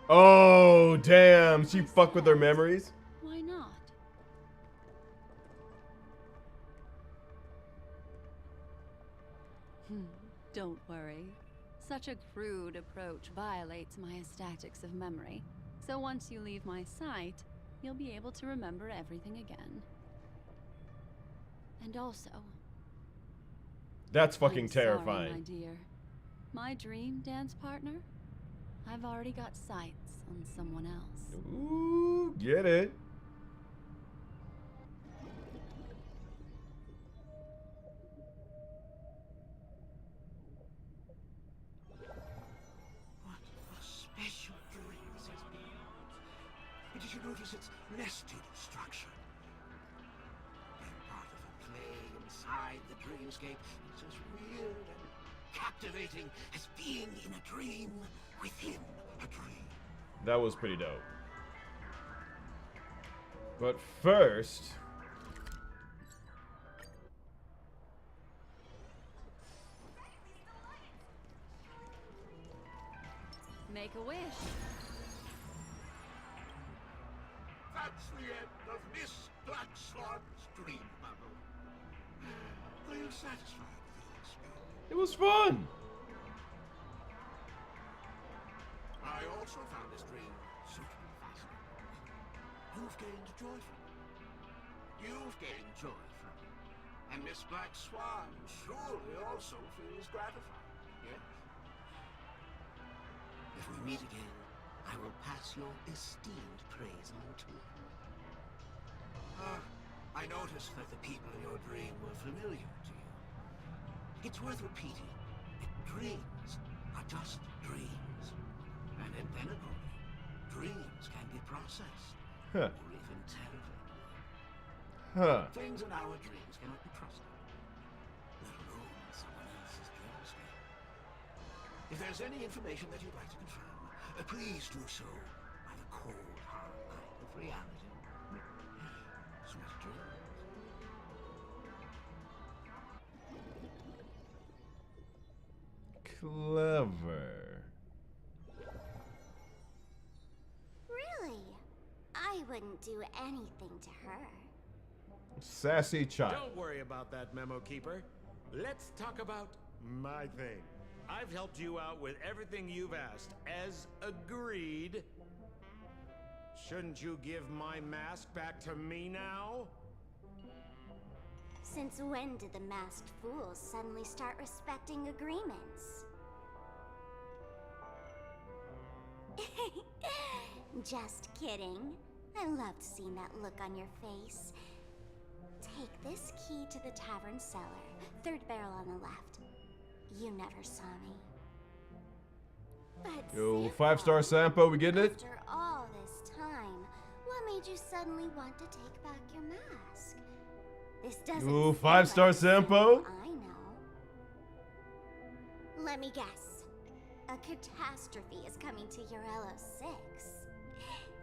Speaker 1: Oh, damn. She fucked with her memories?
Speaker 4: Why not? Don't worry. Such a crude approach violates my statics of memory. So once you leave my sight, you'll be able to remember everything again. And also...
Speaker 1: That's fucking
Speaker 4: I'm sorry,
Speaker 1: terrifying.
Speaker 4: my dear. My dream dance partner? I've already got sights on someone else.
Speaker 1: Ooh, get it.
Speaker 16: What a special dream this has been. But did you notice its nested structure? Being part of a play inside the dreamscape is as weird and captivating as being in a dream within a dream.
Speaker 1: That was pretty dope. But first...
Speaker 4: Make a wish.
Speaker 16: That's the end of Miss Black Swan's dream bubble. Are you satisfied with your experience?
Speaker 1: It was fun.
Speaker 16: I also found this dream suitably fascinating. You've gained joy from it. You've gained joy from it. And Miss Black Swan surely also feels gratified, yes? If we meet again, I will pass your esteemed praise on to you. I noticed that the people in your dream were familiar to you. It's worth repeating that dreams are just dreams. And in Penacony, dreams can be processed.
Speaker 1: Huh.
Speaker 16: Or even tampered with.
Speaker 1: Huh.
Speaker 16: Things in our dreams cannot be trusted. Let alone someone else's dreamscape. If there's any information that you'd like to confirm, please do so by the cold, hard light of reality. Sweet dreams.
Speaker 1: Clever.
Speaker 8: Really? I wouldn't do anything to her.
Speaker 1: Sassy child.
Speaker 5: Don't worry about that, Memo Keeper. Let's talk about my thing. I've helped you out with everything you've asked, as agreed. Shouldn't you give my mask back to me now?
Speaker 8: Since when did the masked fools suddenly start respecting agreements? Just kidding. I loved seeing that look on your face. Take this key to the tavern cellar, third barrel on the left. You never saw me. But
Speaker 1: Yo, 5-star Sampo, we getting it?
Speaker 8: after all this time, what made you suddenly want to take back your mask? This doesn't
Speaker 1: Ooh,
Speaker 8: sound
Speaker 1: 5-star
Speaker 8: like
Speaker 1: Sampo?
Speaker 8: I know. Let me guess. A catastrophe is coming to Urello 6.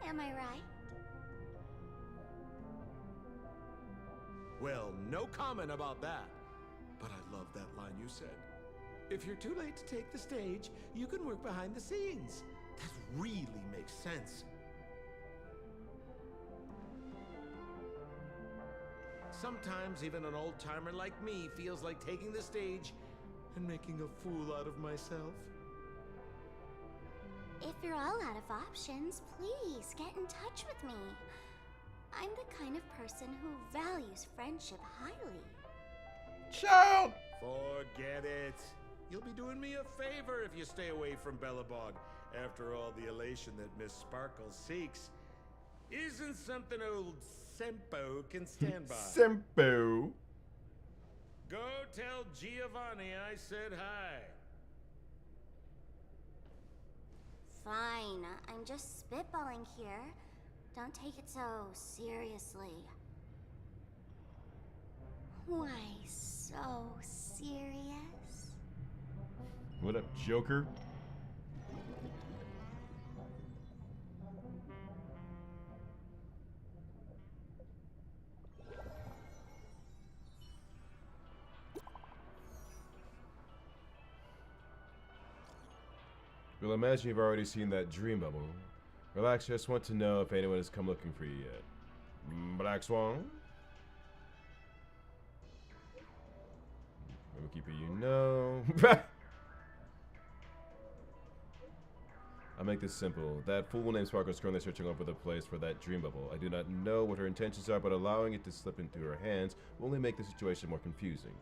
Speaker 8: Am I right?
Speaker 5: Well, no comment about that. But I love that line you said. If you're too late to take the stage, you can work behind the scenes. That really makes sense. Sometimes even an old-timer like me feels like taking the stage and making a fool out of myself.
Speaker 8: If you're all out of options, please get in touch with me. I'm the kind of person who values friendship highly.
Speaker 1: Child!
Speaker 5: Forget it. You'll be doing me a favor if you stay away from Bellabog. After all, the elation that Miss Sparkle seeks isn't something old Sempo can stand by.
Speaker 1: Sempo.
Speaker 5: Go tell Giovanni I said hi.
Speaker 8: Fine, I'm just spitballing here. Don't take it so seriously. Why so serious?
Speaker 1: What up, Joker? Well, imagine you've already seen that dream bubble. Relax, just want to know if anyone has come looking for you yet. Black Swan? Keeper, you know. I'll make this simple. That fool named Sparkle is currently searching over the place for that dream bubble. I do not know what her intentions are, but allowing it to slip into her hands will only make the situation more confusing.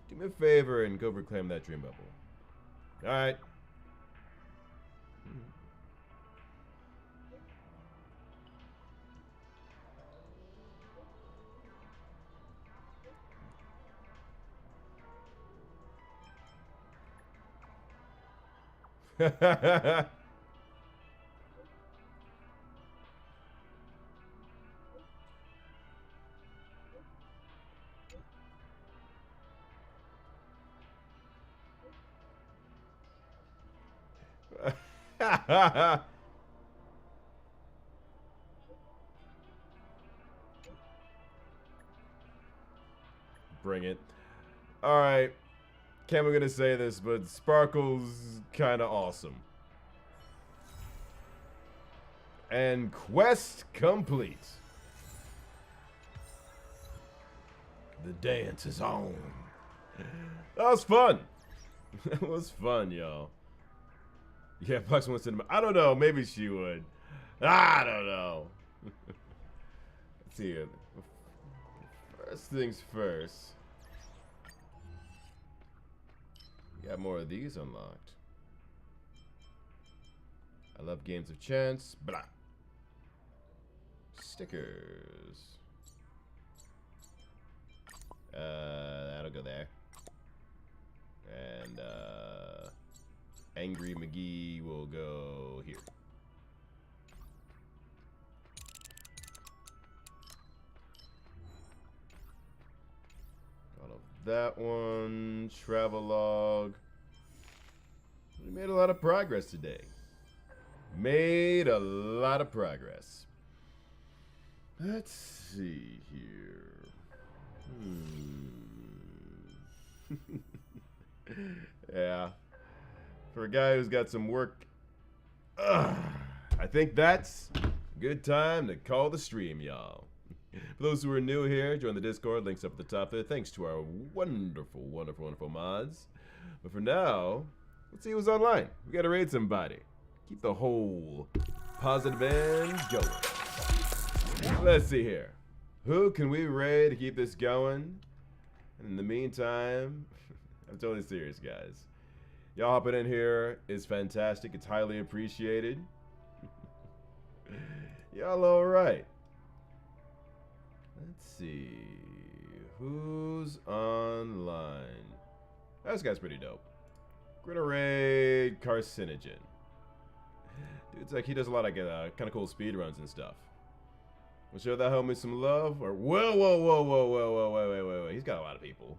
Speaker 1: Do me a favor and go reclaim that dream bubble. Alright. Bring it. Alright. Can't be gonna say this, but Sparkle's kinda awesome. And quest complete. The dance is on. That was fun. That was fun, y'all. Yeah, Bucks wants to. I don't know. Maybe she would. I don't know. Let's see. First things first. Got more of these unlocked. I love games of chance. Blah. Stickers. That'll go there. And Angry McGee will go here. All of that one. Travelogue. We made a lot of progress today. Made a lot of progress. Let's see here. Yeah. For a guy who's got some work, I think that's a good time to call the stream, y'all. For those who are new here, join the Discord. Links up at the top there. Thanks to our wonderful, wonderful, wonderful mods. But for now, let's see who's online. We gotta raid somebody. Keep the whole positive end going. Let's see here. Who can we raid to keep this going? And in the meantime, I'm totally serious, guys. Y'all hopping in here is fantastic. It's highly appreciated. Y'all alright. Let's see. Who's online? This guy's pretty dope. Gonna raid Carcinogen. Dude's like, he does a lot of kind of cool speed runs and stuff. We'll show that homie some love. Or whoa, whoa, whoa, whoa, whoa, whoa, wait. He's got a lot of people.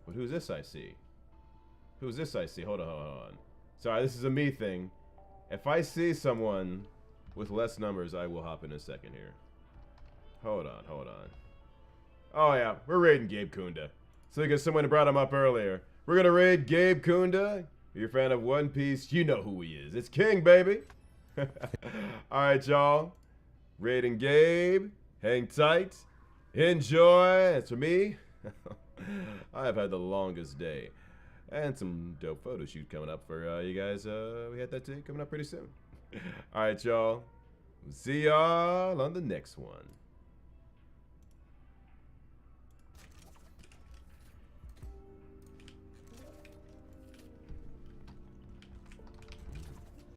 Speaker 1: But who's this I see? Who's this I see? Hold on. Sorry, this is a me thing. If I see someone with less numbers, I will hop in a second here. Hold on. Oh yeah, we're raiding Gabe Kunda. So because someone brought him up earlier. We're gonna raid Gabe Kunda. If you're a fan of One Piece, you know who he is. It's King, baby. Alright, y'all. Raiding Gabe. Hang tight. Enjoy. As for me, I have had the longest day. And some dope photo shoot coming up for you guys. We had that today coming up pretty soon. Alright, y'all. We'll see y'all on the next one.